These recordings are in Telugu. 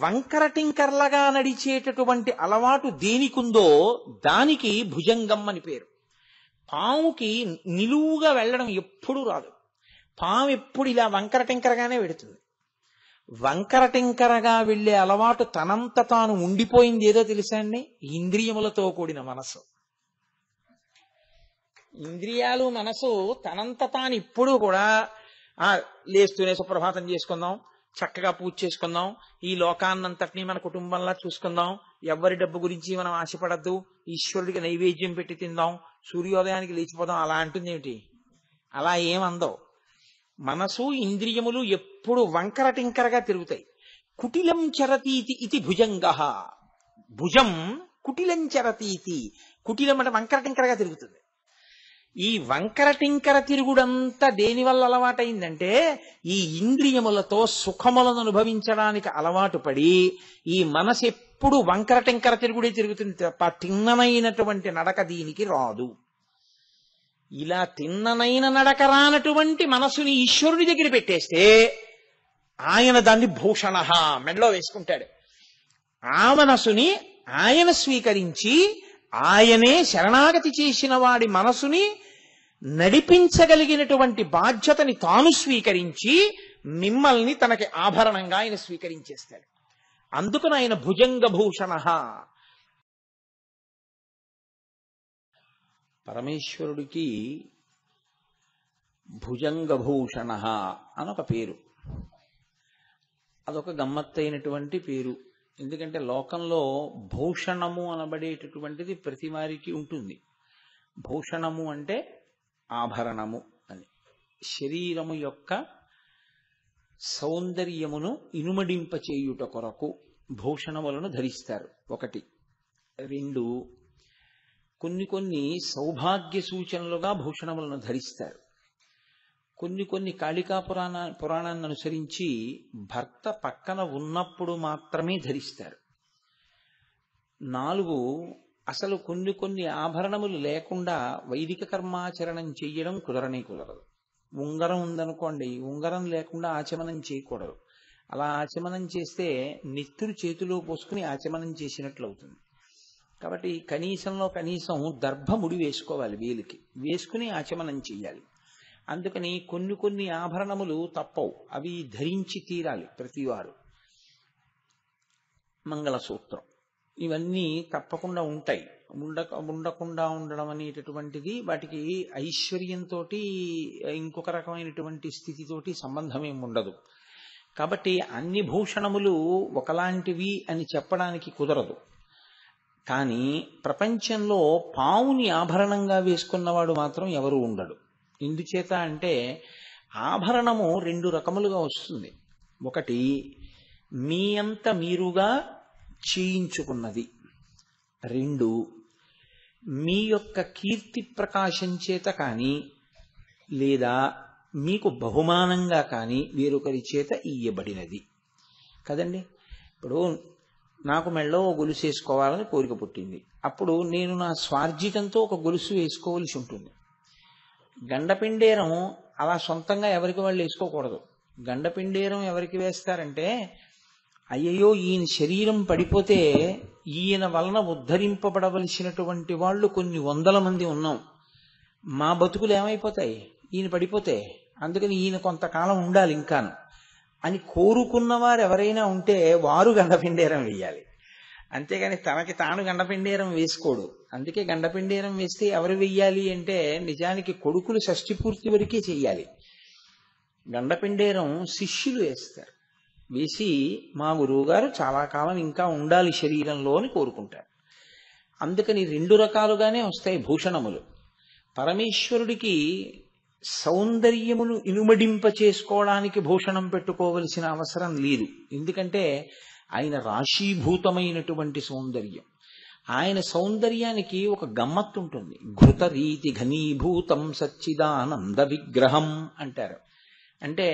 వంకర టింకర్లగా నడిచేటటువంటి అలవాటు దేనికుందో దానికి భుజంగం అని పేరు. పాముకి నిలువుగా వెళ్ళడం ఎప్పుడూ రాదు. పాము ఎప్పుడు ఇలా వంకర టింకరగానే వెడుతుంది. వంకర టింకరగా వెళ్లే అలవాటు తనంత తాను ఉండిపోయింది ఏదో తెలుసా అండి? ఇంద్రియములతో కూడిన మనసు. ఇంద్రియాలు మనసు తనంత తాను ఇప్పుడు కూడా లేస్తూనే సుప్రభాతం చేసుకుందాం, చక్కగా పూజ చేసుకుందాం, ఈ లోకాన్నంతటినీ మన కుటుంబంలా చూసుకుందాం, ఎవరి డబ్బు గురించి మనం ఆశపడద్దు, ఈశ్వరుడికి నైవేద్యం పెట్టి తిందాం, సూర్యోదయానికి లేచిపోదాం అలా అంటుంది ఏమిటి? అలా ఏమందో. మనసు ఇంద్రియములు ఎప్పుడు వంకర టింకరగా తిరుగుతాయి. కుటిలం చరతీతి ఇది భుజంగ. భుజం కుటిలం చరతీతి. కుటిలం అంటే వంకర టింకరగా తిరుగుతుంది. ఈ వంకర టింకర తిరుగుడంతా దేనివల్ల అలవాటైందంటే ఈ ఇంద్రియములతో సుఖములను అనుభవించడానికి అలవాటు పడి ఈ మనసు ఎప్పుడు వంకర టింకర తిరుగుడే తిరుగుతుంది తప్ప తిన్ననైనటువంటి నడక దీనికి రాదు. ఇలా తిన్ననైన నడక రానటువంటి మనసుని ఈశ్వరుడి దగ్గర పెట్టేస్తే ఆయన దాన్ని భూషణ మెడలో వేసుకుంటాడు. ఆ మనసుని ఆయన స్వీకరించి ఆయనే శరణాగతి చేసిన వాడి మనసుని నడిపించగలిగినటువంటి బాధ్యతని తాను స్వీకరించి మిమ్మల్ని తనకి ఆభరణంగా ఆయన స్వీకరించేస్తాడు. అందుకని ఆయన భుజంగ భూషణ. పరమేశ్వరుడికి భుజంగభూషణ అనొక పేరు. అదొక గమ్మత్తైనటువంటి పేరు. ఎందుకంటే లోకంలో భూషణము అనబడేటటువంటిది ప్రతి వారికి ఉంటుంది. భూషణము అంటే ఆభరణము అని. శరీరము యొక్క సౌందర్యమును ఇనుమడింపచేయుట కొరకు భూషణములను ధరిస్తారు. ఒకటి. రెండు, కొన్ని సౌభాగ్య సూచనలుగా భూషణములను ధరిస్తారు. కొన్ని కాళికా పురాణాన్ని అనుసరించి భర్త పక్కన ఉన్నప్పుడు మాత్రమే ధరిస్తారు. 4, అసలు కొన్ని ఆభరణములు లేకుండా వైదిక కర్మాచరణం చెయ్యడం కుదరదు. ఉంగరం ఉందనుకోండి, ఉంగరం లేకుండా ఆచమనం చేయకూడదు. అలా ఆచమనం చేస్తే నెత్తురు చేతిలో పోసుకుని ఆచమనం చేసినట్లు అవుతుంది. కాబట్టి కనీసం దర్భముడి వేసుకోవాలి, వేలికి వేసుకుని ఆచమనం చెయ్యాలి. అందుకని కొన్ని ఆభరణములు తప్పవు, అవి ధరించి తీరాలి ప్రతివారు. మంగళసూత్రం ఇవన్నీ తప్పకుండా ఉంటాయి. ఉండకుండా ఉండడం అనేటటువంటిది వాటికి ఐశ్వర్యంతో ఇంకొక రకమైనటువంటి స్థితితోటి సంబంధం ఏమి ఉండదు. కాబట్టి అన్ని భూషణములు ఒకలాంటివి అని చెప్పడానికి కుదరదు. కానీ ప్రపంచంలో పావుని ఆభరణంగా వేసుకున్నవాడు మాత్రం ఎవరు ఉండడు. ఎందుచేత అంటే ఆభరణము 2 రకములుగా వస్తుంది. ఒకటి మీ అంత మీరుగా చేయించుకున్నది. 2, మీ యొక్క కీర్తి ప్రకాశం చేత కానీ లేదా మీకు బహుమానంగా కానీ వేరొకరి చేత ఇయ్యబడినది కదండి. ఇప్పుడు నాకు మెళ్ళో గొలుసు వేసుకోవాలని కోరిక పుట్టింది. అప్పుడు నేను నా స్వార్జితంతో ఒక గొలుసు వేసుకోవలసి ఉంటుంది. గండపిండేరం అలా సొంతంగా ఎవరికి వాళ్ళు వేసుకోకూడదు. గండపిండేరం ఎవరికి వేస్తారంటే, అయ్యయ్యో ఈయన శరీరం పడిపోతే ఈయన వలన ఉద్ధరింపబడవలసినటువంటి వాళ్ళు కొన్ని 100 మంది ఉన్నాం, మా బతుకులు ఏమైపోతాయి ఈయన పడిపోతే, అందుకని ఈయన కొంతకాలం ఉండాలి ఇంకాను అని కోరుకున్నవారు ఎవరైనా ఉంటే వారు గండపిండేరం వేయాలి. అంతేగాని తనకి తాను గండపిండేరం వేసుకోడు. అందుకే గండపిండేరం వేస్తే ఎవరు వెయ్యాలి అంటే నిజానికి కొడుకులు షష్ఠి పూర్తి వరకే చెయ్యాలి. గండపిండేరం శిష్యులు వేస్తారు. వేసి మా గురువు గారు చాలా కాలం ఇంకా ఉండాలి శరీరంలో అని కోరుకుంటారు. అందుకని 2 రకాలుగానే వస్తాయి భూషణములు. పరమేశ్వరుడికి సౌందర్యమును ఇనుమడింప చేసుకోవడానికి భూషణం పెట్టుకోవలసిన అవసరం లేదు. ఎందుకంటే ఆయన రాశీభూతమైనటువంటి సౌందర్యం. ఆయన సౌందర్యానికి ఒక గమ్మత్తు ఉంటుంది. ఘృత రీతి ఘనీభూతం సచ్చిదానంద విగ్రహం అంటారు. అంటే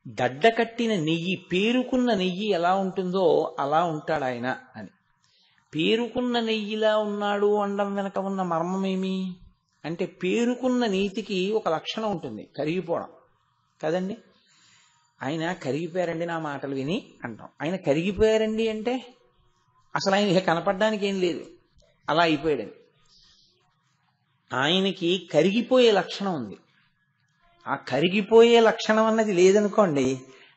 గడ్డ కట్టిన నెయ్యి, పేరుకున్న నెయ్యి ఎలా ఉంటుందో అలా ఉంటాడు ఆయన అని. పేరుకున్న నెయ్యిలా ఉన్నాడు అనడం వెనక ఉన్న మర్మమేమి అంటే, పేరుకున్న నీతికి ఒక లక్షణం ఉంటుంది, కరిగిపోవడం కదండి. ఆయన కరిగిపోయారండి నా మాటలు విని అంటాం. ఆయన కరిగిపోయారండి అంటే అసలు ఆయన ఇక కనపడడానికి ఏం లేదు, అలా అయిపోయాడని. ఆయనకి కరిగిపోయే లక్షణం ఉంది. ఆ కరిగిపోయే లక్షణం అన్నది లేదనుకోండి,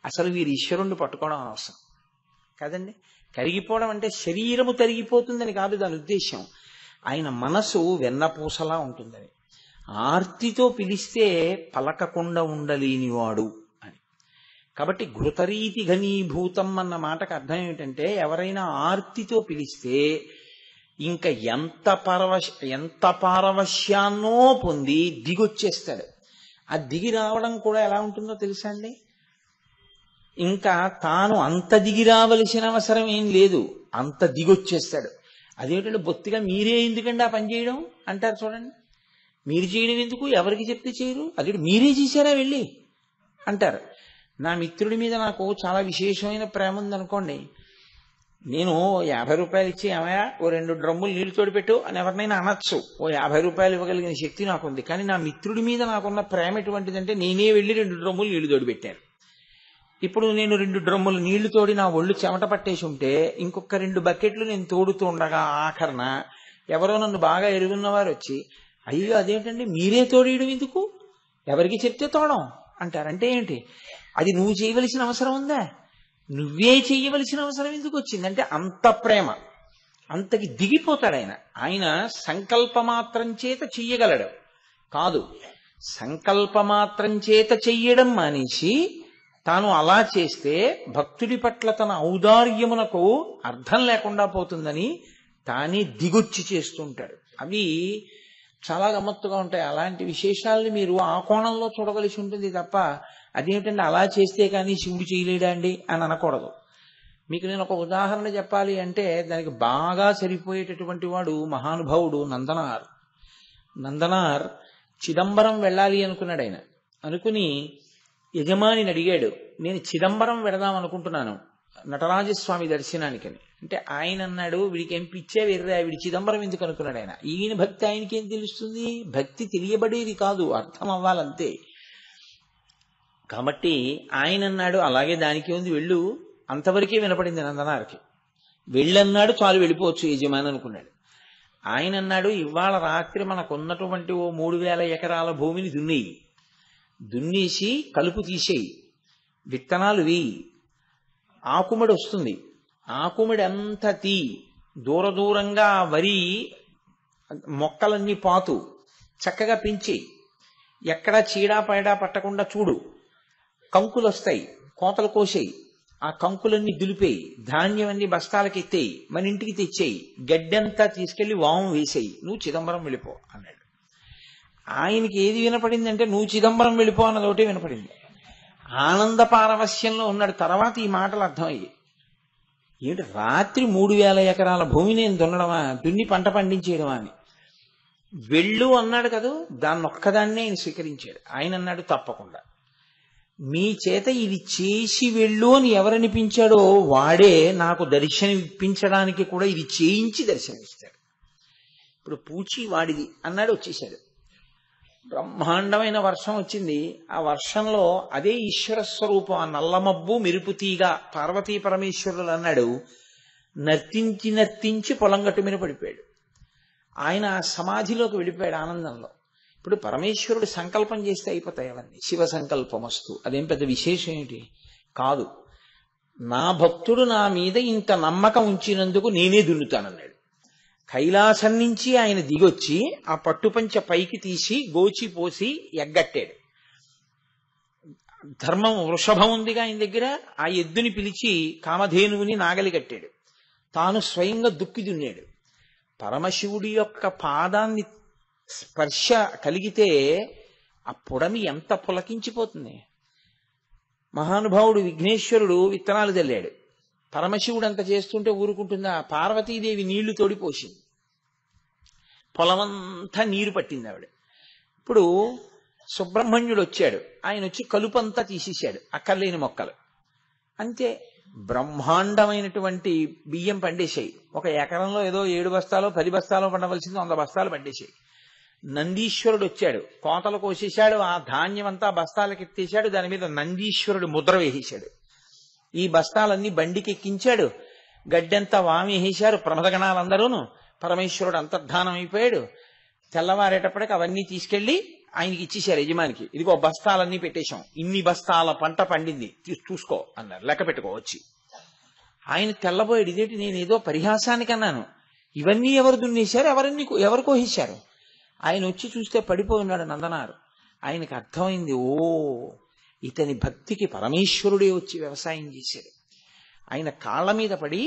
అసలు వీరు ఈశ్వరుణ్ణి పట్టుకోవడం అవసరం కదండి. కరిగిపోవడం అంటే శరీరము తరిగిపోతుందని కాదు దాని ఉద్దేశం. ఆయన మనసు వెన్నపూసలా ఉంటుందని. ఆర్తితో పిలిస్తే పలకకుండా ఉండలేనివాడు అని. కాబట్టి ఘృతరీతి ఘనీభూతం అన్న మాటకు అర్థం ఏమిటంటే, ఎవరైనా ఆర్తితో పిలిస్తే ఇంకా ఎంత పారవశ్యాన్నో పొంది దిగొచ్చేస్తాడు. ఆ దిగి రావడం కూడా ఎలా ఉంటుందో తెలుసా అండి? ఇంకా తాను అంత దిగి రావలసిన అవసరం ఏం లేదు, అంత దిగొచ్చేస్తాడు. అదేమిటంటే బొత్తిగా మీరే ఎందుకండి ఆ పని చేయడం అంటారు చూడండి. మీరు చేయడం ఎందుకు, ఎవరికి చెప్తే చేయరు, అది మీరే చేశారా వెళ్ళి అంటారు. నా మిత్రుడి మీద నాకు చాలా విశేషమైన ప్రేమ ఉందనుకోండి, నేను 50 రూపాయలు ఇచ్చి ఏమయ్యా ఓ 2 డ్రమ్ములు నీళ్లు తోడిపెట్టు అని ఎవరినైనా అనొచ్చు. ఓ 50 రూపాయలు ఇవ్వగలిగిన శక్తి నాకుంది. కానీ నా మిత్రుడి మీద నాకున్న ప్రేమ ఎటువంటిదంటే, నేనే వెళ్ళి 2 డ్రమ్ములు నీళ్లు తోడిపెట్టాను. ఇప్పుడు నేను 2 డ్రమ్ములు నీళ్లు తోడి నా ఒళ్ళు చెమట పట్టేసి ఉంటే ఇంకొక 2 బకెట్లు నేను తోడుతూ ఉండగా ఆఖరణ ఎవరో నన్ను బాగా ఎరుగున్నవారు వచ్చి, అయ్యో అదేంటండి మీరే తోడేయడం ఎందుకు, ఎవరికి చెప్తే తోడం అంటారంటే ఏంటి? అది నువ్వు చేయవలసిన అవసరం ఉందా? నువ్వే చేయవలసిన అవసరం ఎందుకు వచ్చిందంటే అంత ప్రేమ, అంతకి దిగిపోతాడు ఆయన. ఆయన సంకల్పమాత్రం చేత చెయ్యగలడు కాదు, సంకల్పమాత్రం చేత చెయ్యడం మానేసి తాను అలా చేస్తే భక్తుడి పట్ల తన ఔదార్యమునకు అర్థం లేకుండా పోతుందని తానే దిగొచ్చి చేస్తుంటాడు. అవి చాలా గమ్మత్తుగా ఉంటాయి. అలాంటి విశేషాలని మీరు ఆ కోణంలో చూడవలసి ఉంటుంది తప్ప, అదేమిటంటే అలా చేస్తే కానీ శివుడు చేయలేడా అండి అని అనకూడదు. మీకు నేను ఒక ఉదాహరణ చెప్పాలి అంటే దానికి బాగా సరిపోయేటటువంటి వాడు మహానుభావుడు నందనార్. నందనార్ చిదంబరం వెళ్ళాలి అనుకున్నాడు. ఆయన అనుకుని యజమానిని అడిగాడు, నేను చిదంబరం వెళదాం అనుకుంటున్నాను నటరాజస్వామి దర్శనానికని. అంటే ఆయన అన్నాడు, వీడికి ఏం పిచ్చే వెర్రా, వీడి చిదంబరం ఎందుకు అనుకున్నాడు ఆయన. ఈయన భక్తి ఆయనకి ఏం తెలుస్తుంది, భక్తి తెలియబడేది కాదు, అర్థం అవ్వాలంతే. కాబట్టి ఆయన అన్నాడు, అలాగే దానికి ఉంది వెళ్ళు. అంతవరకే వినపడింది నందనార్కి. వెళ్ళన్నాడు, చాలు వెళ్ళిపోవచ్చు యజమాని అనుకున్నాడు. ఆయన అన్నాడు, ఇవాళ రాత్రి మనకున్నటువంటి ఓ 3000 ఎకరాల భూమిని దున్నేసి కలుపు తీసేయి, విత్తనాలు వేయి, ఆకుమడి వస్తుంది, ఆకుమడి అంతా తీ, దూరంగా వరి మొక్కలన్నీ పాతు చక్కగా పెంచి, ఎక్కడా చీడా పైడా పట్టకుండా చూడు, కంకులు వస్తాయి కోతలు కోసేయి, ఆ కంకులన్నీ దులిపేయి, ధాన్యం అన్ని బస్తాలకి ఎత్తేయి, మన ఇంటికి తెచ్చేయి, గడ్డంతా తీసుకెళ్లి వాము వేసేయి, నువ్వు చిదంబరం వెళ్ళిపో అన్నాడు. ఆయనకి ఏది వినపడిందంటే నువ్వు చిదంబరం వెళ్ళిపో అన్నది ఒకటే వినపడింది. ఆనంద పారవస్యంలో ఉన్నాడు. తర్వాత ఈ మాటలు అర్థమయ్యి, ఏంటి రాత్రి 3000 ఎకరాల భూమి నేను దున్ని పంట పండించేయడమా అని. వెళ్ళు అన్నాడు కదా, దాన్ని ఒక్కదాన్నే ఆయన స్వీకరించాడు. ఆయన అన్నాడు, తప్పకుండా మీ చేత ఇది చేసి వెళ్ళు అని ఎవరనిపించాడో వాడే నాకు దర్శనం ఇప్పించడానికి కూడా ఇది చేయించి దర్శనమిస్తాడు. ఇప్పుడు పూచి వాడిది అన్నాడు, వచ్చేసాడు. బ్రహ్మాండమైన వర్షం వచ్చింది. ఆ వర్షంలో అదే ఈశ్వర స్వరూపం, ఆ నల్లమబ్బు మెరుపుతీగా పార్వతీ పరమేశ్వరులు అన్నాడు, నర్తించి పొలం గట్టు మీద పడిపోయాడు. ఆయన సమాధిలోకి వెళ్ళిపోయాడు ఆనందంలో. ఇప్పుడు పరమేశ్వరుడు సంకల్పం చేస్తే అయిపోతాయి అవన్నీ. శివ సంకల్పమస్తు, అదేం పెద్ద విశేషం ఏంటి కాదు. నా భక్తుడు నా మీద ఇంత నమ్మకం ఉంచినందుకు నేనే దున్నుతానన్నాడు. కైలాసం నుంచి ఆయన దిగొచ్చి ఆ పట్టుపంచ పైకి తీసి గోచి పోసి ఎగ్గట్టాడు. ధర్మం వృషభం ఉందిగా ఆయన దగ్గర, ఆ ఎద్దుని పిలిచి కామధేనువుని నాగలి కట్టాడు. తాను స్వయంగా దుక్కి దున్నాడు. పరమశివుడి యొక్క పాదాన్ని స్పర్శ కలిగితే ఆ పుడమి ఎంత పులకించిపోతుంది. మహానుభావుడు విఘ్నేశ్వరుడు విత్తనాలు చల్లాడు. పరమశివుడు అంత చేస్తుంటే ఊరుకుంటుందా? పార్వతీదేవి నీళ్లు తోడిపోసింది, పొలమంతా నీరు పట్టింది ఆవిడ. ఇప్పుడు సుబ్రహ్మణ్యుడు వచ్చాడు, ఆయన వచ్చి కలుపంతా తీసేశాడు, అక్కర్లేని మొక్కలు అంతే. బ్రహ్మాండమైనటువంటి బియ్యం పండేశాయి. ఒక ఎకరంలో ఏదో 7 బస్తాలో 10 బస్తాలో పండవలసింది 100 బస్తాలు పండేశాయి. నందీశ్వరుడు వచ్చాడు, కోతలు కోసేశాడు, ఆ ధాన్యం అంతా బస్తాలకు ఎత్తేశాడు, దాని మీద నందీశ్వరుడు ముద్ర వేసేశాడు. ఈ బస్తాలన్నీ బండికి ఎక్కించాడు, గడ్డంతా వామి వేసేశారు ప్రమదగణాలందరూను. పరమేశ్వరుడు అంతర్ధానం అయిపోయాడు. తెల్లవారేటప్పటికి అవన్నీ తీసుకెళ్లి ఆయనకి ఇచ్చేశారు యజమానికి. ఇదిగో బస్తాలన్నీ పెట్టేశాం, ఇన్ని బస్తాల పంట పండింది, చూసుకో అన్నారు, లెక్క పెట్టుకోవచ్చి. ఆయన తెల్లబోయాడు, ఇదేంటి నేను ఏదో పరిహాసానికి అన్నాను, ఇవన్నీ ఎవరు దున్నేశారు, ఎవరు కోసేశారు? ఆయన వచ్చి చూస్తే పడిపోయి ఉన్నాడు నందనారు. ఆయనకు అర్థమైంది, ఓ ఇతని భక్తికి పరమేశ్వరుడే వచ్చి వ్యవసాయం చేశాడు. ఆయన కాళ్ల మీద పడి,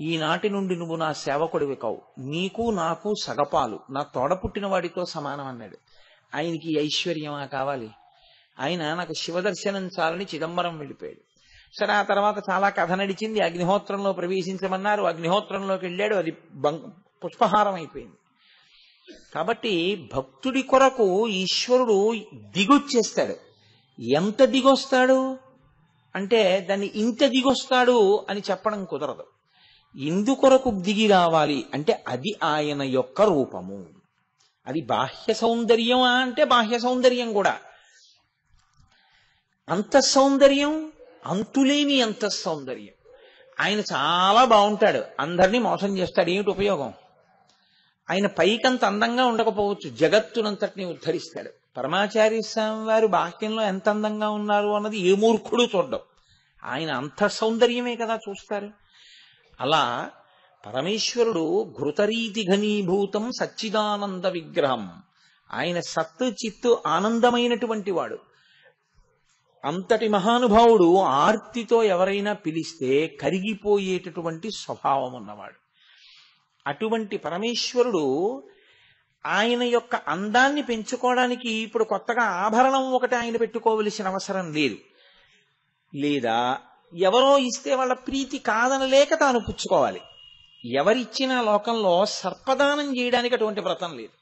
ఈనాటి నుండి నువ్వు నా సేవకుడివి కావు, నీకు నాకు సగపాలు, నా తోడ పుట్టిన వాడితో సమానం అన్నాడు. ఆయనకి ఐశ్వర్యమా కావాలి? ఆయన నాకు శివదర్శనం చాలని చిదంబరం వెళ్ళిపోయాడు. సరే, ఆ తర్వాత చాలా కథ నడిచింది. అగ్నిహోత్రంలో ప్రవేశించమన్నారు, అగ్నిహోత్రంలోకి వెళ్ళాడు, అది పుష్పహారం అయిపోయింది. కాబట్టి భక్తుడి కొరకు ఈశ్వరుడు దిగొచ్చేస్తాడు. ఎంత దిగొస్తాడు అంటే దాన్ని ఇంత దిగొస్తాడు అని చెప్పడం కుదరదు. ఇందుకొరకు దిగి రావాలి అంటే అది ఆయన యొక్క రూపము. అది బాహ్య సౌందర్యం అంటే బాహ్య సౌందర్యం కూడా. అంతఃసౌందర్యం అంతులేని అంతఃసౌందర్యం. ఆయన చాలా బాగుంటాడు, అందరినీ మోసం చేస్తాడు, ఏమిటి ఉపయోగం? ఆయన పైకంత అందంగా ఉండకపోవచ్చు, జగత్తునంతటిని ఉద్ధరిస్తాడు. పరమాచార్య స్వామి వారు బాహ్యంలో ఎంత అందంగా ఉన్నారు అన్నది ఏ మూర్ఖుడు చూడ్డం, ఆయన అంతఃసౌందర్యమే కదా చూస్తారు. అలా పరమేశ్వరుడు ఘృతరీతి ఘనీభూతం సచ్చిదానంద విగ్రహం. ఆయన సత్తు చిత్తు ఆనందమైనటువంటి వాడు. అంతటి మహానుభావుడు ఆర్తితో ఎవరైనా పిలిస్తే కరిగిపోయేటటువంటి స్వభావం ఉన్నవాడు. అటువంటి పరమేశ్వరుడు ఆయన యొక్క అందాన్ని పెంచుకోవడానికి ఇప్పుడు కొత్తగా ఆభరణం ఒకటి ఆయన పెట్టుకోవలసిన అవసరం లేదు. లేదా ఎవరో ఇస్తే వాళ్ళ ప్రీతి కాదనలేక తాను పుచ్చుకోవాలి. ఎవరిచ్చిన లోకంలో సర్పదానం చేయడానికి అటువంటి వ్రతం లేదు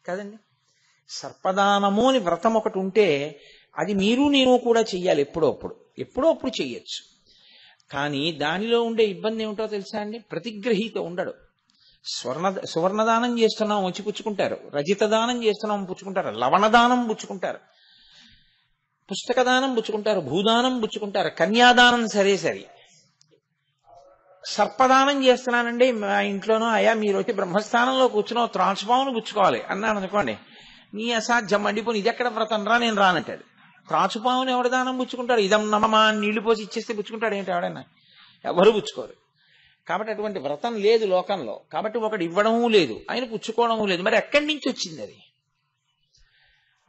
కదండి. సర్పదానము అని వ్రతం ఒకటి ఉంటే అది మీరు నేను కూడా చెయ్యాలి, ఎప్పుడో అప్పుడు చెయ్యొచ్చు. కానీ దానిలో ఉండే ఇబ్బంది ఏమిటో తెలుసా అండి? ప్రతిగ్రహీత ఉండడు. సువర్ణదానం చేస్తున్నాం వచ్చి పుచ్చుకుంటారు, రజిత దానం చేస్తున్నాం పుచ్చుకుంటారు, లవణదానం పుచ్చుకుంటారు, పుస్తక దానం పుచ్చుకుంటారు, భూదానం పుచ్చుకుంటారు, కన్యాదానం సరే. సర్పదానం చేస్తున్నానండి మా ఇంట్లోనూ, అయ్యా మీరు వచ్చి బ్రహ్మస్థానంలో కూర్చున్నావు త్రాచుపామును పుచ్చుకోవాలి అన్నాను అనుకోండి, నీ అసాధ్యం మండిపోని, ఇది ఎక్కడ వ్రతం రా, నేను రానంటాడు. త్రాచుపాముని ఎవడ దానం పుచ్చుకుంటాడు? ఇదం నమమా నీళ్లు పోసి ఇచ్చేస్తే పుచ్చుకుంటాడు ఏంటి ఎవడైనా? ఎవరు పుచ్చుకోరు. కాబట్టి అటువంటి వ్రతం లేదు లోకంలో. కాబట్టి ఒకటి ఇవ్వడము లేదు, ఆయన పుచ్చుకోవడము లేదు. మరి ఎక్కడి నుంచి వచ్చింది అది?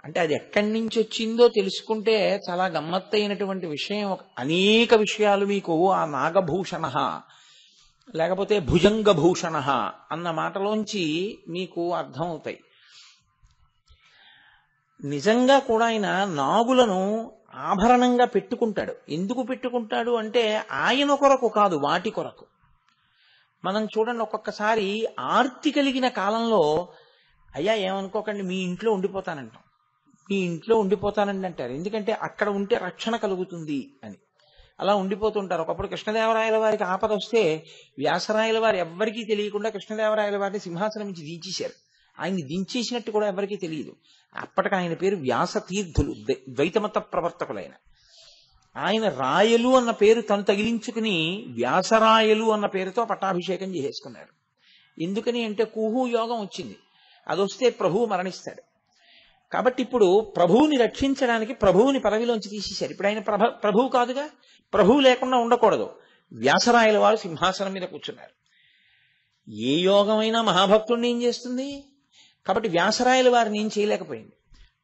అంటే అది ఎక్కడి నుంచి వచ్చిందో తెలుసుకుంటే చాలా గమ్మత్తైనటువంటి విషయం. అనేక విషయాలు మీకు ఆ నాగభూషణ లేకపోతే భుజంగభూషణ అన్న మాటలోంచి మీకు అర్థమవుతాయి. నిజంగా కూడా ఆయన నాగులను ఆభరణంగా పెట్టుకుంటాడు. ఎందుకు పెట్టుకుంటాడు అంటే ఆయన కొరకు కాదు, వాటి కొరకు. మనం చూడండి, ఒక్కొక్కసారి ఆర్తి కలిగిన కాలంలో అయ్యా ఏమనుకోకండి మీ ఇంట్లో ఉండిపోతానంటాం, మీ ఇంట్లో ఉండిపోతానండి అంటారు. ఎందుకంటే అక్కడ ఉంటే రక్షణ కలుగుతుంది అని అలా ఉండిపోతుంటారు. ఒకప్పుడు కృష్ణదేవరాయల వారికి ఆపద వస్తే వ్యాసరాయల వారు ఎవ్వరికీ తెలియకుండా కృష్ణదేవరాయల వారిని సింహాసనం నుంచి దించేశారు. ఆయన్ని దించేసినట్టు కూడా ఎవరికీ తెలియదు. అప్పటికి ఆయన పేరు వ్యాసతీర్థులు, ద్వైతమత ప్రవర్తకులైన ఆయన. రాయలు అన్న పేరు తను తగిలించుకుని వ్యాసరాయలు అన్న పేరుతో పట్టాభిషేకం చేసేసుకున్నారు. ఎందుకని అంటే కుహు యోగం వచ్చింది, అదొస్తే ప్రభువు మరణిస్తాడు. కాబట్టి ఇప్పుడు ప్రభువుని రక్షించడానికి ప్రభువుని పదవిలోంచి తీసేశారు. ఇప్పుడు ఆయన ప్రభువు కాదుగా, ప్రభువు లేకుండా ఉండకూడదు. వ్యాసరాయల వారు సింహాసనం మీద కూర్చున్నారు. ఏ యోగమైనా మహాభక్తుడిని ఏం చేస్తుంది? కాబట్టి వ్యాసరాయల వారిని ఏం చేయలేకపోయింది.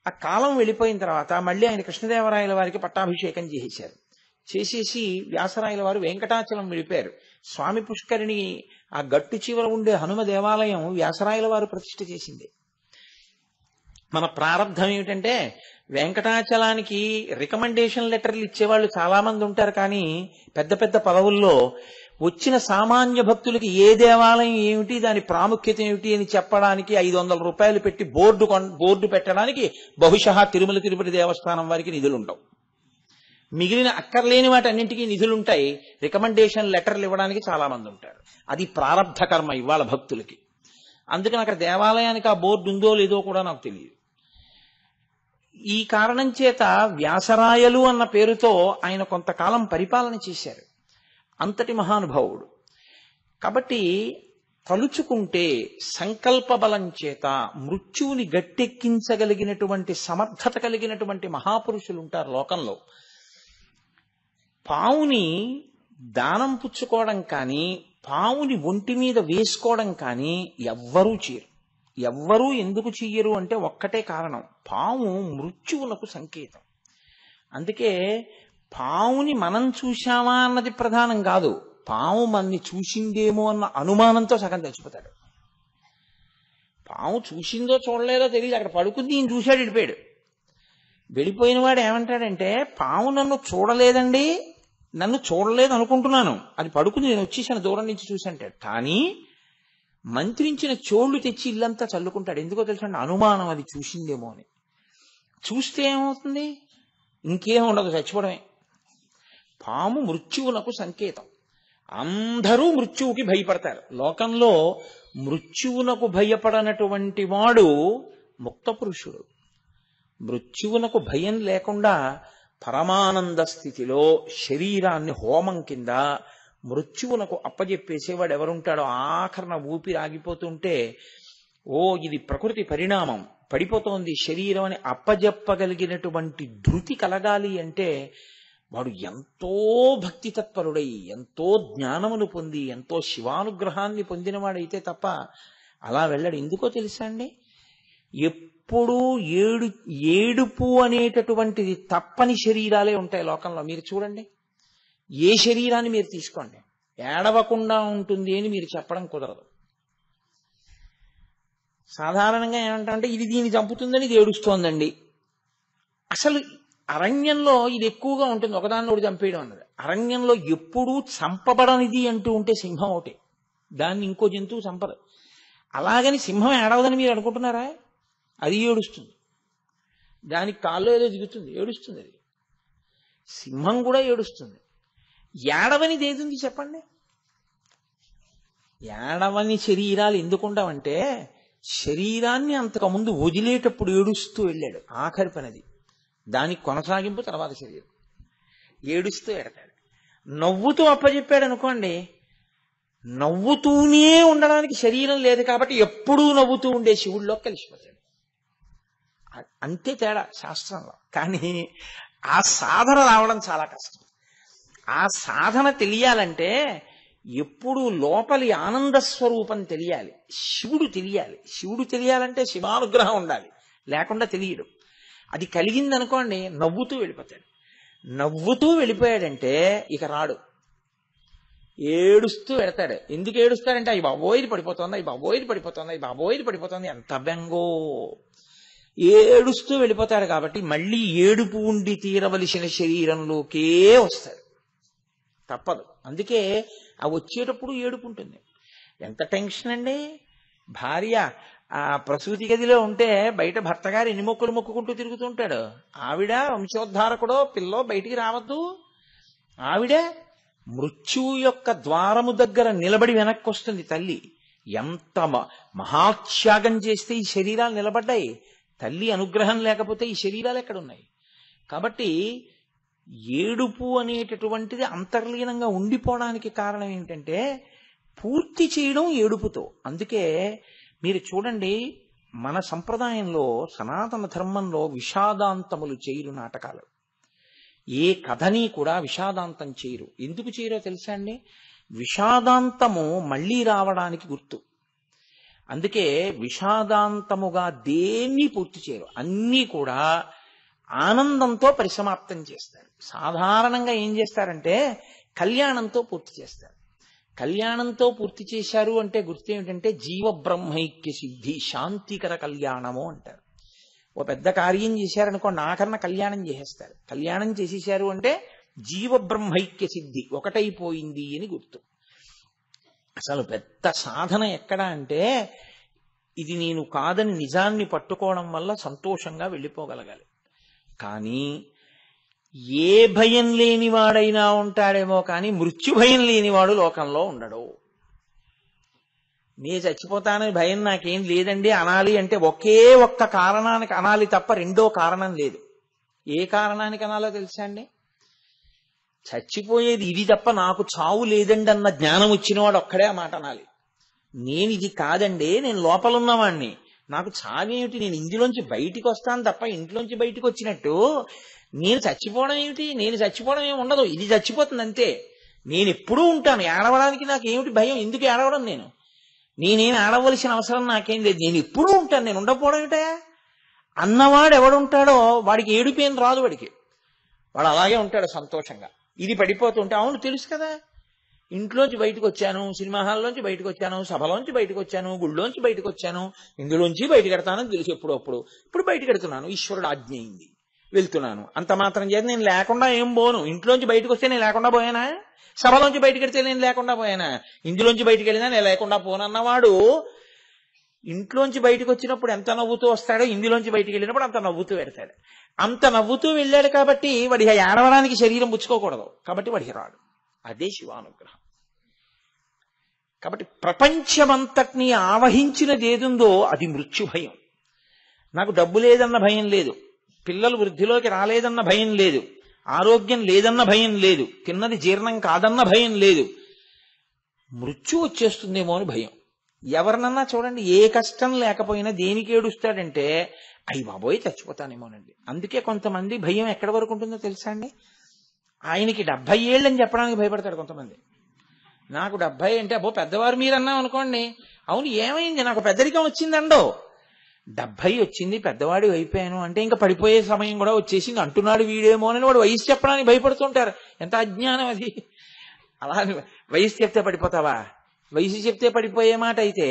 ఆ కాలం వెళ్ళిపోయిన తర్వాత మళ్ళీ ఆయన కృష్ణదేవరాయల వారికి పట్టాభిషేకం చేసేశారు. చేసేసి వ్యాసరాయల వారు వెంకటాచలం వెళ్ళిపోయారు. స్వామి పుష్కరిణి ఆ గట్టు చివర ఉండే హనుమ దేవాలయం వ్యాసరాయల వారు ప్రతిష్ఠ చేసింది. మన ప్రారంధం ఏమిటంటే వెంకటాచలానికి రికమెండేషన్ లెటర్లు ఇచ్చేవాళ్ళు చాలా మంది ఉంటారు, కానీ పెద్ద పెద్ద పదవుల్లో వచ్చిన సామాన్య భక్తులకి ఏ దేవాలయం ఏమిటి, దాని ప్రాముఖ్యత ఏమిటి అని చెప్పడానికి 500 రూపాయలు పెట్టి బోర్డు పెట్టడానికి బహుశా తిరుమల తిరుపతి దేవస్థానం వారికి నిధులుంటావు. మిగిలిన అక్కర్లేని వాటి అన్నింటికీ నిధులుంటాయి, రికమెండేషన్ లెటర్లు ఇవ్వడానికి చాలా మంది ఉంటారు. అది ప్రారబ్ధ కర్మ ఇవాళ భక్తులకి. అందుకని అక్కడ దేవాలయానికి ఆ బోర్డు ఉందో లేదో కూడా నాకు తెలియదు. ఈ కారణం చేత వ్యాసరాయలు అన్న పేరుతో ఆయన కొంతకాలం పరిపాలన చేశారు. అంతటి మహానుభావుడు. కాబట్టి తలుచుకుంటే సంకల్ప బలం చేత మృత్యువుని గట్టెక్కించగలిగినటువంటి సమర్థత కలిగినటువంటి మహాపురుషులు ఉంటారు లోకంలో. పావుని దానం పుచ్చుకోవడం కానీ, పావుని ఒంటి మీద వేసుకోవడం కానీ ఎవ్వరూ చేయరు. ఎవ్వరూ ఎందుకు చెయ్యరు అంటే ఒక్కటే కారణం, పాము మృత్యువునకు సంకేతం. అందుకే పావుని మనం చూశామా అన్నది ప్రధానం కాదు, పాము మనని చూసిందేమో అన్న అనుమానంతో సగం చచ్చిపోతాడు. పాము చూసిందో చూడలేదో తెలియదు, అక్కడ పడుకుంది, ఈయన చూశాడు, వెళ్ళిపోయాడు. వెళ్ళిపోయిన వాడు ఏమంటాడంటే, పాము నన్ను చూడలేదండి, నన్ను చూడలేదు అనుకుంటున్నాను, అది పడుకుంది, నేను వచ్చేసాను, దూరం నుంచి చూసంటాడు. కానీ మంత్రించిన చోళ్లు తెచ్చి ఇల్లంతా చల్లుకుంటాడు. ఎందుకో తెలుసండి, అనుమానం అది చూసిందేమో అని. చూస్తే ఏమవుతుంది, ఇంకేం ఉండదు, చచ్చిపోవడమే. పాము మృత్యువునకు సంకేతం. అందరూ మృత్యువుకి భయపడతారు. లోకంలో మృత్యువునకు భయపడనటువంటి వాడు ముక్త పురుషుడు. మృత్యువునకు భయం లేకుండా పరమానంద స్థితిలో శరీరాన్ని హోమం కింద మృత్యువునకు అప్పజెప్పేసేవాడు ఎవరుంటాడో, ఆఖరణ ఊపిరి ఆగిపోతుంటే ఓ ఇది ప్రకృతి పరిణామం, పడిపోతోంది శరీరం అని అప్పజెప్పగలిగినటువంటి ధృతి కలగాలి అంటే వాడు ఎంతో భక్తి తత్పరుడై, ఎంతో జ్ఞానమును పొంది, ఎంతో శివానుగ్రహాన్ని పొందినవాడైతే తప్ప అలా వెళ్ళడు. ఎందుకో తెలుసా అండి, ఎప్పుడూ ఏడుపు అనేటటువంటిది తప్పని శరీరాలే ఉంటాయి లోకంలో. మీరు చూడండి, ఏ శరీరాన్ని మీరు తీసుకోండి, ఏడవకుండా ఉంటుంది అని మీరు చెప్పడం కుదరదు. సాధారణంగా ఏమంటారంటే ఇది దీన్ని చంపుతుందని ఇది ఏడుస్తోందండి. అసలు అరణ్యంలో ఇది ఎక్కువగా ఉంటుంది, ఒకదాన్ని ఒకటి చంపేయడం అన్నది. అరణ్యంలో ఎప్పుడూ చంపబడనిది అంటూ ఉంటే సింహం ఒకటి, దాన్ని ఇంకో జంతువు చంపదు. అలాగని సింహం ఏడవదని మీరు అనుకుంటున్నారా? అది ఏడుస్తుంది, దానికి కాళ్ళు ఏదో దిగుతుంది, ఏడుస్తుంది. అది సింహం కూడా ఏడుస్తుంది. ఏడవనిది ఏదుంది చెప్పండి? ఏడవని శరీరాలు ఎందుకుంటామంటే, శరీరాన్ని అంతకుముందు వదిలేటప్పుడు ఏడుస్తూ వెళ్ళాడు, ఆఖరి పనిది. దానికి కొనసాగింపు తర్వాత శరీరం. ఏడుస్తూ ఎడతాడు. నవ్వుతూ అప్పచెప్పాడు అనుకోండి, నవ్వుతూనే ఉండడానికి శరీరం లేదు కాబట్టి ఎప్పుడూ నవ్వుతూ ఉండే శివుడిలో కలిసిపోతాడు. అంతే తేడా శాస్త్రంలో. కానీ ఆ సాధన రావడం చాలా కష్టం. ఆ సాధన తెలియాలంటే ఎప్పుడు లోపలి ఆనంద స్వరూపం తెలియాలి, శివుడు తెలియాలి. శివుడు తెలియాలంటే శివానుగ్రహం ఉండాలి, లేకుండా తెలియడు. అది కలిగిందనుకోండి నవ్వుతూ వెళ్ళిపోతాడు. నవ్వుతూ వెళ్ళిపోయాడంటే ఇక రాడు, ఏడుస్తూ వెడతాడు. ఎందుకు ఏడుస్తాడంటే అయ్యి బాబోయిది పడిపోతుంది, అయ్యి బాబోయిది పడిపోతుంది, అయ్యి బాబోయిది పడిపోతుంది, ఎంత బెంగో. ఏడుస్తూ వెళ్ళిపోతాడు కాబట్టి మళ్ళీ ఏడుపు ఉండి తీరవలసిన శరీరంలోకే వస్తాడు, తప్పదు. అందుకే ఆ వచ్చేటప్పుడు ఏడుపు ఉంటుంది. ఎంత టెన్షన్ అండి. భార్య ఆ ప్రసూతి గదిలో ఉంటే బయట భర్త గారు ఎన్ని మొక్కులు మొక్కుకుంటూ తిరుగుతుంటాడు. ఆవిడ వంశోద్ధారకుడో పిల్లో బయటికి రావద్దు. ఆవిడ మృత్యువు యొక్క ద్వారము దగ్గర నిలబడి వెనక్కి వస్తుంది తల్లి. ఎంత మహాత్యాగం చేస్తే ఈ శరీరాలు నిలబడ్డాయి. తల్లి అనుగ్రహం లేకపోతే ఈ శరీరాలు ఎక్కడున్నాయి? కాబట్టి ఏడుపు అనేటటువంటిది అంతర్లీనంగా ఉండిపోవడానికి కారణం ఏంటంటే పూర్తి చేయడం ఏడుపుతో. అందుకే మీరు చూడండి, మన సంప్రదాయంలో సనాతన ధర్మంలో విషాదాంతములు చేయరు నాటకాలు. ఏ కథని కూడా విషాదాంతం చేయరు. ఎందుకు చేయరో తెలుసా అండి? విషాదాంతము మళ్ళీ రావడానికి గుర్తు. అందుకే విషాదాంతముగా దేన్ని పూర్తి చేయరు, అన్నీ కూడా ఆనందంతో పరిసమాప్తం చేస్తారు. సాధారణంగా ఏం చేస్తారంటే కళ్యాణంతో పూర్తి చేస్తారు. కళ్యాణంతో పూర్తి చేశారు అంటే గుర్తు ఏమిటంటే జీవబ్రహ్మైక్య సిద్ధి, శాంతికర కళ్యాణము అంటారు. ఓ పెద్ద కార్యం చేశారనుకోండి, ఆఖరణ కళ్యాణం చేసేస్తారు. కళ్యాణం చేసేశారు అంటే జీవబ్రహ్మైక్య సిద్ధి, ఒకటైపోయింది అని గుర్తు. అసలు పెద్ద సాధన ఎక్కడ అంటే ఇది నేను కాదని నిజాన్ని పట్టుకోవడం వల్ల సంతోషంగా వెళ్ళిపోగలగాలి. కానీ ఏ భయం లేనివాడైనా ఉంటాడేమో కానీ మృత్యు భయం లేనివాడు లోకంలో ఉండడు. నేను చచ్చిపోతానని భయం నాకేం లేదండి అనాలి అంటే ఒకే ఒక్క కారణానికి అనాలి తప్ప రెండో కారణం లేదు. ఏ కారణానికి అనాలో తెలుసా అండి? చచ్చిపోయేది ఇది తప్ప నాకు చావు లేదండి అన్న జ్ఞానం వచ్చినవాడు ఒక్కడే ఆ మాట అనాలి. నేను ఇది కాదండి, నేను లోపల ఉన్నవాణ్ణి, నాకు చావేమిటి, నేను ఇందులోంచి బయటికి వస్తాను తప్ప ఇంట్లోంచి బయటికి వచ్చినట్టు నేను చచ్చిపోవడం ఏమిటి, నేను చచ్చిపోవడం ఏమి ఉండదు, ఇది చచ్చిపోతుంది అంతే. నేను ఎప్పుడూ ఉంటాను, ఏడవడానికి నాకు ఏమిటి భయం, ఎందుకు ఏడవడం, నేనేం ఏడవలసిన అవసరం నాకేం లేదు, నేను ఎప్పుడూ ఉంటాను, నేను ఉండకపోవడం ఏమిటా అన్నవాడు ఎవడుంటాడో వాడికి ఏడుపేం రాదు, వాడు అలాగే ఉంటాడు సంతోషంగా. ఇది పడిపోతుంటే అవును తెలుసు కదా, ఇంట్లోంచి బయటకు వచ్చాను, సినిమా హాల్లోంచి బయటకు వచ్చాను, సభలోంచి బయటకు వచ్చాను, గుళ్ళోంచి బయటకు వచ్చాను, ఇందులోంచి బయటకు ఎడతానని తెలుసు ఇప్పుడు బయటకు ఎడుతున్నాను, ఈశ్వరుడు ఆజ్ఞ అయింది వెళ్తున్నాను, అంత మాత్రం చేత నేను లేకుండా ఏం పోను. ఇంట్లోంచి బయటకు వస్తే నేను లేకుండా పోయానా, సభలోంచి బయటకు వెడితే నేను లేకుండా పోయానా, ఇందులోంచి బయటకు వెళ్ళినా నేను లేకుండా పోనన్నవాడు ఇంట్లోంచి బయటకు వచ్చినప్పుడు ఎంత నవ్వుతూ వస్తాడో ఇందులోంచి బయటకు వెళ్ళినప్పుడు అంత నవ్వుతూ పెడతాడు. అంత నవ్వుతూ వెళ్ళాడు కాబట్టి వాడికి ఏడవడానికి శరీరం పుచ్చుకోకూడదు, కాబట్టి వాడికి రాడు. అదే శివానుగ్రహం. కాబట్టి ప్రపంచమంతటినీ ఆవహించినది ఏదుందో అది మృత్యు భయం. నాకు డబ్బు లేదన్న భయం లేదు, పిల్లలు వృద్ధిలోకి రాలేదన్న భయం లేదు, ఆరోగ్యం లేదన్న భయం లేదు, తిన్నది జీర్ణం కాదన్న భయం లేదు, మృత్యు వచ్చేస్తుందేమో అని భయం. ఎవరినన్నా చూడండి, ఏ కష్టం లేకపోయినా దేనికి ఏడుస్తాడంటే అయ్యి బాబోయ్ చచ్చిపోతానేమోనండి. అందుకే కొంతమంది భయం ఎక్కడి వరకు ఉంటుందో తెలుసా అండి, ఆయనకి 70 ఏళ్ళని చెప్పడానికి భయపడతాడు కొంతమంది. నాకు 70 అంటే అబ్బో పెద్దవారు మీరన్నాం అనుకోండి, అవును ఏమైంది నాకు పెద్దరికం వచ్చిందండో, 70 వచ్చింది పెద్దవాడి అయిపోయాను అంటే ఇంకా పడిపోయే సమయం కూడా వచ్చేసింది అంటున్నాడు వీడేమో అని వాడు వయసు చెప్పడానికి భయపడుతుంటారు. ఎంత అజ్ఞానం అది. అలా వయసు చెప్తే పడిపోతావా, వయసు చెప్తే పడిపోయే మాట అయితే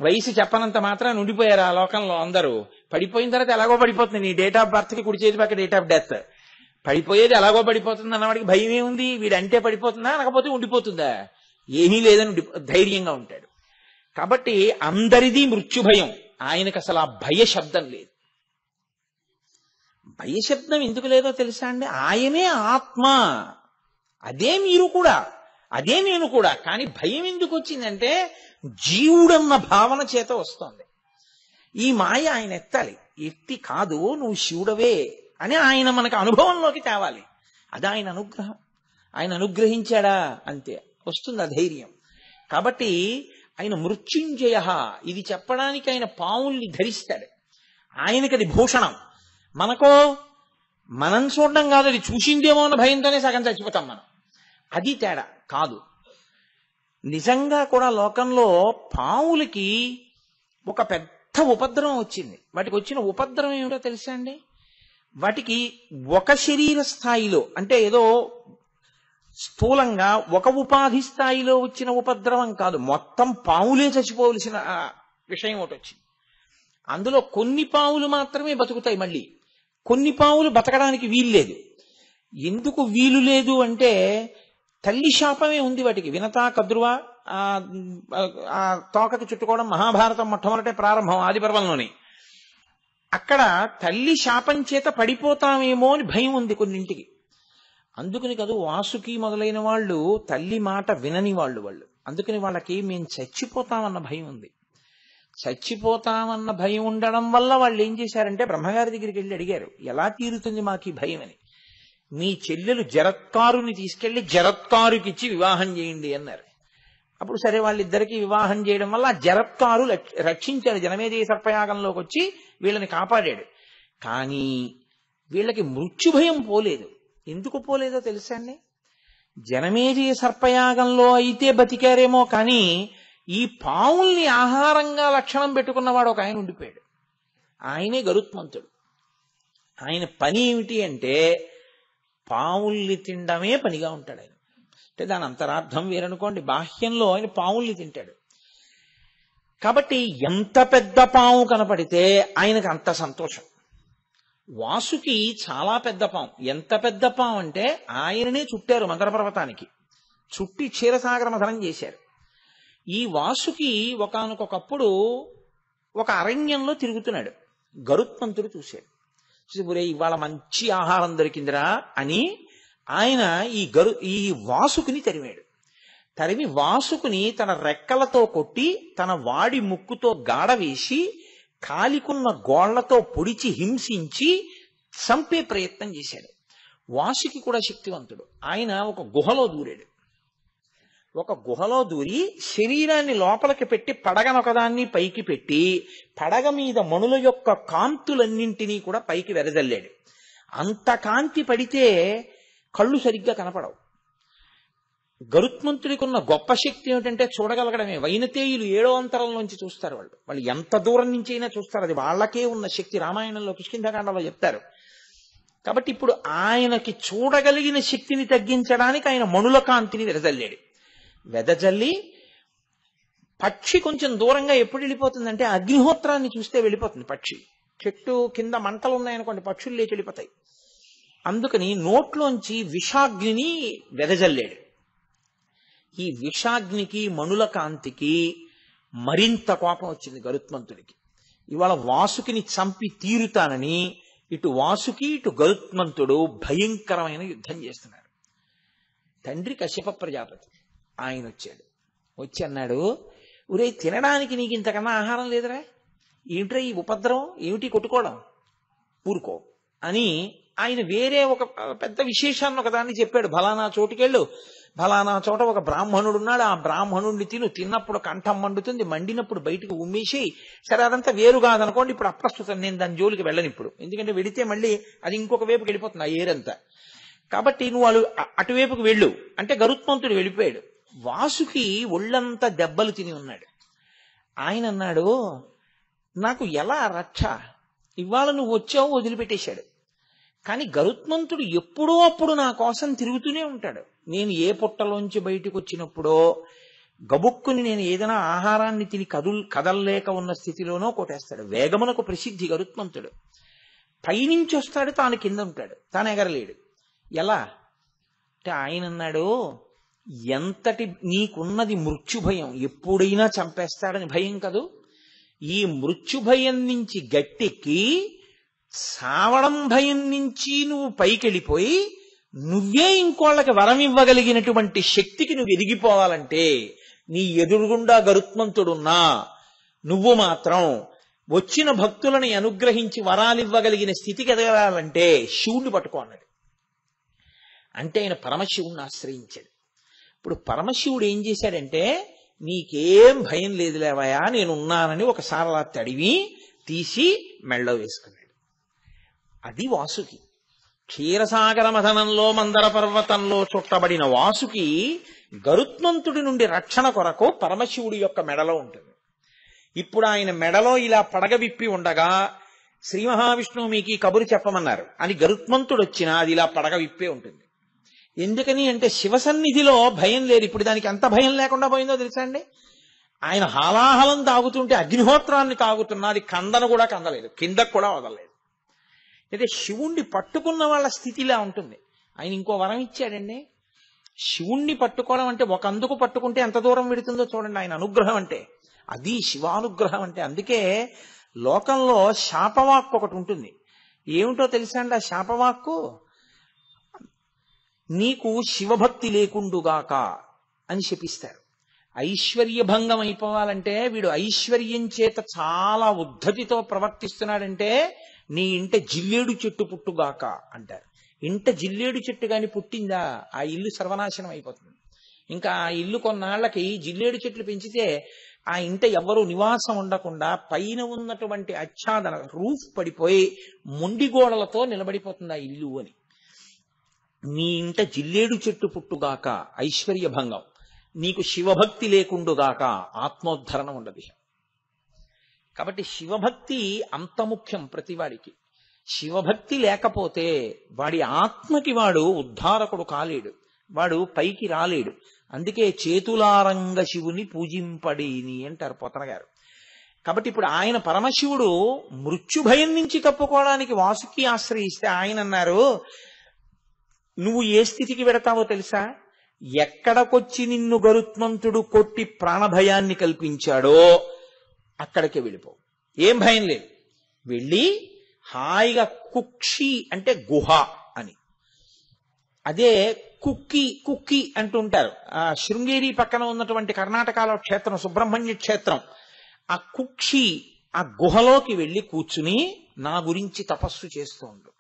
వయసు చెప్పనంత మాత్రం ఉండిపోయారు ఆ లోకంలో అందరూ. పడిపోయిన తర్వాత ఎలాగో పడిపోతుంది, నీ డేట్ ఆఫ్ బర్త్ కి కుడి చేతి పక్క డేట్ ఆఫ్ డెత్, పడిపోయేది ఎలాగో పడిపోతుంది అన్నవాడికి భయం ఏముంది, వీడంటే పడిపోతుందా అనకపోతే ఉండిపోతుందా, ఏమీ లేదని ధైర్యంగా ఉంటాడు. కాబట్టి అందరిది మృత్యు భయం, ఆయనకు అసలు ఆ భయ శబ్దం లేదు. భయ శబ్దం ఎందుకు లేదో తెలుసా అండి, ఆయనే ఆత్మ, అదే మీరు కూడా, అదే నేను కూడా. కానీ భయం ఎందుకు వచ్చిందంటే జీవుడన్న భావన చేత వస్తోంది. ఈ మాయ ఆయన ఎత్తాలి, ఎత్తి కాదు నువ్వు శివుడవే అని ఆయన మనకు అనుభవంలోకి తేవాలి. అది ఆయన అనుగ్రహం. ఆయన అనుగ్రహించాడా అంతే, వస్తుంది ఆ ధైర్యం. కాబట్టి ఆయన మృత్యుంజయ, ఇది చెప్పడానికి ఆయన పావుల్ని ధరిస్తాడు, ఆయనకి అది భూషణం. మనకో మనం చూడడం కాదు, అది చూసిందేమో అన్న భయంతోనే సగం చచ్చిపోతాం మనం. అది తేడా కాదు. నిజంగా కూడా లోకంలో పావులకి ఒక పెద్ద ఉపద్రవం వచ్చింది. వాటికి వచ్చిన ఉపద్రవం ఏమిటో తెలుసా అండి, వాటికి ఒక శరీర స్థాయిలో అంటే ఏదో స్థూలంగా ఒక ఉపాధి స్థాయిలో వచ్చిన ఉపద్రవం కాదు, మొత్తం పావులే చచ్చిపోవలసిన విషయం ఒకటి వచ్చింది. అందులో కొన్ని పావులు మాత్రమే బతుకుతాయి, మళ్ళీ కొన్ని పావులు బతకడానికి వీలు లేదు. ఎందుకు వీలు లేదు అంటే తల్లి శాపమే ఉంది వాటికి. వినతా కద్రువ ఆ తోకకి చుట్టుకోవడం మహాభారతం మొట్టమొదటే ప్రారంభం, ఆది పర్వంలోనే. అక్కడ తల్లి శాపం చేత పడిపోతామేమో అని భయం ఉంది కొన్నింటికి. అందుకని కాదు, వాసుకి మొదలైన వాళ్ళు తల్లి మాట వినని వాళ్ళు. అందుకని వాళ్ళకి మేము చచ్చిపోతామన్న భయం ఉంది. చచ్చిపోతామన్న భయం ఉండడం వల్ల వాళ్ళు ఏం చేశారంటే బ్రహ్మగారి దగ్గరికి వెళ్ళి అడిగారు, ఎలా తీరుతుంది మాకు ఈ భయం అని. మీ చెల్లెలు జరత్కారుని తీసుకెళ్లి జరత్కారుకిచ్చి వివాహం చేయండి అన్నారు. అప్పుడు సరే వాళ్ళిద్దరికీ వివాహం చేయడం వల్ల ఆ జరత్కారు రక్షించాడు, జనమేజయ సర్పయాగంలోకి వచ్చి వీళ్ళని కాపాడాడు. కానీ వీళ్ళకి మృత్యు భయం పోలేదు. ఎందుకు పోలేదో తెలుసా అండి, జనమేజయ సర్పయాగంలో అయితే బతికారేమో కానీ ఈ పావుల్ని ఆహారంగా లక్షణం పెట్టుకున్నవాడు ఒక ఆయన ఉండిపోయాడు. ఆయనే గరుత్మంతుడు. ఆయన పని ఏమిటి అంటే పావుల్ని తినడమే పనిగా ఉంటాడు ఆయన. అంటే దాని అంతరార్థం వేరనుకోండి, బాహ్యంలో ఆయన పావుల్ని తింటాడు. కాబట్టి ఎంత పెద్ద పాము కనపడితే ఆయనకు అంత సంతోషం. వాసుకి చాలా పెద్ద పాము. ఎంత పెద్ద పాము అంటే ఆయననే చుట్టారు మందర పర్వతానికి, చుట్టి క్షీరసాగర మథనం చేశారు. ఈ వాసుకి ఒకానొకప్పుడు ఒక అరణ్యంలో తిరుగుతున్నాడు. గరుత్మంతుడు చూశాడు, చూసి ఇవాళ మంచి ఆహారం దొరికిందిరా అని ఆయన ఈ వాసుకుని తరిమాడు. తరిమి వాసుకుని తన రెక్కలతో కొట్టి తన వాడి ముక్కుతో గాడ వేసి కాలికున్న గోళ్లతో పొడిచి హింసించి చంపే ప్రయత్నం చేశాడు. వాసుకి కూడా శక్తివంతుడు. ఆయన ఒక గుహలో దూరాడు. ఒక గుహలో దూరి శరీరాన్ని లోపలికి పెట్టి పడగనొకదాన్ని పైకి పెట్టి పడగ మీద మణుల యొక్క కాంతులన్నింటినీ కూడా పైకి వెదజల్లాడు. అంత కాంతి పడితే కళ్ళు సరిగ్గా కనపడవు. గరుత్మంతుడికి ఉన్న గొప్ప శక్తి ఏమిటంటే చూడగలగడమే. వైనతేయులు 7వ అంతరంలోంచి చూస్తారు. వాళ్ళు ఎంత దూరం నుంచి అయినా చూస్తారు. అది వాళ్ళకే ఉన్న శక్తి. రామాయణంలో కిష్కింధకాండలో చెప్తారు. కాబట్టి ఇప్పుడు ఆయనకి చూడగలిగిన శక్తిని తగ్గించడానికి ఆయన మణుల కాంతిని వెదజల్లి పక్షి కొంచెం దూరంగా ఎప్పుడు వెళ్ళిపోతుందంటే అగ్నిహోత్రాన్ని చూస్తే వెళ్ళిపోతుంది పక్షి. చెట్టు కింద మంటలు ఉన్నాయనుకోండి, పక్షులు లేచి వెళ్ళిపోతాయి. అందుకని నోట్లోంచి విషాగ్నిని వెదజల్లాడు. ఈ విషాగ్నికి మణుల కాంతికి మరింత కోపం వచ్చింది గరుత్మంతుడికి. ఇవాళ వాసుకిని చంపి తీరుతానని ఇటు వాసుకి ఇటు గరుత్మంతుడు భయంకరమైన యుద్ధం చేస్తున్నారు. తండ్రి కశ్యప ప్రజాపతి ఆయన వచ్చాడు. వచ్చి అన్నాడు, ఒరే తినడానికి నీకు ఇంతకన్నా ఆహారం లేదురా, ఏమిట్రా ఈ ఉపద్రవం, ఏమిటి కొట్టుకోవడం, ఊరుకో అని ఆయన వేరే ఒక పెద్ద విశేషాన్ని ఒకదాన్ని చెప్పాడు. ఫలానా చోటుకెళ్ళు, ఫలానా చోట ఒక బ్రాహ్మణుడు ఉన్నాడు, ఆ బ్రాహ్మణుడిని తిన్నప్పుడు కంఠం మండుతుంది, మండినప్పుడు బయటకు ఉమ్మేసి. సరే అదంతా వేరు కాదనుకోండి, ఇప్పుడు అప్రస్తుతం, నేను దాని జోలికి వెళ్ళను ఇప్పుడు. ఎందుకంటే వెళితే మళ్ళీ అది ఇంకొక వైపుకి వెళ్ళిపోతుంది ఆ ఏరంతా. కాబట్టి నువ్వు వాళ్ళు అటువైపుకి వెళ్ళు అంటే గరుత్మంతుడు వెళ్ళిపోయాడు. వాసుకి ఒళ్ళంతా దెబ్బలు తిని ఉన్నాడు. ఆయన అన్నాడు, నాకు ఎలా రక్ష, ఇవాళ నువ్వు వచ్చావు వదిలిపెట్టేశాడు. కానీ గరుత్మంతుడు ఎప్పుడో అప్పుడు నా కోసం తిరుగుతూనే ఉంటాడు. నేను ఏ పుట్టలోంచి బయటకు వచ్చినప్పుడో గబుక్కుని నేను ఏదైనా ఆహారాన్ని తిని కదల్లేక ఉన్న స్థితిలోనో కొట్టేస్తాడు. వేగమునకు ప్రసిద్ధి గరుత్మంతుడు. పైనుంచి వస్తాడు, తాను కింద ఉంటాడు, తాను ఎగరలేడు. ఎలా అంటే ఆయన అన్నాడు, ఎంతటి నీకున్నది మృత్యుభయం, ఎప్పుడైనా చంపేస్తాడని భయం కదూ, ఈ మృత్యుభయం నుంచి గట్టెక్కి సావడం భయం నుంచి నువ్వు పైకెళ్ళిపోయి నువ్వే ఇంకోళ్ళకి వరం ఇవ్వగలిగినటువంటి శక్తికి నువ్వు ఎదిగిపోవాలంటే నీ ఎదురుగుండా గరుత్మంతుడున్నా నువ్వు మాత్రం వచ్చిన భక్తులని అనుగ్రహించి వరాలివ్వగలిగిన స్థితికి ఎదగాలంటే శివుణ్ణి పట్టుకో అన్నాడు. అంటే ఆయన పరమశివుణ్ణి ఆశ్రయించాడు. ఇప్పుడు పరమశివుడు ఏం చేశాడంటే, నీకేం భయం లేదు లేవయా, నేనున్నానని ఒకసారి అలా తడివి తీసి మెళ్ళో వేసుకున్నాడు. అది వాసుకి. క్షీరసాగర మథనంలో మందర పర్వతంలో చుట్టబడిన వాసుకి గరుత్మంతుడి నుండి రక్షణ కొరకు పరమశివుడి యొక్క మెడలో ఉంటుంది. ఇప్పుడు ఆయన మెడలో ఇలా పడగ విప్పి ఉండగా శ్రీ మహావిష్ణువు మీకు ఈ కబురు చెప్పమన్నారు అని గరుత్మంతుడు వచ్చినా అది ఇలా పడగ విప్పే ఉంటుంది. ఎందుకని అంటే శివసన్నిధిలో భయం లేదు. ఇప్పుడు దానికి ఎంత భయం లేకుండా పోయిందో తెలుసా అండి. ఆయన హాలాహలం తాగుతుంటే అగ్నిహోత్రాన్ని తాగుతున్నా అది కందను కూడా కందలేదు, కిందకు కూడా వదలలేదు. అయితే శివుణ్ణి పట్టుకున్న వాళ్ళ స్థితిలా ఉంటుంది. ఆయన ఇంకో వరం ఇచ్చాడండి. శివుణ్ణి పట్టుకోవడం అంటే ఒక అందుకు పట్టుకుంటే ఎంత దూరం వెడుతుందో చూడండి. ఆయన అనుగ్రహం అంటే అది శివానుగ్రహం అంటే. అందుకే లోకంలో శాపవాక్కు ఒకటి ఉంటుంది. ఏమిటో తెలుసా అండి ఆ శాపవాక్కు? నీకు శివభక్తి లేకుండుగాక అని శపిస్తారు. ఐశ్వర్యభంగం అయిపోవాలంటే, వీడు ఐశ్వర్యం చేత చాలా ఉద్ధతితో ప్రవర్తిస్తున్నాడంటే నీ ఇంట జిల్లేడు చెట్టు పుట్టుగాక అంటారు. ఇంట జిల్లేడు చెట్టు గాని పుట్టిందా ఆ ఇల్లు సర్వనాశనం అయిపోతుంది. ఇంకా ఆ ఇల్లు కొన్నాళ్లకి జిల్లేడు చెట్లు పెంచితే ఆ ఇంట ఎవరు నివాసం ఉండకుండా పైన ఉన్నటువంటి ఆచ్ఛాదన రూఫ్ పడిపోయి మొండి గోడలతో నిలబడిపోతుంది ఆ ఇల్లు అని. నీ ఇంట జిల్లేడు చెట్టు పుట్టుగాక ఐశ్వర్యభంగం, నీకు శివభక్తి లేకుండుగాక ఆత్మోద్ధరణ ఉండదు. కాబట్టి శివభక్తి అంత ముఖ్యం ప్రతివాడికి. శివభక్తి లేకపోతే వాడి ఆత్మకి వాడు ఉద్ధారకుడు కాలేడు, వాడు పైకి రాలేడు. అందుకే చేతులారంగ శివుని పూజింపడేని అంటారు పోతన గారు. కాబట్టి ఇప్పుడు ఆయన పరమశివుడు మృత్యుభయం నుంచి తప్పుకోవడానికి వాసుకి ఆశ్రయిస్తే ఆయన అన్నారు, నువ్వు ఏ స్థితికి వెడతావో తెలుసా? ఎక్కడకొచ్చి నిన్ను గరుత్మంతుడు కొట్టి ప్రాణభయాన్ని కల్పించాడో అక్కడికే వెళ్ళిపో, ఏం భయం లేదు. వెళ్ళి హాయిగా కుక్షి అంటే గుహ అని, అదే కుక్కి కుక్కి అంటుంటారు. ఆ శృంగేరి పక్కన ఉన్నటువంటి కర్ణాటకలో క్షేత్రం సుబ్రహ్మణ్య క్షేత్రం. ఆ కుక్షి ఆ గుహలోకి వెళ్లి కూర్చుని నా గురించి తపస్సు చేస్తూ ఉండు.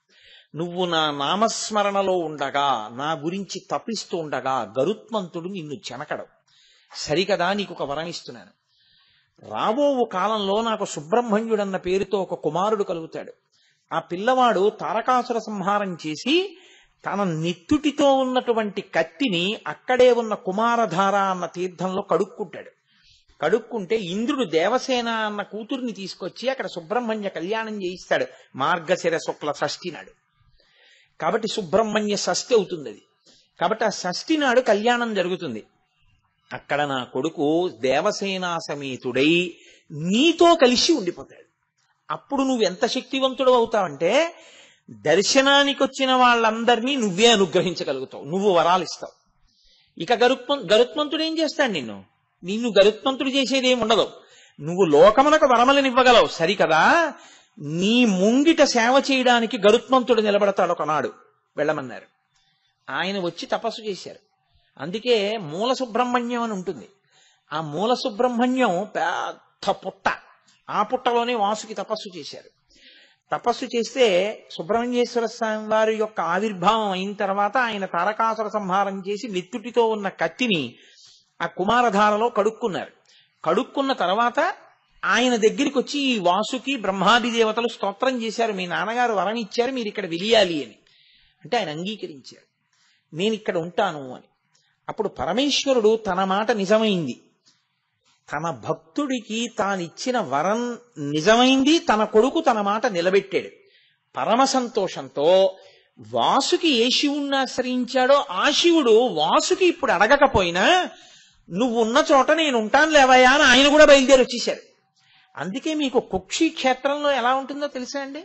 నువ్వు నా నామస్మరణలో ఉండగా, నా గురించి తపిస్తూ ఉండగా గరుత్మంతుడు నిన్ను చెనకడం. సరికదా, నీకు ఒక వరం ఇస్తున్నాను. రాబో కాలంలో నాకు సుబ్రహ్మణ్యుడన్న పేరుతో ఒక కుమారుడు కలుగుతాడు. ఆ పిల్లవాడు తారకాసుర సంహారం చేసి తన నెత్తుటితో ఉన్నటువంటి కత్తిని అక్కడే ఉన్న కుమారధార అన్న తీర్థంలో కడుక్కుంటాడు. కడుక్కుంటే ఇంద్రుడు దేవసేన అన్న కూతుర్ని తీసుకొచ్చి అక్కడ సుబ్రహ్మణ్య కళ్యాణం చేయిస్తాడు మార్గశిర శుక్ల షష్ఠి నాడు. కాబట్టి సుబ్రహ్మణ్య షష్ఠి అవుతుంది అది. కాబట్టి ఆ షష్ఠి నాడు కళ్యాణం జరుగుతుంది. అక్కడ నా కొడుకు దేవసేనా సమేతుడై నీతో కలిసి ఉండిపోతాడు. అప్పుడు నువ్వు ఎంత శక్తివంతుడు అవుతావంటే దర్శనానికి వచ్చిన వాళ్ళందరినీ నువ్వే అనుగ్రహించగలుగుతావు, నువ్వు వరాలు ఇస్తావు. ఇక గరుత్మంతుడు ఏం చేస్తాడు? నిన్ను గరుత్మంతుడు చేసేదేం ఉండదు. నువ్వు లోకములకు వరమలనివ్వగలవు, సరికదా. నీ ముంగిట సేవ చేయడానికి గరుత్మంతుడు నిలబడతాడు ఒకనాడు, వెళ్ళమన్నారు. ఆయన వచ్చి తపస్సు చేశారు. అందుకే మూల సుబ్రహ్మణ్యం అని ఉంటుంది. ఆ మూల సుబ్రహ్మణ్యం పెద్ద పుట్ట, ఆ పుట్టలోనే వాసుకి తపస్సు చేశారు. తపస్సు చేస్తే సుబ్రహ్మణ్యేశ్వర స్వామి వారి యొక్క ఆవిర్భావం అయిన తర్వాత ఆయన తారకాసుర సంహారం చేసి నెత్తుటితో ఉన్న కత్తిని ఆ కుమారధారలో కడుక్కున్నారు. కడుక్కున్న తర్వాత ఆయన దగ్గరికి వచ్చి ఈ వాసుకి బ్రహ్మాది దేవతలు స్తోత్రం చేశారు, మీ నాన్నగారు వరం ఇచ్చారు, మీరు ఇక్కడ వెలియాలి అని. అంటే ఆయన అంగీకరించారు, నేను ఇక్కడ ఉంటాను అని. అప్పుడు పరమేశ్వరుడు తన మాట నిజమైంది, తన భక్తుడికి తానిచ్చిన వరం నిజమైంది, తన కొడుకు తన మాట నిలబెట్టాడు. పరమ సంతోషంతో వాసుకి ఏ శివుణ్ణి ఆశ్రయించాడో ఆ శివుడు వాసుకి ఇప్పుడు అడగకపోయినా నువ్వు ఉన్న చోట నేను ఉంటాను లేవయ్యా అని ఆయన కూడా బయలుదేరి వచ్చేశారు. అందుకే మీకు కుక్షి క్షేత్రంలో ఎలా ఉంటుందో తెలుసా అండి?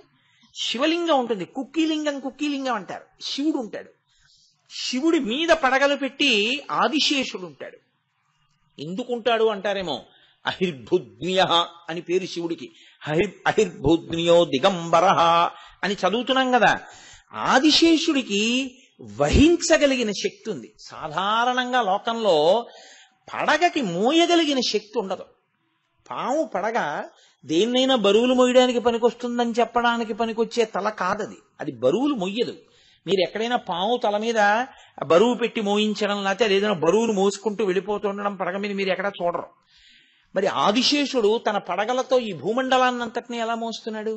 శివలింగం ఉంటుంది, కుక్కీలింగం అంటారు. శివుడు ఉంటాడు. శివుడి మీద పడగలు పెట్టి ఆదిశేషుడు ఉంటాడు. ఎందుకుంటాడు అంటారేమో, అహిర్భుజ్ఞ అని పేరు శివుడికి. అహిర్భుజ్ఞో దిగంబర అని చదువుతున్నాం కదా. ఆదిశేషుడికి వహించగలిగిన శక్తి ఉంది. సాధారణంగా లోకంలో పడగకి మోయగలిగిన శక్తి ఉండదు. పాము పడగ దేన్నైనా బరువులు మోయడానికి పనికొస్తుందని చెప్పడానికి పనికొచ్చే తల కాదది. అది బరువులు మొయ్యదు. మీరు ఎక్కడైనా పాము తల మీద బరువు పెట్టి మోయించడం, లేకపోతే అది ఏదైనా బరువులు మోసుకుంటూ వెళ్ళిపోతుండడం పడగ మీద మీరు ఎక్కడా చూడరు. మరి ఆదిశేషుడు తన పడగలతో ఈ భూమండలాన్నంతటినీ ఎలా మోస్తున్నాడు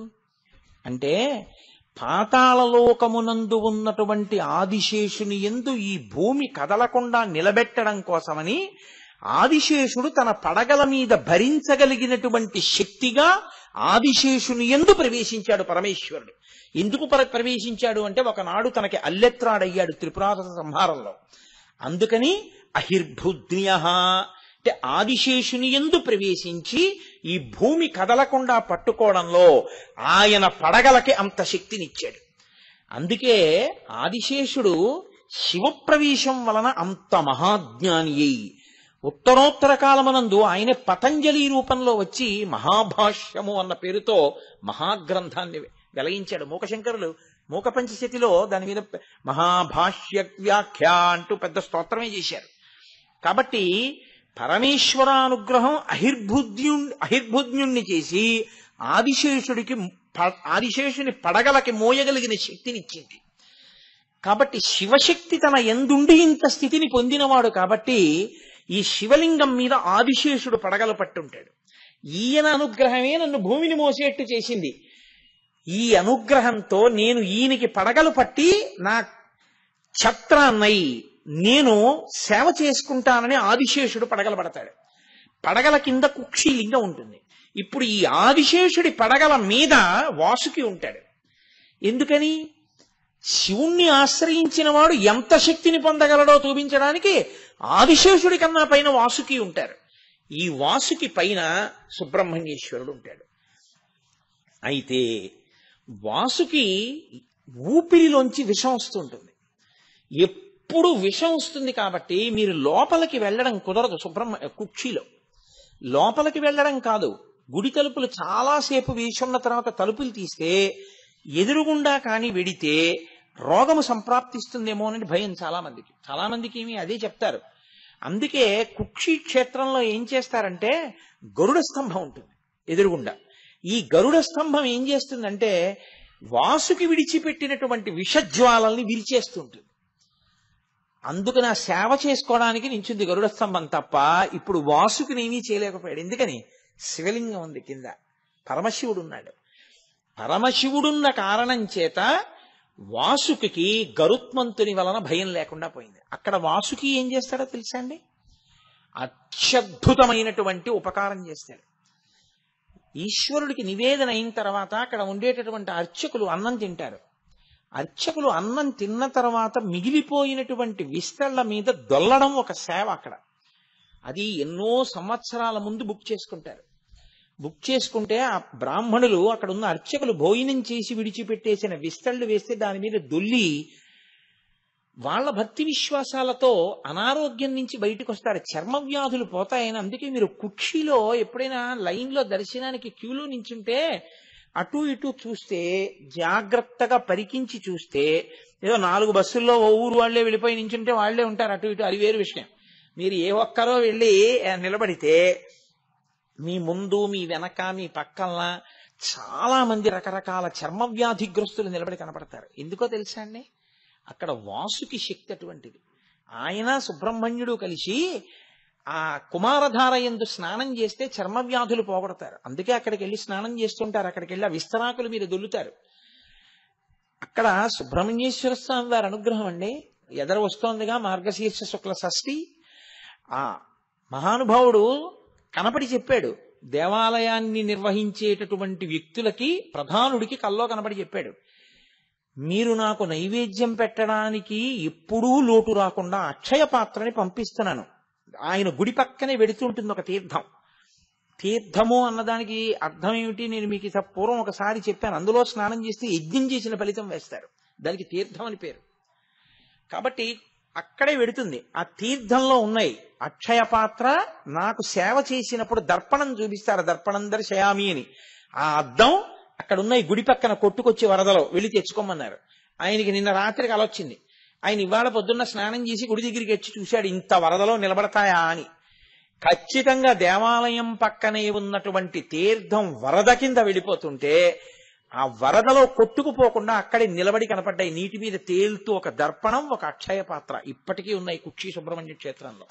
అంటే, పాతాళలోకమునందు ఉన్నటువంటి ఆదిశేషుని యందు ఈ భూమి కదలకుండా నిలబెట్టడం కోసమని ఆదిశేషుడు తన పడగల మీద భరించగలిగినటువంటి శక్తిగా ఆదిశేషుని యందు ప్రవేశించాడు పరమేశ్వరుడు. ఎందుకు ప్రవేశించాడు అంటే, ఒకనాడు తనకి అల్లెత్రాడయ్యాడు త్రిపురాసుర సంహారంలో. అందుకని అహిర్భుజ్ఞ అంటే ఆదిశేషుని యందు ప్రవేశించి ఈ భూమి కదలకుండా పట్టుకోవడంలో ఆయన పడగలకి అంత శక్తినిచ్చాడు. అందుకే ఆదిశేషుడు శివప్రవేశం వలన అంత మహాజ్ఞాని అయి ఉత్తరోత్తర కాలమనందు ఆయన పతంజలి రూపంలో వచ్చి మహాభాష్యము అన్న పేరుతో మహాగ్రంథాన్ని వెలయించాడు. మూకశంకరులు మూక పంచశతిలో దాని మీద మహాభాష్య వ్యాఖ్య అంటూ పెద్ద స్తోత్రమే చేశారు. కాబట్టి పరమేశ్వరానుగ్రహం అహిర్భుజ్ఞుణ్ణి చేసి ఆదిశేషుని పడగలకి మోయగలిగిన శక్తినిచ్చింది. కాబట్టి శివశక్తి తన యందుండి ఇంత స్థితిని పొందినవాడు. కాబట్టి ఈ శివలింగం మీద ఆదిశేషుడు పడగలు పట్టుంటాడు. ఈయన అనుగ్రహమే నన్ను భూమిని మోసేట్టు చేసింది. ఈ అనుగ్రహంతో నేను ఈయనకి పడగలు పట్టి నా ఛత్రాన్నై నేను సేవ చేసుకుంటానని ఆదిశేషుడు పడగలు పడతాడు. పడగల కింద కుక్షిలింగం ఉంటుంది. ఇప్పుడు ఈ ఆదిశేషుడి పడగల మీద వాసుకి ఉంటాడు. ఎందుకని? శివుణ్ణి ఆశ్రయించిన వాడు ఎంత శక్తిని పొందగలడో చూపించడానికి ఆదిశేషుడి కన్నా పైన వాసుకి ఉంటారు. ఈ వాసుకి పైన సుబ్రహ్మణ్యేశ్వరుడు ఉంటాడు. అయితే వాసుకి ఊపిరిలోంచి విషం వస్తుంటుంది. ఎప్పుడు విషం వస్తుంది కాబట్టి మీరు లోపలికి వెళ్ళడం కుదరదు. కుక్షిలో లోపలికి వెళ్ళడం కాదు, గుడి తలుపులు చాలాసేపు వేసున్న తర్వాత తలుపులు తీస్తే ఎదురుగుండా కాని వెడితే రోగము సంప్రాప్తిస్తుందేమో అని భయం చాలా మందికి ఏమి అదే చెప్తారు. అందుకే కుక్షి క్షేత్రంలో ఏం చేస్తారంటే గరుడ స్తంభం ఉంటుంది ఎదురుగుండా. ఈ గరుడ స్తంభం ఏం చేస్తుందంటే వాసుకి విడిచిపెట్టినటువంటి విషజ్వాలల్ని విరిచేస్తుంటుంది. అందుకని ఆ సేవ చేసుకోవడానికి నించుంది గరుడ స్తంభం తప్ప ఇప్పుడు వాసుకిని ఏమీ చేయలేకపోయాడు. ఎందుకని? శివలింగం ఉంది కింద, పరమశివుడు ఉన్నాడు. పరమశివుడున్న కారణం చేత వాసుకి గరుత్మంతుని వలన భయం లేకుండా పోయింది. అక్కడ వాసుకి ఏం చేస్తాడో తెలుసా అండి? అత్యద్భుతమైనటువంటి ఉపకారం చేస్తాడు. ఈశ్వరుడికి నివేదన అయిన తర్వాత అక్కడ ఉండేటటువంటి అర్చకులు అన్నం తింటారు. అర్చకులు అన్నం తిన్న తర్వాత మిగిలిపోయినటువంటి విస్తళ్ల మీద దొల్లడం ఒక సేవ అక్కడ. అది ఎన్నో సంవత్సరాల ముందు బుక్ చేసుకుంటారు. బుక్ చేసుకుంటే ఆ బ్రాహ్మణులు అక్కడ ఉన్న అర్చకులు భోజనం చేసి విడిచిపెట్టేసిన విస్తళ్లు వేస్తే దాని మీద దొల్లి వాళ్ళ భక్తి విశ్వాసాలతో అనారోగ్యం నుంచి బయటకు వస్తారు. చర్మ వ్యాధులు పోతాయని. అందుకే మీరు కుక్షిలో ఎప్పుడైనా లైన్లో దర్శనానికి క్యూలో నించుంటే అటు ఇటు చూస్తే, జాగ్రత్తగా పరికించి చూస్తే, ఏదో 4 బస్సుల్లో ఓ ఊరు వాళ్లే వెళ్ళిపోయి నించుంటే వాళ్లే ఉంటారు అటు ఇటు, అది వేరు విషయం. మీరు ఏ ఒక్కరో వెళ్ళి నిలబడితే మీ ముందు, మీ వెనక, మీ పక్కన చాలా మంది రకరకాల చర్మ వ్యాధిగ్రస్తులు నిలబడి కనపడతారు. ఎందుకో తెలుసా అండి? అక్కడ వాసుకి శక్తి అటువంటిది. ఆయన సుబ్రహ్మణ్యుడు కలిసి ఆ కుమారధార యందు స్నానం చేస్తే చర్మ వ్యాధులు పోగొడతారు. అందుకే అక్కడికి వెళ్ళి స్నానం చేస్తుంటారు. అక్కడికి వెళ్ళి ఆ విస్తరాకులు మీరు దొల్లుతారు. అక్కడ సుబ్రహ్మణ్యేశ్వర స్వామి వారి అనుగ్రహం అండి. ఎదర వస్తోందిగా మార్గశీర్ష శుక్ల షష్ఠి. ఆ మహానుభావుడు కనపడి చెప్పాడు. దేవాలయాన్ని నిర్వహించేటటువంటి వ్యక్తులకి, ప్రధానుడికి కల్లో కనపడి చెప్పాడు, మీరు నాకు నైవేద్యం పెట్టడానికి ఎప్పుడూ లోటు రాకుండా అక్షయ పాత్రని పంపిస్తున్నాను. ఆయన గుడి పక్కనే వెడుతుంటుంది ఒక తీర్థం. తీర్థము అన్నదానికి అర్థం ఏమిటి నేను మీకు పూర్వం ఒకసారి చెప్పాను. అందులో స్నానం చేస్తే యజ్ఞం చేసిన ఫలితం వేస్తారు. దానికి తీర్థం అని పేరు. కాబట్టి అక్కడే వెడుతుంది. ఆ తీర్థంలో ఉన్నాయి అక్షయ పాత్ర. నాకు సేవ చేసినప్పుడు దర్పణం చూపిస్తారు, దర్పణం దర్శయామి అని. ఆ అద్దం అక్కడ ఉన్నాయి. గుడి పక్కన కొట్టుకొచ్చి వరదలో వెళ్ళి తెచ్చుకోమన్నారు. ఆయనకి నిన్న రాత్రికి అలొచ్చింది. ఆయన ఇవాళ పొద్దున్న స్నానం చేసి గుడి దగ్గరికి వచ్చి చూశాడు, ఇంత వరదలో నిలబడతాయా అని. ఖచ్చితంగా దేవాలయం పక్కనే ఉన్నటువంటి తీర్థం వరద కింద వెళ్ళిపోతుంటే ఆ వరదలో కొట్టుకుపోకుండా అక్కడే నిలబడి కనపడ్డాయి. నీటి మీద తేలుతూ ఒక దర్పణం, ఒక అక్షయ పాత్ర ఇప్పటికీ ఉన్నాయి కుక్షి సుబ్రహ్మణ్య క్షేత్రంలో.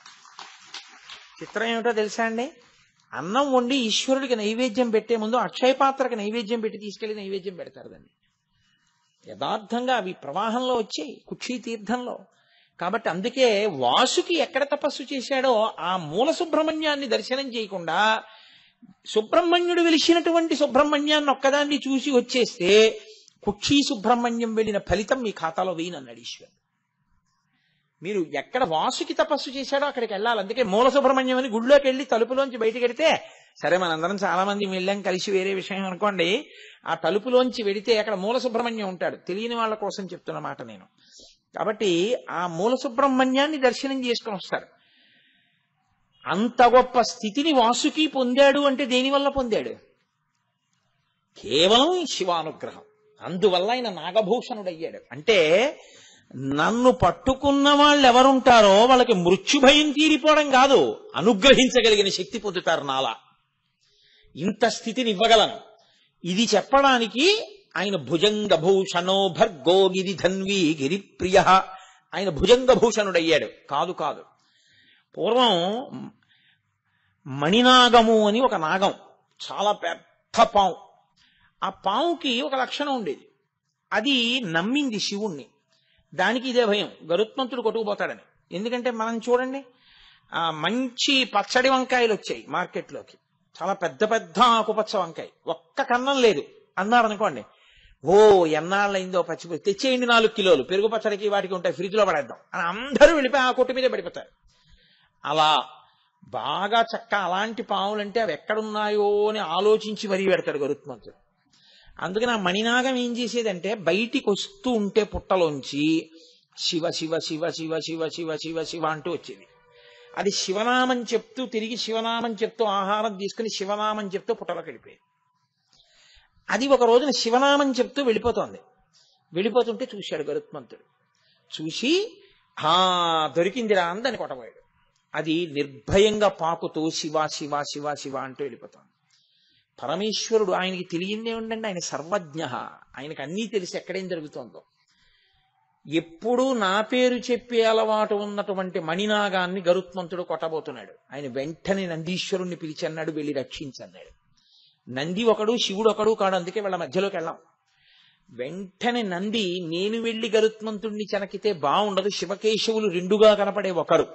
చిత్రం ఏమిటో తెలుసా అండి? అన్నం వండి ఈశ్వరుడికి నైవేద్యం పెట్టే ముందు అక్షయ పాత్రకి నైవేద్యం పెట్టి తీసుకెళ్లి నైవేద్యం పెడతారు. దాన్ని యథార్థంగా అవి ప్రవాహంలో వచ్చాయి కుక్షి తీర్థంలో. కాబట్టి అందుకే వాసుకి ఎక్కడ తపస్సు చేశాడో ఆ మూల సుబ్రహ్మణ్యాన్ని దర్శనం చేయకుండా సుబ్రహ్మణ్యుడు వెలిసినటువంటి సుబ్రహ్మణ్యాన్ని ఒక్కదాన్ని చూసి వచ్చేస్తే కుక్షి సుబ్రహ్మణ్యం వెళ్ళిన ఫలితం మీ ఖాతాలో వేయనన్నాడు ఈశ్వరుడు. మీరు ఎక్కడ వాసుకి తపస్సు చేశాడో అక్కడికి వెళ్ళాలి. అందుకే మూల సుబ్రహ్మణ్యం అని గుళ్ళోకి వెళ్ళి తలుపులోంచి బయటకు వెడితే, సరే మనందరం చాలా మంది వెళ్ళాం కలిసి, వేరే విషయం అనుకోండి. ఆ తలుపులోంచి వెడితే అక్కడ మూల సుబ్రహ్మణ్యం ఉంటాడు. తెలియని వాళ్ళ కోసం చెప్తున్న మాట నేను. కాబట్టి ఆ మూల సుబ్రహ్మణ్యాన్ని దర్శనం చేసుకుని వస్తారు. అంత గొప్ప స్థితిని వాసుకి పొందాడు అంటే దేనివల్ల పొందాడు? కేవలం శివానుగ్రహం. అందువల్ల ఆయన నాగభూషణుడయ్యాడు. అంటే నన్ను పట్టుకున్న వాళ్ళు ఎవరుంటారో వాళ్ళకి మృత్యుభయం తీరిపోవడం కాదు, అనుగ్రహించగలిగిన శక్తి పొందుతారు. నాలా ఇంత స్థితిని ఇవ్వగలను. ఇది చెప్పడానికి ఆయన భుజంగభూషణో భర్గో గిరిధన్వీ గిరిప్రియ, ఆయన భుజంగభూషణుడయ్యాడు. కాదు, పూర్వం మణినాగము అని ఒక నాగం, చాలా పెద్ద పాము. ఆ పాముకి ఒక లక్షణం ఉండేది. అది నమ్మింది శివుణ్ణి. దానికి ఇదే భయం, గరుత్మంతుడు కొట్టుకుపోతాడని. ఎందుకంటే మనం చూడండి, మంచి పచ్చడి వంకాయలు వచ్చాయి మార్కెట్లోకి, చాలా పెద్ద పెద్ద ఆకుపచ్చ వంకాయ, ఒక్క కన్నం లేదు అన్నారనుకోండి, ఓ ఎన్నాళ్ళైందో పచ్చిపోయి తెచ్చేయండి 4 కిలోలు, పెరుగు పచ్చడికి వాటికి ఉంటాయి, ఫ్రిడ్జ్ లో పడేద్దాం అని అందరూ వెళ్ళిపోయి ఆ కొట్టు మీదే పడిపోతారు. అలా బాగా అలాంటి పాములంటే అవి ఎక్కడున్నాయో అని ఆలోచించి మరీ పెడతాడు గరుత్మంతుడు. అందుకని ఆ మణినాగం ఏం చేసేదంటే బయటికి వస్తూ ఉంటే పుట్టలోంచి శివ శివ శివ శివ శివ శివ శివ శివ అంటూ వచ్చేది. అది శివనామం చెప్తూ తిరిగి శివనామం చెప్తూ ఆహారం తీసుకుని శివనామం చెప్తూ పుట్టలోకి వెళ్ళిపోయేది. అది ఒక రోజున శివనామం చెప్తూ వెళ్ళిపోతోంది. వెళ్ళిపోతుంటే చూశాడు గరుత్మంతుడు. చూసి దొరికిందిరా అని దాన్ని కొట్టబోయాడు. అది నిర్భయంగా పాకుతూ శివ శివ శివ శివ అంటూ వెళ్ళిపోతాడు. పరమేశ్వరుడు, ఆయనకి తెలియందే ఉండండి, ఆయన సర్వజ్ఞ, ఆయనకు అన్నీ తెలిసి ఎక్కడేం జరుగుతోందో. ఎప్పుడూ నా పేరు చెప్పే అలవాటు ఉన్నటువంటి మణినాగాన్ని గరుత్మంతుడు కొట్టబోతున్నాడు. ఆయన వెంటనే నందీశ్వరుణ్ణి పిలిచి అన్నాడు, వెళ్ళి రక్షించన్నాడు. నంది ఒకడు, శివుడు ఒకడు కాడు, అందుకే వాళ్ళ మధ్యలోకి వెళ్ళాం. వెంటనే నంది, నేను వెళ్లి గరుత్మంతుణ్ణి చెనకితే బాగుండదు, శివకేశవులు రెండుగా కనపడే ఒకరు,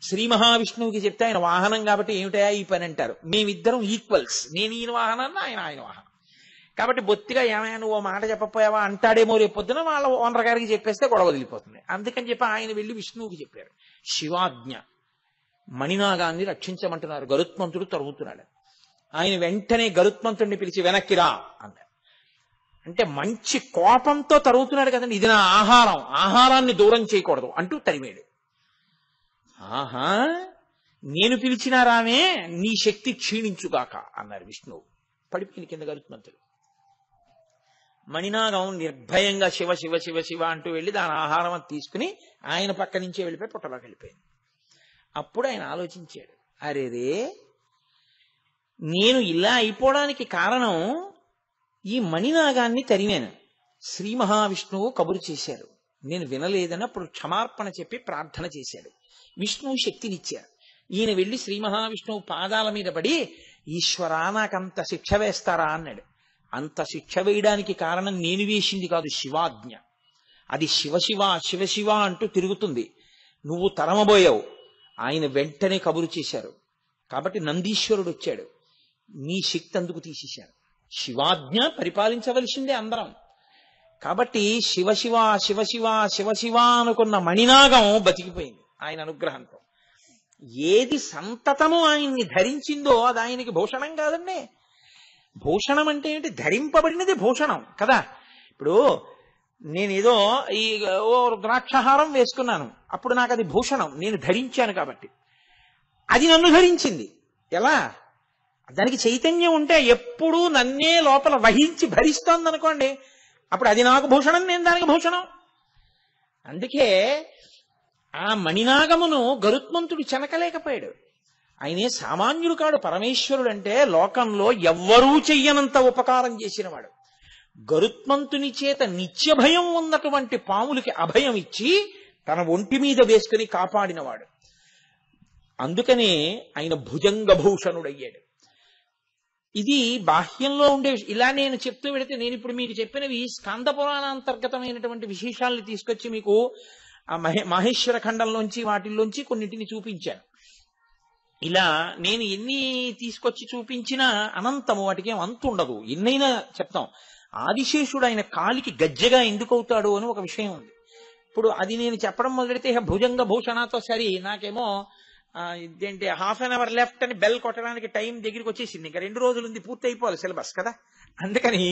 శ్రీ మహావిష్ణువుకి చెప్తే ఆయన వాహనం కాబట్టి ఏమిటయా ఈ పని అంటారు. మేమిద్దరం ఈక్వల్స్, నేను ఈయన వాహనాన్ని ఆయన వాహనం కాబట్టి బొత్తిగా ఏమైనా నువ్వు మాట చెప్పపోయావా అంటాడేమో రేపు పొద్దున వాళ్ళ ఓనర్ గారికి చెప్పేస్తే గొడవ వదిలిపోతుంది. అందుకని చెప్పి ఆయన వెళ్ళి విష్ణువుకి చెప్పారు. శివాజ్ఞ, మణినాగాన్ని రక్షించమంటున్నారు, గరుత్మంతుడు తరుగుతున్నాడు. ఆయన వెంటనే గరుత్మంతుడిని పిలిచి వెనక్కిరా అన్నాడు. అంటే మంచి కోపంతో తరుగుతున్నాడు కదండి, ఇది నా ఆహారం, ఆహారాన్ని దూరం చేయకూడదు అంటూ తరిమేడు. ఆహా, నేను పిలిచినా రామే, నీ శక్తి క్షీణించుగాక అన్నారు విష్ణువు. పడిపోయిన కింద గరుత్మంతుడు. మణినాగం నిర్భయంగా శివ శివ శివ శివ అంటూ వెళ్ళి దాని ఆహారం అని తీసుకుని ఆయన పక్క నుంచే వెళ్ళిపోయి పుట్టలోకి వెళ్ళిపోయింది. అప్పుడు ఆయన ఆలోచించాడు, అరేరే, నేను ఇలా అయిపోవడానికి కారణం ఈ మణినాగాన్ని తరిమాను. శ్రీ మహావిష్ణువు కబురు చేశారు, నేను వినలేదని అప్పుడు క్షమార్పణ చెప్పి ప్రార్థన చేశాడు. విష్ణువు శక్తినిచ్చారు. ఈయన వెళ్లి శ్రీ మహావిష్ణువు పాదాల మీద పడి, ఈశ్వరా నాకంత శిక్ష వేస్తారా అన్నాడు. అంత శిక్ష వేయడానికి కారణం నేను వేసింది కాదు, శివాజ్ఞ. అది శివశివ శివశివ అంటూ తిరుగుతుంది, నువ్వు తరమబోయావు. ఆయన వెంటనే కబురు చేశారు కాబట్టి నందీశ్వరుడు వచ్చాడు, నీ శక్తి అందుకు తీసేశారు. శివాజ్ఞ పరిపాలించవలసిందే అందరం. కాబట్టి శివశివ శివశివ శివశివ అనుకున్న మణినాగం బతికిపోయింది ఆయన అనుగ్రహంతో. ఏది సంతతము ఆయన్ని ధరించిందో అది ఆయనకి భూషణం కాదండి. భూషణం అంటే ఏంటి? ధరింపబడినది భూషణం కదా. ఇప్పుడు నేనేదో ఈ ద్రాక్షహారం వేసుకున్నాను, అప్పుడు నాకు అది భూషణం, నేను ధరించాను కాబట్టి. అది నన్ను ధరించింది. ఎలా? దానికి చైతన్యం ఉంటే ఎప్పుడూ నన్నే లోపల వహించి భరిస్తోంది అనుకోండి, అప్పుడు అది నాకు భూషణం, నేను దానికి భూషణం. అందుకే ఆ మణినాగమును గరుత్మంతుడు చెనకలేకపోయాడు. ఆయనే సామాన్యుడు కాడు. పరమేశ్వరుడు అంటే లోకంలో ఎవ్వరూ చెయ్యనంత ఉపకారం చేసినవాడు. గరుత్మంతుని చేత నిత్య భయం ఉన్నటువంటి పాములకి అభయం ఇచ్చి తన ఒంటి మీద వేసుకుని కాపాడినవాడు. అందుకనే ఆయన భుజంగభూషణుడయ్యాడు. ఇది బాహ్యంలో ఉండే. ఇలా నేను చెప్తూ వెళితే, నేను ఇప్పుడు మీకు చెప్పినవి స్కంద పురాణాంతర్గతమైనటువంటి విశేషాలను తీసుకొచ్చి మీకు ఆ మహేశ్వర ఖండంలోంచి వాటిల్లోంచి కొన్నింటిని చూపించాను. ఇలా నేను ఎన్ని తీసుకొచ్చి చూపించినా అనంతము, వాటికి ఏం అంతు ఉండదు, ఎన్నైనా చెప్తాం. ఆదిశేషుడు ఆయన కాలికి గజ్జెగా ఎందుకు అవుతాడు అని ఒక విషయం ఉంది. ఇప్పుడు అది నేను చెప్పడం మొదలెడితే భుజంగ భూషణతో సరి నాకేమో ఇదేంటి హాఫ్ అన్ అవర్ లెఫ్ట్ అని బెల్ కొట్టడానికి టైం దగ్గరికి వచ్చేసింది, ఇంకా 2 రోజులు ఉంది, పూర్తి అయిపోవాలి సిలబస్ కదా. అందుకని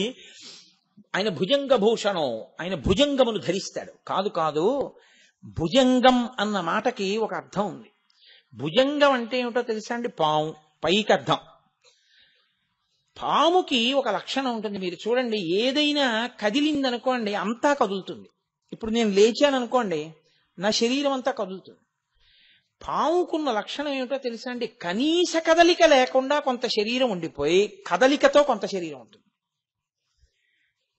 ఆయన భుజంగ భూషణం, ఆయన భుజంగమును ధరిస్తాడు. కాదు కాదు, భుజంగం అన్న మాటకి ఒక అర్థం ఉంది. భుజంగం అంటే ఏమిటో తెలుసా అండి? పాము, పైకి అర్థం. పాముకి ఒక లక్షణం ఉంటుంది, మీరు చూడండి, ఏదైనా కదిలిందనుకోండి అంతా కదులుతుంది. ఇప్పుడు నేను లేచాను అనుకోండి, నా శరీరం అంతా కదులుతుంది. పాముకున్న లక్షణం ఏమిటో తెలుసా అండి? కనీస కదలిక లేకుండా కొంత శరీరం ఉండిపోయి కదలికతో కొంత శరీరం ఉంటుంది.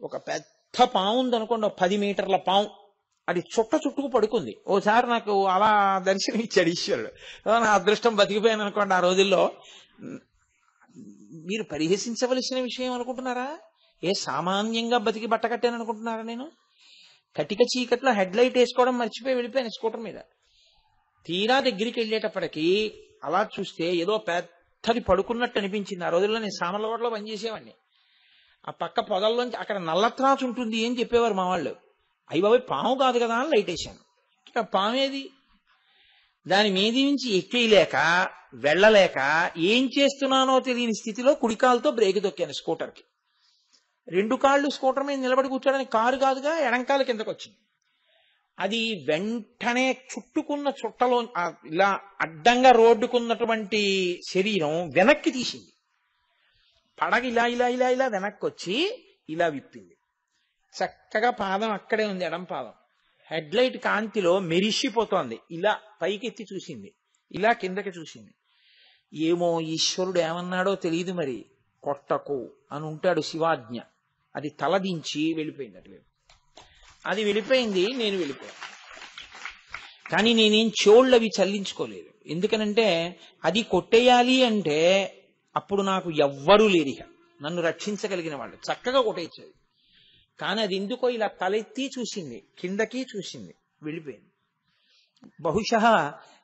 ఒక పెద్ద పాము ఉందనుకోండి, 10 మీటర్ల పాము, అది చుట్టుకు పడుకుంది. ఓసారి నాకు అలా దర్శనం ఇచ్చాడు ఈశ్వరుడు. నా అదృష్టం బతికిపోయాను అనుకోండి. ఆ రోజుల్లో మీరు పరిహసించవలసిన విషయం అనుకుంటున్నారా? ఏ సామాన్యంగా బతికి బట్ట కట్టాను అనుకుంటున్నారా? నేను కటిక చీకట్లో హెడ్ లైట్ వేసుకోవడం మర్చిపోయి వెళ్ళిపోయాను స్కూటర్ మీద. తీరా దగ్గరికి వెళ్ళేటప్పటికి అలా చూస్తే ఏదో పెద్దది పడుకున్నట్టు అనిపించింది. ఆ రోజుల్లో నేను సామర్లవాడలో పనిచేసేవాడిని. ఆ పక్క పొదల్లోంచి అక్కడ నల్లత్రాసు ఉంటుంది అని చెప్పేవారు మా వాళ్ళు. అయ్యి బాబాయ్, పాము కాదు కదా అని లైట్ వేశాను. ఇక పామేది? దాని మీది నుంచి ఎక్కేయలేక వెళ్ళలేక ఏం చేస్తున్నానో తెలియని స్థితిలో కుడికాలతో బ్రేక్ దొక్కాను స్కూటర్కి. 2 కాళ్ళు స్కూటర్ మీద నిలబడి కూర్చోడానికి, కారు కాదుగా, ఎడంకాలు కిందకు వచ్చింది. అది వెంటనే చుట్టుకున్న చుట్టలో ఇలా అడ్డంగా రోడ్డుకున్నటువంటి శరీరం వెనక్కి తీసింది. పడగ ఇలా ఇలా ఇలా ఇలా వెనక్కి వచ్చి ఇలా విప్పింది. చక్కగా పాదం అక్కడే ఉంది, ఎడం పాదం. హెడ్ లైట్ కాంతిలో మెరిసిపోతోంది. ఇలా పైకెత్తి చూసింది, ఇలా కిందకి చూసింది. ఏమో ఈశ్వరుడు ఏమన్నాడో తెలియదు, మరి కొట్టకు అని ఉంటాడు శివాజ్ఞ. అది తలదించి వెళ్ళిపోయింది అటు. అది వెళ్ళిపోయింది, నేను వెళ్ళిపోయాను. కానీ నేనేం చెవుళ్ళు అవి చల్లించుకోలేదు. ఎందుకనంటే అది కొట్టేయాలి అంటే అప్పుడు నాకు ఎవ్వరూ లేరిక, నన్ను రక్షించగలిగిన వాళ్ళు చక్కగా కొట్టేయచ్చేది. కానీ అది ఎందుకో ఇలా తలెత్తి చూసింది, కిందకి చూసింది, వెళ్ళిపోయింది. బహుశా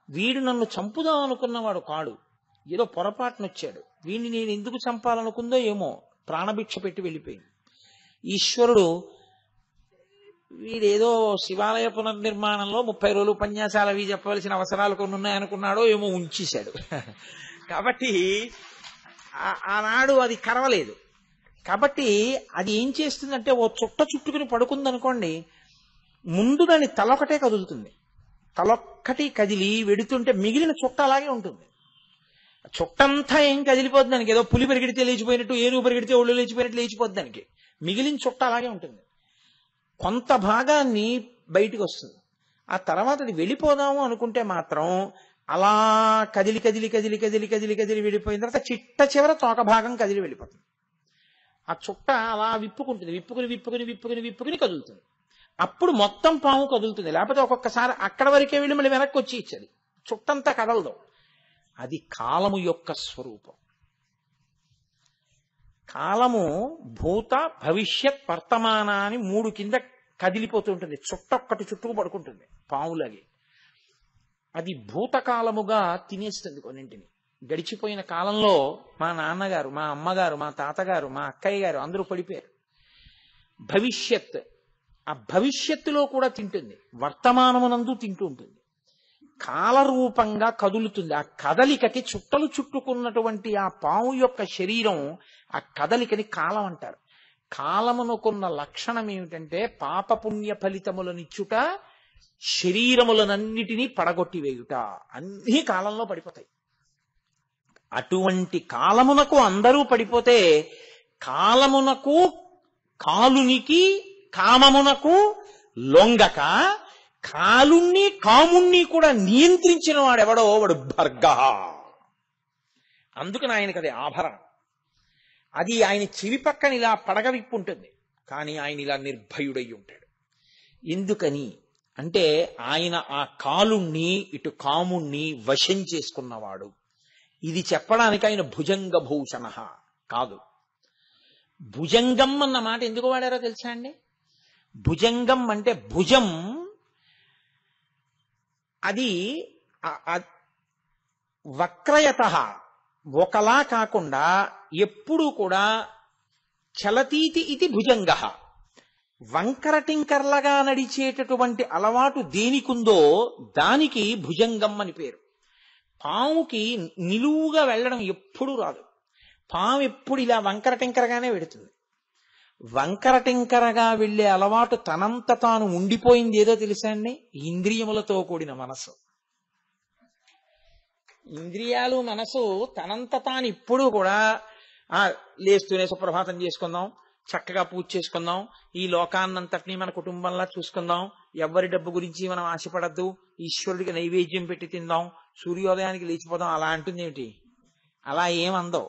వీడు నన్ను చంపుదాం అనుకున్నవాడు కాడు, ఏదో పొరపాటునొచ్చాడు. వీడిని నేను ఎందుకు చంపాలనుకుందో ఏమో, ప్రాణభిక్ష పెట్టి వెళ్ళిపోయింది. ఈశ్వరుడు వీడేదో శివాలయ పునర్నిర్మాణంలో 30 రోజులు ఉపన్యాసాలు అవి చెప్పవలసిన అవసరాలు కొన్ని ఉన్నాయనుకున్నాడో ఏమో, ఉంచేశాడు. కాబట్టి ఆనాడు అది కరవలేదు. కాబట్టి అది ఏం చేస్తుందంటే, ఓ చుట్ట చుట్టుకుని పడుకుందనుకోండి, ముందు దాని తలొకటే కదులుతుంది. తలొక్కటి కదిలి వెడుతుంటే మిగిలిన చుట్ట అలాగే ఉంటుంది. చుట్టంతా ఏం కదిలిపోద్ది దానికి, ఏదో పులి పరిగెడితే లేచిపోయినట్టు, ఏనుగు పరిగెడితే ఒళ్ళు లేచిపోయినట్టు లేచిపోద్ది దానికి. మిగిలిన చుట్ట అలాగే ఉంటుంది. కొంత భాగాన్ని బయటికి వస్తుంది. ఆ తర్వాత అది వెళ్ళిపోదాము అనుకుంటే మాత్రం అలా కదిలి కదిలి కదిలి కదిలి కదిలి కదిలి వెళ్ళిపోయిన తర్వాత చిట్ట చివర తోక భాగం కదిలి వెళ్ళిపోతుంది. ఆ చుట్ట అలా విప్పుకుంటుంది, విప్పుకుని విప్పుకుని విప్పుకుని విప్పుకుని కదులుతుంది. అప్పుడు మొత్తం పాము కదులుతుంది. లేకపోతే ఒక్కొక్కసారి అక్కడ వరకే వెళ్ళి మళ్ళీ వెనక్కి వచ్చి ఇచ్చేది, చుట్టంతా కదలదు. అది కాలము యొక్క స్వరూపం. కాలము భూత భవిష్యత్ వర్తమాన అని 3 కింద కదిలిపోతుంటుంది. చుట్టొక్కటి చుట్టుకు పడుకుంటుంది పావులాగే. అది భూతకాలముగా తినేస్తుంది కొన్నింటిని. గడిచిపోయిన కాలంలో మా నాన్నగారు, మా అమ్మగారు, మా తాతగారు, మా అక్కయ్య గారు అందరూ పడిపోయారు. భవిష్యత్, ఆ భవిష్యత్తులో కూడా తింటుంది, వర్తమానమునందు తింటూ ఉంటుంది. కాలరూపంగా కదులుతుంది. ఆ కదలికకి చుట్టలు చుట్టుకున్నటువంటి ఆ పాము యొక్క శరీరం, ఆ కదలికని కాలం అంటారు. కాలమునకున్న లక్షణం ఏమిటంటే పాపపుణ్య ఫలితములనిచ్చుట, శరీరములనన్నిటినీ పడగొట్టివేయుట. అన్ని కాలంలో పడిపోతాయి. అటువంటి కాలమునకు అందరూ పడిపోతే, కాలమునకు కాలునికి కామమునకు లొంగక కాలుణ్ణి కాముణ్ణి కూడా నియంత్రించిన వాడెవడో వాడు భర్గ. అందుకని ఆయనకు అది ఆభరణం. అది ఆయన చెవి పక్కన ఇలా పడగ విప్పుంటుంది, కానీ ఆయన ఇలా నిర్భయుడై ఉంటాడు. ఎందుకని అంటే ఆయన ఆ కాలుణ్ణి ఇటు కాముణ్ణి వశం చేసుకున్నవాడు. ఇది చెప్పడానికి ఆయన భుజంగ భూషణ కాదు. భుజంగం అన్న మాట ఎందుకు వాడారో తెలుసా అండి? భుజంగం అంటే భుజం, అది వక్రయత, ఒకలా కాకుండా ఎప్పుడూ కూడా చలతీతి ఇది భుజంగ. వంకర టింకర్లగా నడిచేటటువంటి అలవాటు దేనికుందో దానికి భుజంగం అని పేరు. పాముకి నిలువుగా వెళ్ళడం ఎప్పుడూ రాదు. పాము ఎప్పుడు ఇలా వంకర టింకరగానే వెడుతుంది. వంకర టింకరగా వెళ్లే అలవాటు తనంత తాను ఉండిపోయింది ఏదో తెలుసా అండి? ఇంద్రియములతో కూడిన మనసు. ఇంద్రియాలు మనసు తనంత తాను ఇప్పుడు కూడా లేస్తూనే సుప్రభాతం చేసుకుందాం, చక్కగా పూజ చేసుకుందాం, ఈ లోకాన్నంతటినీ మన కుటుంబంలా చూసుకుందాం, ఎవరి డబ్బు గురించి మనం ఆశపడద్దు, ఈశ్వరుడికి నైవేద్యం పెట్టి తిందాం, సూర్యోదయానికి లేచిపోదాం అలా అంటుంది ఏమిటి? అలా ఏమందో.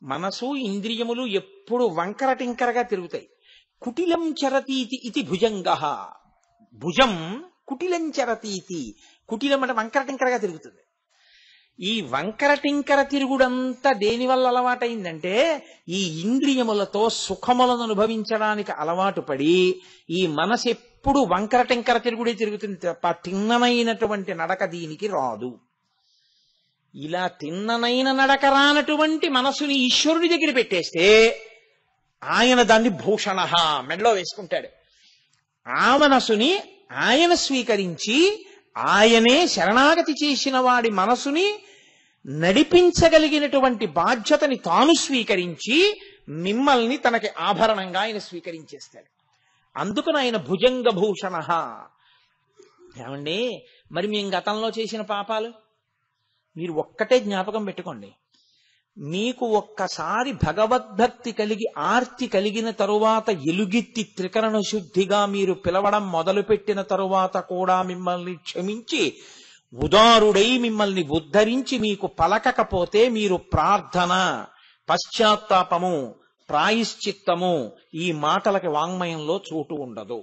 మనసు ఇంద్రియములు ఎప్పుడు వంకర టింకరగా తిరుగుతాయి. కుటిలం చరతీతి ఇది భుజంగ. భుజం కుటిలం చరతీతి. కుటిలం అంటే వంకర టింకరగా తిరుగుతుంది. ఈ వంకర టింకర తిరుగుడంతా దేనివల్ల అలవాటైందంటే, ఈ ఇంద్రియములతో సుఖములను అనుభవించడానికి అలవాటు పడి ఈ మనసు ఎప్పుడు వంకర టింకర తిరుగుడే తిరుగుతుంది తప్ప తిన్ననైనటువంటి నడక దీనికి రాదు. ఇలా తిన్ననైన నడక రానటువంటి మనసుని ఈశ్వరుడి దగ్గర పెట్టేస్తే ఆయన దాన్ని భూషణ మెడలో వేసుకుంటాడు. ఆ మనసుని ఆయన స్వీకరించి ఆయనే శరణాగతి చేసిన వాడి మనసుని నడిపించగలిగినటువంటి బాధ్యతని తాను స్వీకరించి మిమ్మల్ని తనకి ఆభరణంగా ఆయన స్వీకరించేస్తాడు. అందుకని ఆయన భుజంగ భూషణ. ఏమండి, మరి మేము గతంలో చేసిన పాపాలు మీరు ఒక్కటే జ్ఞాపకం పెట్టుకోండి. మీకు ఒక్కసారి భగవద్భక్తి కలిగి ఆర్తి కలిగిన తరువాత ఎలుగెత్తి త్రికరణ శుద్ధిగా మీరు పిలవడం మొదలుపెట్టిన తరువాత కూడా మిమ్మల్ని క్షమించి ఉదారుడై మిమ్మల్ని ఉద్ధరించి మీకు పలకకపోతే మీరు ప్రార్థన, పశ్చాత్తాపము, ప్రాయశ్చిత్తము ఈ మాటలకి వాంగ్మయంలో చోటు ఉండదు.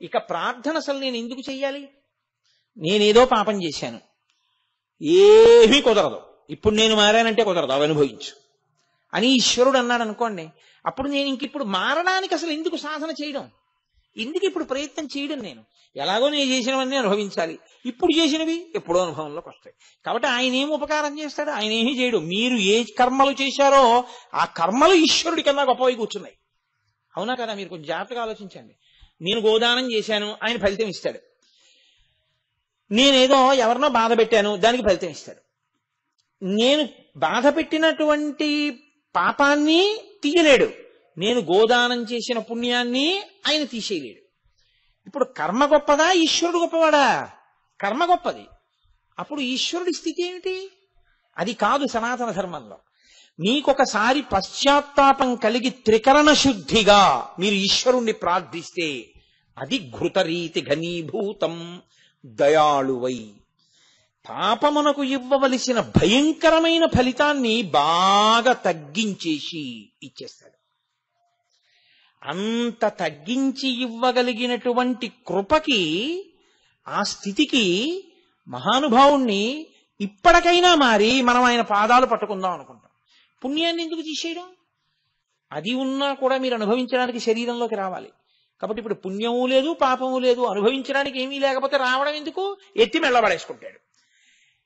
ఇక ప్రార్థన అసలు నేను ఎందుకు చెయ్యాలి? నేనేదో పాపం చేశాను, ఏమీ కుదరదు, ఇప్పుడు నేను మారానంటే కుదరదు, అవి అనుభవించు అని ఈశ్వరుడు అన్నాడు అనుకోండి. అప్పుడు నేను ఇంకిప్పుడు మారడానికి అసలు ఎందుకు సాధన చేయడం, ఎందుకు ఇప్పుడు ప్రయత్నం చేయడం? నేను ఎలాగో నేను చేసినవన్నీ అనుభవించాలి, ఇప్పుడు చేసినవి ఎప్పుడో అనుభవంలోకి వస్తాయి. కాబట్టి ఆయన ఏం ఉపకారం చేస్తాడు? ఆయన ఏమీ చేయడు. మీరు ఏ కర్మలు చేశారో ఆ కర్మలు ఈశ్వరుడి కన్నా గొప్పవి కూర్చున్నాయి. అవునా కదా? మీరు కొంచెం జాగ్రత్తగా ఆలోచించండి. నేను గోదానం చేశాను, ఆయన ఫలితం ఇస్తాడు. నేనేదో ఎవరినో బాధ పెట్టాను, దానికి ఫలితం ఇస్తాడు. నేను బాధ పెట్టినటువంటి పాపాన్ని తీయలేడు, నేను గోదానం చేసిన పుణ్యాన్ని ఆయన తీసేయలేడు. ఇప్పుడు కర్మ గొప్పదా, ఈశ్వరుడు గొప్పవాడా? కర్మ గొప్పది. అప్పుడు ఈశ్వరుడి స్థితి ఏమిటి? అది కాదు సనాతన ధర్మంలో. మీకొకసారి పశ్చాత్తాపం కలిగి త్రికరణ శుద్ధిగా మీరు ఈశ్వరుణ్ణి ప్రార్థిస్తే అది ఘృతరీతి ఘనీభూతం దయాళువై పాపమునకు ఇవ్వవలసిన భయంకరమైన ఫలితాన్ని బాగా తగ్గించేసి ఇచ్చేస్తాడు. అంత తగ్గించి ఇవ్వగలిగినటువంటి కృపకి, ఆ స్థితికి మహానుభావుణ్ణి ఇప్పటికైనా మారి మనం ఆయన పాదాలు పట్టుకుందాం అనుకుంటాం. పుణ్యాన్ని ఎందుకు తీసేయడం? అది ఉన్నా కూడా మీరు అనుభవించడానికి శరీరంలోకి రావాలి. కాబట్టి ఇప్పుడు పుణ్యము లేదు, పాపము లేదు, అనుభవించడానికి ఏమీ లేకపోతే రావడం ఎందుకు? ఎత్తి మెళ్ళబడేసుకుంటాడు.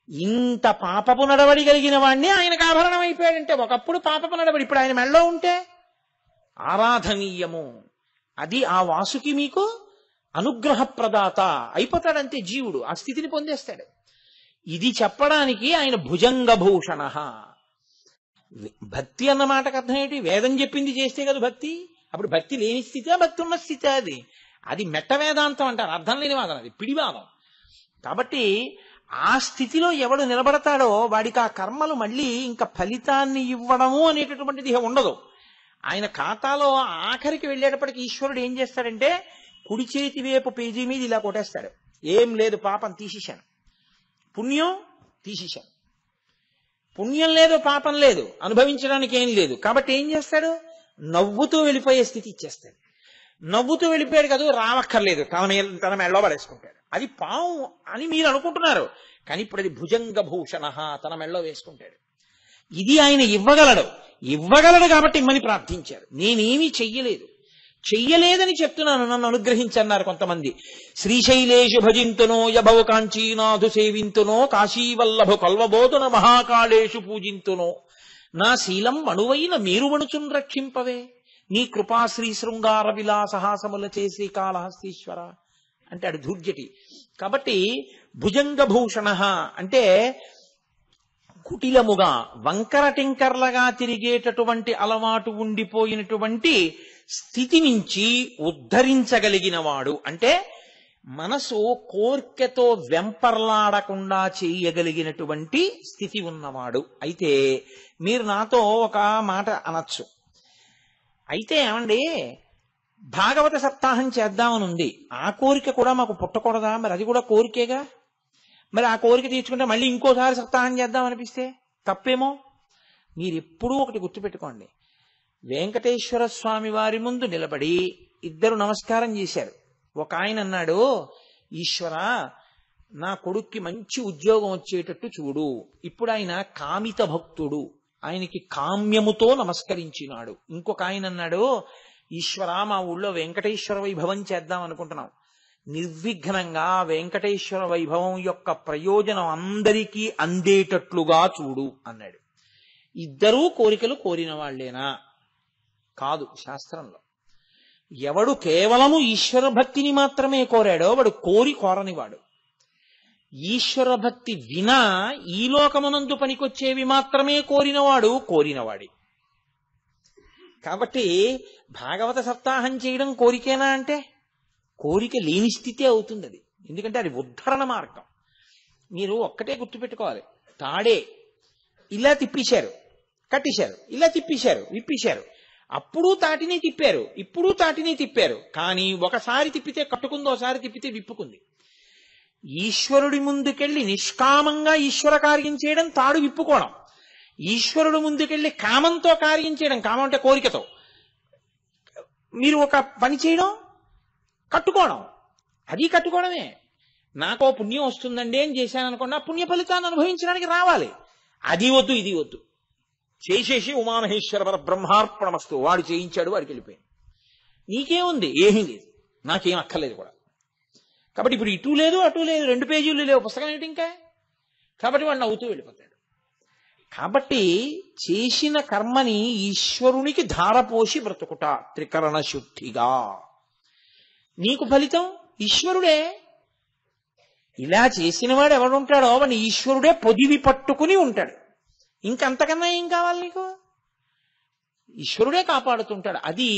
ఇంత పాపపు నడవడి కలిగిన వాడిని ఆయనకు ఆభరణం అయిపోయాడంటే, ఒకప్పుడు పాపపు నడవడి, ఇప్పుడు ఆయన మెళ్ళో ఉంటే ఆరాధనీయము. అది ఆ వాసుకి మీకు అనుగ్రహ ప్రదాత అయిపోతాడంతే జీవుడు, ఆ స్థితిని పొందేస్తాడు. ఇది చెప్పడానికి ఆయన భుజంగభూషణ. భక్తి అన్న మాటకు అర్థం ఏంటి? వేదం చెప్పింది చేస్తే కదా భక్తి. అప్పుడు భక్తి లేని స్థితే, భక్తి ఉన్న స్థితే అది. అది మెట్ట వేదాంతం అంటారు, అర్థం లేని వాదం, అది పిడివాదం. కాబట్టి ఆ స్థితిలో ఎవడు నిలబడతాడో వాడికి ఆ కర్మలు మళ్ళీ ఇంకా ఫలితాన్ని ఇవ్వడము అనేటటువంటిది ఉండదు. ఆయన ఖాతాలో ఆఖరికి వెళ్ళేటప్పటికి ఈశ్వరుడు ఏం చేస్తాడంటే కుడి చేతి వైపు పేజీ మీద ఇలా కొట్టేస్తాడు. ఏం లేదు, పాపం తీసేశాను, పుణ్యం తీసేశాను. పుణ్యం లేదు, పాపం లేదు, అనుభవించడానికి ఏం లేదు. కాబట్టి ఏం చేస్తాడు? నవ్వుతూ వెళ్ళిపోయే స్థితి ఇచ్చేస్తాడు. నవ్వుతూ వెళ్ళిపోయాడు కదా, రావక్కర్లేదు, తన మెళ్ళో పడేసుకుంటాడు. అది పాము అని మీరు అనుకుంటున్నారు, కానీ ఇప్పుడు అది భుజంగభూషణ, తన మెళ్ళో వేసుకుంటాడు. ఇది ఆయన ఇవ్వగలడు కాబట్టి ఇమ్మని ప్రార్థించారు. నేనేమీ చెయ్యలేదని చెప్తున్నాను, నన్ను అనుగ్రహించన్నారు కొంతమంది. శ్రీశైలేషు భజింతునో యభవ కాంచీనాథు సేవింతునో కాశీవల్లభు కల్వబోధున మహాకాళేషు పూజింతునో నా శీలం మణువైన మేరుమణుచున్ రక్షింపవే నీ కృపాశ్రీ శృంగార విలాసహాసముల చేసి కాళహస్తీశ్వర అంటాడు ధూర్జటి. కాబట్టి భుజంగభూషణ అంటే కుటిలముగా వంకర టింకర్లగా తిరిగేటటువంటి అలవాటు ఉండిపోయినటువంటి స్థితి నుంచి ఉద్ధరించగలిగిన వాడు. అంటే మనసు కోర్కెతో వెంపర్లాడకుండా చేయగలిగినటువంటి స్థితి ఉన్నవాడు. అయితే మీరు నాతో ఒక మాట అనొచ్చు, అయితే ఏమండి భాగవత సప్తాహం చేద్దామని ఉంది, ఆ కోరిక కూడా మాకు పుట్టకూడదా? మరి అది కూడా కోరికేగా. మరి ఆ కోరిక తీర్చుకుంటే మళ్ళీ ఇంకోసారి సప్తాహం చేద్దాం అనిపిస్తే తప్పేమో. మీరు ఎప్పుడూ ఒకటి గుర్తుపెట్టుకోండి, వెంకటేశ్వర స్వామి వారి ముందు నిలబడి ఇద్దరు నమస్కారం చేశారు. ఒక ఆయన అన్నాడు, ఈశ్వర నా కొడుక్కి మంచి ఉద్యోగం వచ్చేటట్టు చూడు. ఇప్పుడు ఆయన కామిత భక్తుడు, ఆయనకి కామ్యముతో నమస్కరించినాడు. ఇంకొక ఆయన అన్నాడు, ఈశ్వర మా ఊళ్ళో వెంకటేశ్వర వైభవం చేద్దాం అనుకుంటున్నాం, నిర్విఘ్నంగా వెంకటేశ్వర వైభవం యొక్క ప్రయోజనం అందరికీ అందేటట్లుగా చూడు అన్నాడు. ఇద్దరూ కోరికలు కోరిన వాళ్లేనా? కాదు. శాస్త్రంలో ఎవడు కేవలము ఈశ్వర భక్తిని మాత్రమే కోరాడో వాడు కోరనివాడు. ఈశ్వర భక్తి వినా ఈ లోకమునందు పనికొచ్చేవి మాత్రమే కోరినవాడి. కాబట్టి భాగవత సప్తాహం చేయడం కోరికేనా అంటే కోరిక లేని స్థితే అవుతుంది అది. ఎందుకంటే అది ఉద్ధరణ మార్గం. మీరు ఒక్కటే గుర్తుపెట్టుకోవాలి, తాడే ఇలా తిప్పేశారు, కట్టేశారు, ఇలా తిప్పేశారు, విప్పేశారు. అప్పుడు తాటిని తిప్పారు, ఇప్పుడు తాటిని తిప్పారు. కానీ ఒకసారి తిప్పితే కట్టుకుంది, ఒకసారి తిప్పితే విప్పుకుంది. ఈశ్వరుడి ముందుకెళ్ళి నిష్కామంగా ఈశ్వర కార్యం చేయడం తాడు విప్పుకోవడం, ఈశ్వరుడు ముందుకెళ్ళి కామంతో కార్యం చేయడం, కామం అంటే కోరికతో మీరు ఒక పని చేయడం కట్టుకోవడం, అది కట్టుకోవడమే. నాకో పుణ్యం వస్తుందండి అని చేశాను అనుకోండి, ఆ పుణ్య ఫలితాన్ని అనుభవించడానికి రావాలి. అది వద్దు, ఇది వద్దు. చేసేసి ఉమామహేశ్వర పర బ్రహ్మార్పణమస్తు, వాడు చేయించాడు, వాడికి వెళ్ళిపోయింది. నీకేముంది? ఏమీ లేదు, నాకేం అక్కర్లేదు కూడా. కాబట్టి ఇప్పుడు ఇటు లేదు అటు లేదు, 2 పేజీలు లేవు, పుస్తకం ఏంటి ఇంకా? కాబట్టి వాడు నవ్వుతూ వెళ్ళిపోతాడు. కాబట్టి చేసిన కర్మని ఈశ్వరునికి ధారపోసి బ్రతుకుట త్రికరణ శుద్ధిగా. నీకు ఫలితం ఈశ్వరుడే. ఇలా చేసిన వాడు ఎవడుంటాడో వాడిని ఈశ్వరుడే పొదివి పట్టుకుని ఉంటాడు. ఇంకంతకన్నా ఏం కావాలి నీకు? ఈశ్వరుడే కాపాడుతుంటాడు. అది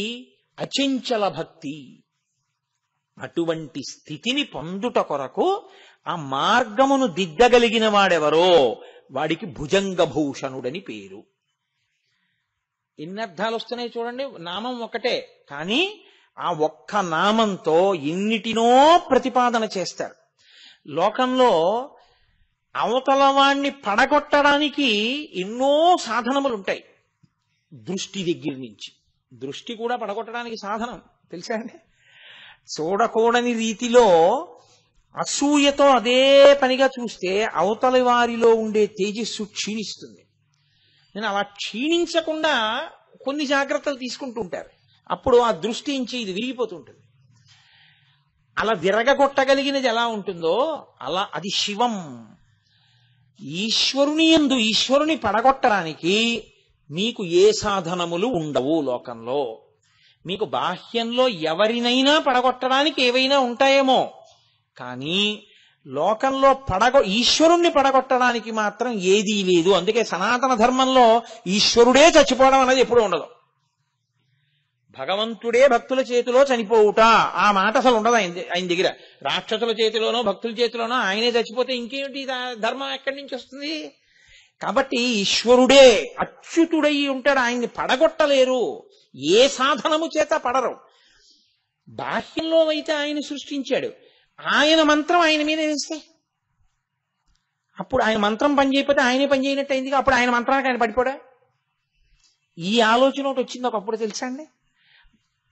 అచంచల భక్తి. అటువంటి స్థితిని పొందుట కొరకు ఆ మార్గమును దిద్దగలిగిన వాడెవరో వాడికి భుజంగభూషణుడని పేరు. ఎన్ని అర్థాలు వస్తున్నాయి చూడండి. నామం ఒకటే, కానీ ఆ ఒక్క నామంతో ఎన్నిటినో ప్రతిపాదన చేస్తారు. లోకంలో అవతల వాణ్ణి పడగొట్టడానికి ఎన్నో సాధనములు ఉంటాయి. దృష్టి దగ్గర నుంచి, దృష్టి కూడా పడగొట్టడానికి సాధనం తెలుసా అండి? చూడకూడని రీతిలో అసూయతో అదే పనిగా చూస్తే అవతలి వారిలో ఉండే తేజస్సు క్షీణిస్తుంది. నేను అలా క్షీణించకుండా కొన్ని జాగ్రత్తలు తీసుకుంటూ ఉంటారు. అప్పుడు ఆ దృష్టి నుంచి ఇది విరిగిపోతుంటుంది. అలా విరగగొట్టగలిగినది ఎలా ఉంటుందో అలా అది శివం. ఈశ్వరుని యందు ఈశ్వరుని పడగొట్టడానికి మీకు ఏ సాధనములు ఉండవు లోకంలో. మీకు బాహ్యంలో ఎవరినైనా పడగొట్టడానికి ఏవైనా ఉంటాయేమో, కానీ లోకంలో ఈశ్వరుణ్ణి పడగొట్టడానికి మాత్రం ఏదీ లేదు. అందుకే సనాతన ధర్మంలో ఈశ్వరుడే చచ్చిపోవడం అనేది ఎప్పుడూ ఉండదు. భగవంతుడే భక్తుల చేతిలో చనిపోవుట ఆ మాట అసలు ఉండదు ఆయన దగ్గర. రాక్షసుల చేతిలోనో భక్తుల చేతిలోనో ఆయనే చచ్చిపోతే ఇంకేమిటి ధర్మం ఎక్కడి నుంచి వస్తుంది? కాబట్టి ఈశ్వరుడే అచ్యుతుడై ఉంటాడు. ఆయన్ని పడగొట్టలేరు, ఏ సాధనము చేత పడరు. బాహ్యంలో అయితే ఆయన సృష్టించాడు, ఆయన మంత్రం ఆయన మీద వేస్తే అప్పుడు ఆయన మంత్రం పని చేయకపోతే ఆయనే పని చేయనట్టు అయింది. అప్పుడు ఆయన మంత్రానికి ఆయన పడిపోడా? ఈ ఆలోచన ఒకటి వచ్చింది ఒకప్పుడు, తెలుసా అండి?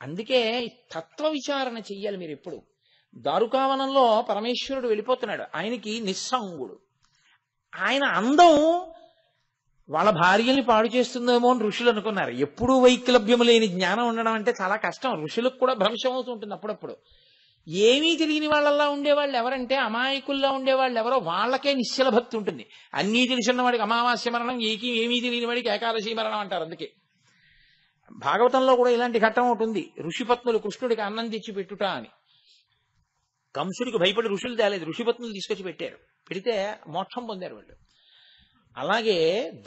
అందుకే తత్వ విచారణ చెయ్యాలి మీరు ఎప్పుడు. దారుకావనంలో పరమేశ్వరుడు వెళ్ళిపోతున్నాడు, ఆయనకి నిస్సంగుడు. ఆయన అందం వాళ్ళ భార్యల్ని పాడు చేస్తుందేమో అని ఋషులు అనుకున్నారు. ఎప్పుడూ వైక్లభ్యము లేని జ్ఞానం ఉండడం అంటే చాలా కష్టం. ఋషులకు కూడా భ్రంశం అవుతుంటుంది అప్పుడప్పుడు. ఏమీ తెలియని వాళ్ళల్లా ఉండేవాళ్ళు ఎవరంటే, అమాయకుల్లా ఉండేవాళ్ళు ఎవరో వాళ్ళకే నిశ్చల భక్తి ఉంటుంది. అన్నీ తెలిసిన వాడికి అమావాస్య మరణం, ఏమీ తెలియని వాడికి ఏకాదశి మరణం అంటారు. అందుకే భాగవతంలో కూడా ఇలాంటి ఘట్టం ఉంటుంది. ఋషిపత్నులు కృష్ణుడికి అన్నం తెచ్చి పెట్టుట అని. కంసుడికి భయపడి ఋషులు తేలేదు, ఋషిపత్నులు తీసుకొచ్చి పెట్టారు. పెడితే మోక్షం పొందారు వాళ్ళు. అలాగే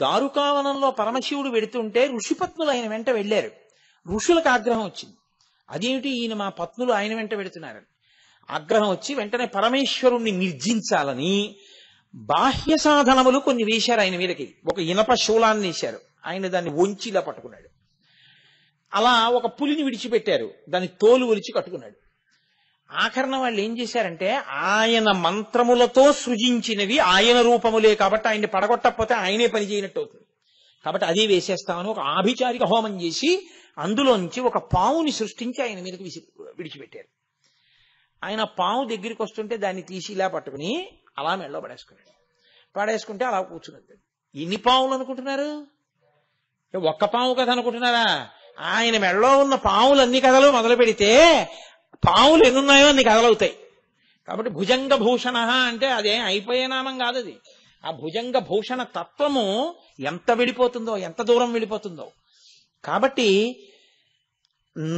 దారుకావనంలో పరమశివుడు వెడుతుంటే ఋషిపత్నులు ఆయన వెంట వెళ్ళారు. ఋషులకు ఆగ్రహం వచ్చింది, అదేమిటి ఈయన మా పత్నులు ఆయన వెంట వెడుతున్నారని. ఆగ్రహం వచ్చి వెంటనే పరమేశ్వరుణ్ణి నిర్జించాలని బాహ్య సాధనములు కొన్ని వేశారు ఆయన మీదకి. ఒక ఇనప శూలాన్ని వేశారు, ఆయన దాన్ని వంచిలా పట్టుకున్నాడు. అలా ఒక పులిని విడిచిపెట్టారు, దాన్ని తోలు ఒలిచి కట్టుకున్నాడు. ఆఖరణ వాళ్ళు ఏం చేశారంటే, ఆయన మంత్రములతో సృజించినవి ఆయన రూపములే కాబట్టి ఆయన్ని పడగొట్టకపోతే ఆయనే పని చేయనట్టు అవుతుంది. కాబట్టి అదే వేసేస్తామని ఒక ఆభిచారిక హోమం చేసి అందులోంచి ఒక పావుని సృష్టించి ఆయన మీదకి విడిచిపెట్టారు. ఆయన పావు దగ్గరికి వస్తుంటే దాన్ని తీసి ఇలా పట్టుకుని అలా మెళ్ళో పడేసుకున్నాడు. పడేసుకుంటే అలా కూర్చున్నది. ఎన్ని పావులు అనుకుంటున్నారు? ఒక్క పావు కథ అనుకుంటున్నారా? ఆయన మెళ్ళో ఉన్న పావులన్నీ కథలు మొదలు పెడితే పావులు ఎన్నున్నాయో అన్ని కథలవుతాయి. కాబట్టి భుజంగ భూషణ అంటే అదేం అయిపోయే నామం కాదు. అది ఆ భుజంగ భూషణ తత్వము ఎంత వెళ్ళిపోతుందో, ఎంత దూరం వెళ్ళిపోతుందో. కాబట్టి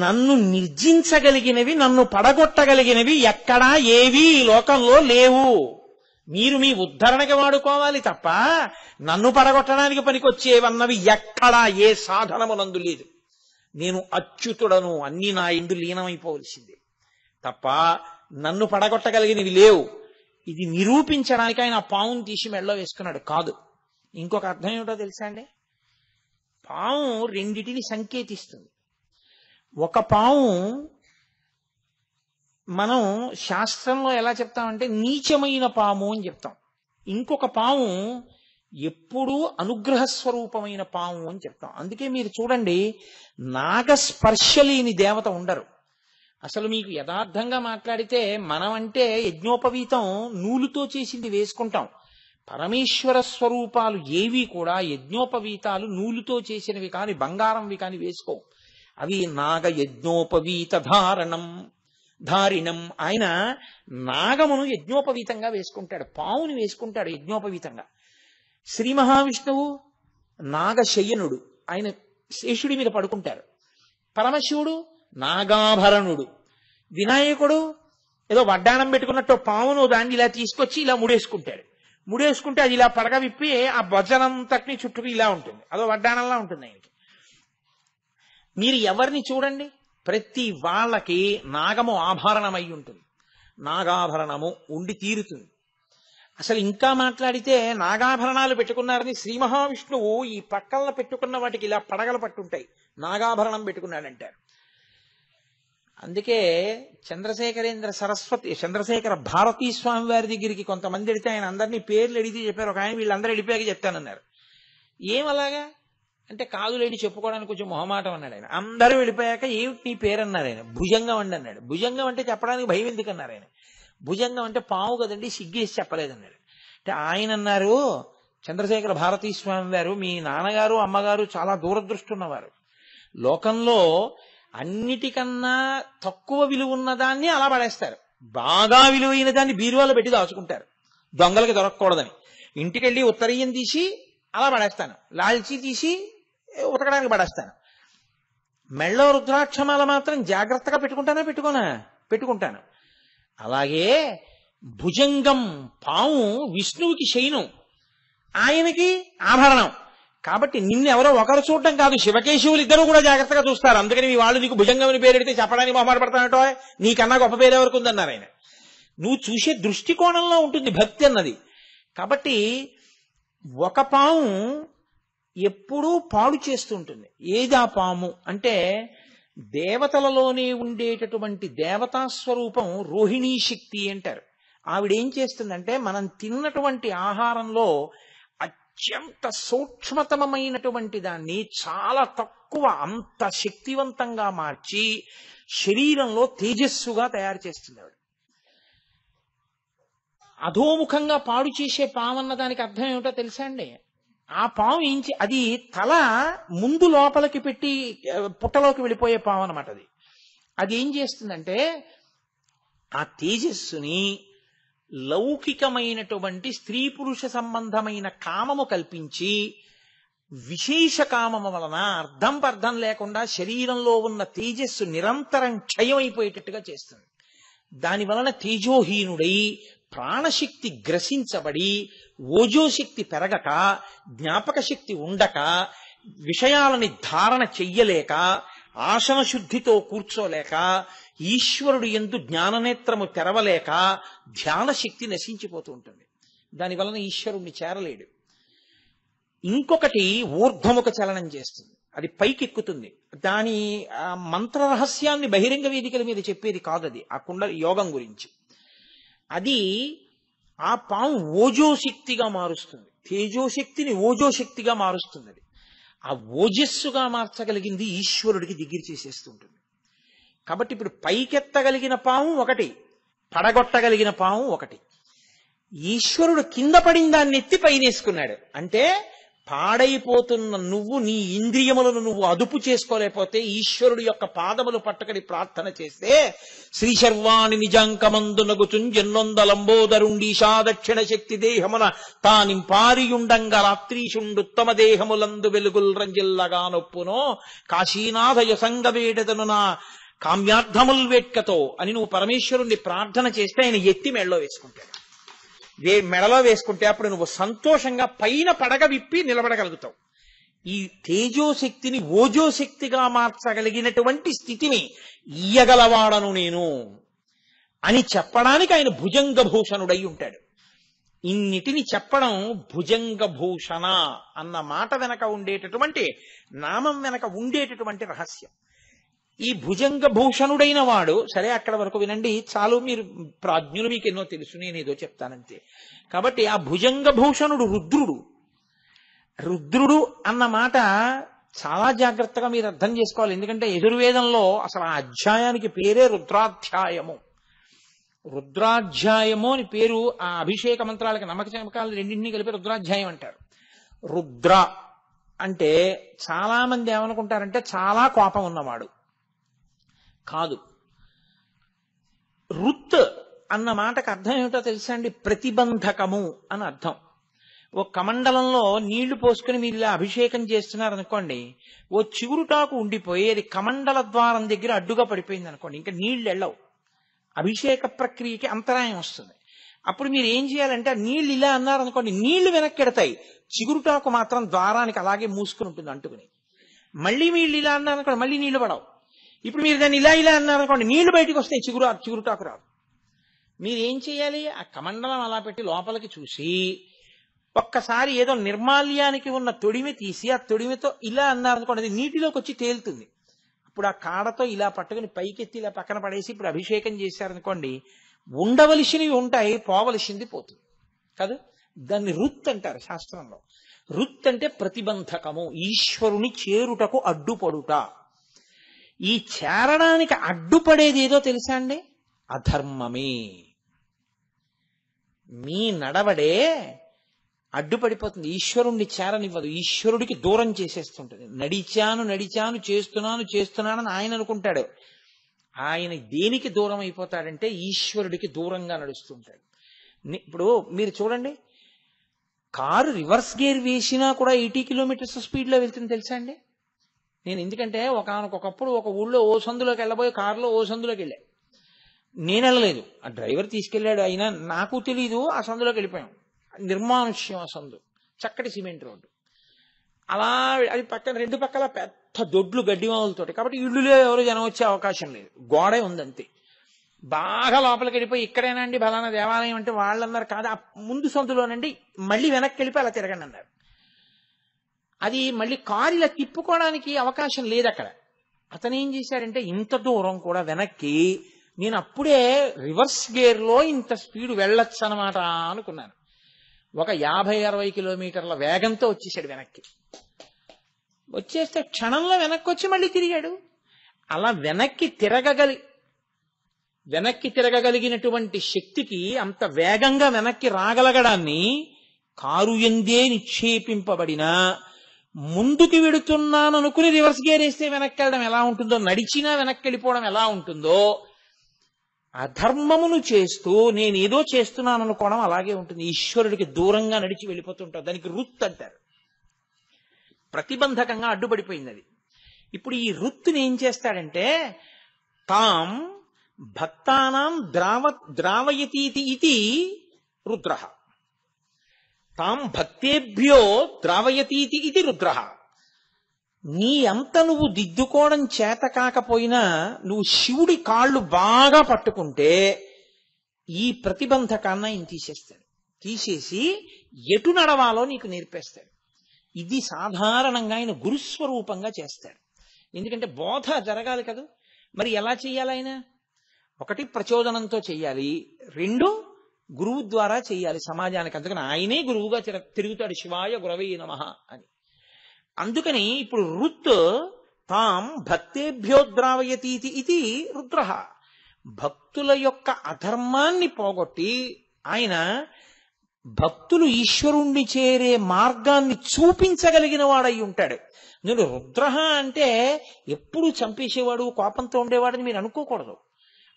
నన్ను నిర్జించగలిగినవి, నన్ను పడగొట్టగలిగినవి ఎక్కడా ఏవి ఈ లోకంలో లేవు. మీరు మీ ఉద్ధరణకి వాడుకోవాలి తప్ప నన్ను పడగొట్టడానికి పనికొచ్చేవన్నవి ఎక్కడా ఏ సాధనమునందు లేదు. నేను అచ్యుతుడను, అన్ని నా ఎందు లీనమైపోవలసిందే తప్ప నన్ను పడగొట్టగలిగినవి లేవు. ఇది నిరూపించడానికి ఆయన పావును తీసి మెళ్ళో వేసుకున్నాడు. కాదు, ఇంకొక అర్థం ఏమిటో తెలుసా అండి? పాము రెండిటిని సంకేతిస్తుంది. ఒక పాము మనం శాస్త్రంలో ఎలా చెప్తామంటే నీచమైన పాము అని చెప్తాం. ఇంకొక పాము ఎప్పుడూ అనుగ్రహ స్వరూపమైన పాము అని చెప్తాం. అందుకే మీరు చూడండి, నాగస్పర్శ లేని దేవత ఉండరు. అసలు మీకు యథార్థంగా మాట్లాడితే మనం అంటే యజ్ఞోపవీతం నూలుతో చేసింది వేసుకుంటాం. పరమేశ్వర స్వరూపాలు ఏవి కూడా యజ్ఞోపవీతాలు నూలుతో చేసినవి కాని బంగారంవి కాని వేసుకో. అవి నాగ యజ్ఞోపవీత ధారిణం. ఆయన నాగమును యజ్ఞోపవీతంగా వేసుకుంటాడు, పావుని వేసుకుంటాడు యజ్ఞోపవీతంగా. శ్రీ మహావిష్ణువు నాగశయనుడు, ఆయన శేషుడి మీద పడుకుంటారు. పరమశివుడు నాగాభరణుడు. వినాయకుడు ఏదో వడ్డాణం పెట్టుకున్నట్టు పావును దాన్ని ఇలా తీసుకొచ్చి ఇలా ముడేసుకుంటాడు. ముడేసుకుంటే అది ఇలా పడగ విప్పి ఆ భజనంతటిని చుట్టూ ఇలా ఉంటుంది, అదో వడ్డాణంలా ఉంటుంది ఆయనకి. మీరు ఎవరిని చూడండి, ప్రతి వాళ్ళకి నాగము ఆభరణమై ఉంటుంది, నాగాభరణము ఉండి తీరుతుంది. అసలు ఇంకా మాట్లాడితే నాగాభరణాలు పెట్టుకున్నారని శ్రీ మహావిష్ణువు ఈ పక్కన పెట్టుకున్న వాటికి ఇలా పడగలు పట్టుంటాయి, నాగాభరణం పెట్టుకున్నాడంటారు. అందుకే చంద్రశేఖర భారతీ స్వామి వారి దగ్గరికి కొంతమంది వెళితే ఆయన అందరినీ పేర్లు అడిగితే చెప్పారు. ఒక ఆయన వీళ్ళందరూ వెళ్ళిపోయాక చెప్తానన్నారు. ఏమలాగా అంటే కాదులేడి చెప్పుకోవడానికి కొంచెం మొహమాటం అన్నాడు ఆయన. అందరూ వెళ్ళిపోయాక ఏమిటి నీ పేరు అన్నారు ఆయన. భుజంగం అండి అన్నాడు. భుజంగం అంటే చెప్పడానికి భయం ఎందుకు అన్నారు ఆయన. భుజంగం అంటే పాము కదండి, సిగ్గేసి చెప్పలేదన్నాడు. అంటే ఆయన అన్నారు, చంద్రశేఖర భారతీ స్వామి వారు, మీ నాన్నగారు అమ్మగారు చాలా దూరదృష్టి ఉన్నవారు. లోకంలో అన్నిటికన్నా తక్కువ విలువ ఉన్నదాన్ని అలా పడేస్తారు, బాగా విలువైన దాన్ని బీరువాలో పెట్టి దాచుకుంటారు దొంగలకి దొరకకూడదని. ఇంటికెళ్ళి ఉత్తరీయం తీసి అలా పడేస్తాను, లాల్చీ తీసి ఉతకడానికి పడేస్తాను. మెళ్ళో రుద్రాక్షమాల మాత్రం జాగ్రత్తగా పెట్టుకుంటాను. అలాగే భుజంగం పాము విష్ణువుకి శయనం, ఆయనకి ఆభరణం. కాబట్టి నిన్నెవరో ఒకరు చూడటం కాదు, శివకేశవులు ఇద్దరు కూడా జాగ్రత్తగా చూస్తారు. అందుకని మీ వాళ్ళు నీకు భుజంగం అని పేరెడితే చెప్పడానికి మొహమాట పడతానటో, నీకన్నా గొప్ప పేరు ఎవరికి ఉందన్నారు ఆయన. నువ్వు చూసే దృష్టికోణంలో ఉంటుంది భక్తి అన్నది. కాబట్టి ఒక పాము ఎప్పుడూ పాడు చేస్తుంటుంది. ఏది ఆ పాము అంటే దేవతలలోనే ఉండేటటువంటి దేవతా స్వరూపం రోహిణీ శక్తి అంటారు. ఆవిడేం చేస్తుందంటే మనం తిన్నటువంటి ఆహారంలో అత్యంత సూక్ష్మతమైనటువంటి దాన్ని చాలా తక్కువ అంత శక్తివంతంగా మార్చి శరీరంలో తేజస్సుగా తయారు చేస్తుంది ఆవిడ. అధోముఖంగా పాడు చేసే పాము అన్న దానికి అర్థం ఏమిటో తెలుసా అండి? ఆ పాము అది తల ముందు లోపలికి పెట్టి పుట్టలోకి వెళ్ళిపోయే పాము అనమాట. అది ఏం చేస్తుందంటే ఆ తేజస్సుని లౌకికమైనటువంటి స్త్రీ పురుష సంబంధమైన కామము కల్పించి విశేష కామము వలన అర్థం పర్థం లేకుండా శరీరంలో ఉన్న తేజస్సు నిరంతరం క్షయమైపోయేటట్టుగా చేస్తుంది. దాని వలన తేజోహీనుడై ప్రాణశక్తి గ్రసించబడి ఓజోశక్తి పెరగక, జ్ఞాపక శక్తి ఉండక, విషయాలని ధారణ చెయ్యలేక, ఆసన శుద్ధితో కూర్చోలేక, ఈశ్వరుడు యందు జ్ఞాననేత్రము తెరవలేక ధ్యాన శక్తి నశించిపోతూ ఉంటుంది. దాని వలన ఈశ్వరుణ్ణి చేరలేడు. ఇంకొకటి ఊర్ధ్వముఖ చలనం చేస్తుంది, అది పైకెక్కుతుంది. దాని మంత్ర రహస్యాన్ని బహిరంగ వేదికల మీద చెప్పేది కాదు, అది ఆ కుండలి యోగం గురించి. అది ఆ పాము ఓజోశక్తిగా మారుస్తుంది, తేజోశక్తిని ఓజోశక్తిగా మారుస్తుంది. అది ఆ ఓజస్సుగా మార్చగలిగింది ఈశ్వరుడికి దగ్గర చేసేస్తుంటుంది. కాబట్టి ఇప్పుడు పైకెత్తగలిగిన పాము ఒకటి, పడగొట్టగలిగిన పాము ఒకటి. ఈశ్వరుడు కింద పడిన దాన్ని ఎత్తి పైనేసుకున్నాడు. అంటే పాడైపోతున్న నువ్వు నీ ఇంద్రియములను నువ్వు అదుపు చేసుకోలేకపోతే ఈశ్వరుడు యొక్క పాదములు పట్టుకని ప్రార్థన చేస్తే శ్రీ శర్వాణి నిజంకమందునగుచుంజెన్నొందలంబోదరుండీశా దక్షిణ శక్తి దేహమున తానింపారియుండంగ రాత్రీషుండుత్తమ దేహములందు వెలుగుల్ రంజిల్లగా నొప్పునో కాశీనాథయ సంగవేడతను నా కామ్యార్థముల్ వేట్కతో అని నువ్వు పరమేశ్వరుణ్ణి ప్రార్థన చేస్తే ఆయన ఎత్తి మెడలో వేసుకుంటాడు. మెడలో వేసుకుంటే అప్పుడు నువ్వు సంతోషంగా పైన పడగ విప్పి నిలబడగలుగుతావు. ఈ తేజోశక్తిని ఓజోశక్తిగా మార్చగలిగినటువంటి స్థితిని ఇయ్యగలవాడను నేను అని చెప్పడానికి ఆయన భుజంగభూషణుడై ఉంటాడు. ఇన్నిటిని చెప్పడం భుజంగ భూషణ అన్న మాట వెనక ఉండేటటువంటి నామం వెనక ఉండేటటువంటి రహస్యం. ఈ భుజంగ భూషణుడైన వాడు, సరే అక్కడ వరకు వినండి చాలు, మీరు ప్రాజ్ఞులు, మీకు ఎన్నో తెలుసు, నేనేదో చెప్తానంతే. కాబట్టి ఆ భుజంగ భూషణుడు రుద్రుడు. రుద్రుడు అన్న మాట చాలా జాగ్రత్తగా మీరు అర్థం చేసుకోవాలి. ఎందుకంటే యజుర్వేదంలో అసలు ఆ అధ్యాయానికి పేరే రుద్రాధ్యాయము. రుద్రాధ్యాయము అని పేరు. ఆ అభిషేక మంత్రాలకి నమ్మక చమకాలు రెండింటినీ కలిపి రుద్రాధ్యాయం అంటారు. రుద్ర అంటే చాలా మంది ఏమనుకుంటారంటే చాలా కోపం ఉన్నవాడు. కాదు. రుత్ అన్న మాటకు అర్థం ఏమిటో తెలుసా అండి? ప్రతిబంధకము అని అర్థం. ఓ కమండలంలో నీళ్లు పోసుకుని మీరు ఇలా అభిషేకం చేస్తున్నారనుకోండి, ఓ చిగురుటాకు ఉండిపోయి అది కమండల ద్వారం దగ్గర అడ్డుగా పడిపోయింది అనుకోండి, ఇంకా నీళ్లు వెళ్ళవు, అభిషేక ప్రక్రియకి అంతరాయం వస్తుంది. అప్పుడు మీరు ఏం చేయాలంటే నీళ్లు ఇలా అన్నారనుకోండి, నీళ్లు వెనక్కి ఎడతాయి, చిగురుటాకు మాత్రం ద్వారానికి అలాగే మూసుకుని ఉంటుంది అంటుకుని. మళ్ళీ వీళ్ళు ఇలా అన్నారనుకోండి, మళ్ళీ నీళ్లు పడవు. ఇప్పుడు మీరు దాన్ని ఇలా ఇలా అన్నారనుకోండి, నీళ్లు బయటకు వస్తాయి, చిగురుటాకు రాదు. మీరేం చేయాలి? ఆ కమండలం అలా పెట్టి లోపలికి చూసి ఒక్కసారి ఏదో నిర్మాల్యానికి ఉన్న తొడిమి తీసి ఆ తొడిమితో ఇలా అన్నారనుకోండి, అది నీటిలోకి వచ్చి తేలుతుంది. ఇప్పుడు ఆ కాడతో ఇలా పట్టుకుని పైకెత్తి ఇలా పక్కన పడేసి ఇప్పుడు అభిషేకం చేశారనుకోండి, ఉండవలసినవి ఉంటాయి, పోవలసింది పోతుంది కాదు. దాన్ని రుత్ అంటారు శాస్త్రంలో. రుత్ అంటే ప్రతిబంధకము, ఈశ్వరుని చేరుటకు అడ్డుపడుట. ఈ చేరడానికి అడ్డుపడేది ఏదో తెలుసా అండి? అధర్మమే. మీ నడవడే అడ్డుపడిపోతుంది, ఈశ్వరుణ్ణి చేరనివ్వదు, ఈశ్వరుడికి దూరం చేసేస్తుంటుంది. నడిచాను చేస్తున్నానని ఆయన అనుకుంటాడు. ఆయన దేనికి దూరం అయిపోతాడంటే ఈశ్వరుడికి దూరంగా నడుస్తుంటాడు. ఇప్పుడు మీరు చూడండి, కారు రివర్స్ గేర్ వేసినా కూడా 80 కిలోమీటర్స్ స్పీడ్లో వెళ్తుంది తెలుసా అండి? నేను ఎందుకంటే ఒకనకొకప్పుడు ఒక ఊళ్ళో ఓ సందులోకి వెళ్ళబోయే కారులో ఓ సందులోకి వెళ్ళా. నేను వెళ్ళలేదు, ఆ డ్రైవర్ తీసుకెళ్లాడు. అయినా నాకు తెలీదు, ఆ సందులోకి వెళ్ళిపోయాం. నిర్మానుష్యం ఆ సందు, చక్కటి సిమెంట్ రోడ్డు. అలా అది పక్కన రెండు పక్కల పెద్ద దొడ్లు గడ్డిమావులతోటి, కాబట్టి ఇళ్ళులో ఎవరు జనం వచ్చే అవకాశం లేదు, గోడే ఉందంతే. బాగా లోపలికి వెళ్ళిపోయి ఇక్కడేనా అండి బలానా దేవాలయం అంటే వాళ్ళన్నారు కాదు, ఆ ముందు సందులోనండి, మళ్ళీ వెనక్కి వెళ్ళిపోయి అలా తిరగండి అన్నారు. అది మళ్ళీ కారు ఇలా తిప్పుకోవడానికి అవకాశం లేదు అక్కడ. అతను ఏం చేశాడంటే ఇంత దూరం కూడా వెనక్కి, నేను అప్పుడే రివర్స్ గేర్లో ఇంత స్పీడ్ వెళ్ళొచ్చు అనమాట అనుకున్నాను. ఒక 50-60 కిలోమీటర్ల వేగంతో వచ్చేసాడు వెనక్కి. వచ్చేస్తే క్షణంలో వెనక్కి వచ్చి మళ్ళీ తిరిగాడు. అలా వెనక్కి తిరగగలిగినటువంటి శక్తికి, అంత వేగంగా వెనక్కి రాగలగడాన్ని కారు ఎందే నిక్షేపింపబడిన, ముందుకు వెడుతున్నాను అనుకుని రివర్స్ గేర్ వేస్తే వెనక్కి వెళ్ళడం ఎలా ఉంటుందో, నడిచినా వెనక్కి వెళ్ళిపోవడం ఎలా ఉంటుందో, అధర్మమును చేస్తూ నేనేదో చేస్తున్నాను అనుకోవడం అలాగే ఉంటుంది. ఈశ్వరుడికి దూరంగా నడిచి వెళ్ళిపోతుంటారు. దానికి రుత్ అంటారు. ప్రతిబంధకంగా అడ్డుపడిపోయింది అది. ఇప్పుడు ఈ రుత్తుని ఏం చేస్తాడంటే, తాం భక్తానాం ద్రావయతీతి ఇది రుద్ర, తాం భక్తేభ్యో ద్రావయతీతి ఇది రుద్ర. నీ అంత నువ్వు దిద్దుకోవడం చేత కాకపోయినా నువ్వు శివుడి కాళ్ళు బాగా పట్టుకుంటే ఈ ప్రతిబంధకాన్ని ఆయన తీసేస్తాడు. తీసేసి ఎటు నడవాలో నీకు నేర్పేస్తాడు. ఇది సాధారణంగా ఆయన గురుస్వరూపంగా చేస్తాడు. ఎందుకంటే బోధ జరగాలి కదా. మరి ఎలా చెయ్యాలి ఆయన? ఒకటి ప్రచోదనంతో చెయ్యాలి, రెండు గురువు ద్వారా చెయ్యాలి సమాజానికి. అందుకని ఆయనే గురువుగా తిరుగుతాడు, శివాయ గురవే నమః అని. అందుకని ఇప్పుడు రుత్ తాం భక్తేభ్యో ద్రావయతీతి ఇది రుద్ర. భక్తుల యొక్క అధర్మాన్ని పోగొట్టి ఆయన భక్తులు ఈశ్వరుణ్ణి చేరే మార్గాన్ని చూపించగలిగిన వాడై ఉంటాడు. నేను రుద్ర అంటే ఎప్పుడు చంపేసేవాడు, కోపంతో ఉండేవాడని మీరు అనుకోకూడదు.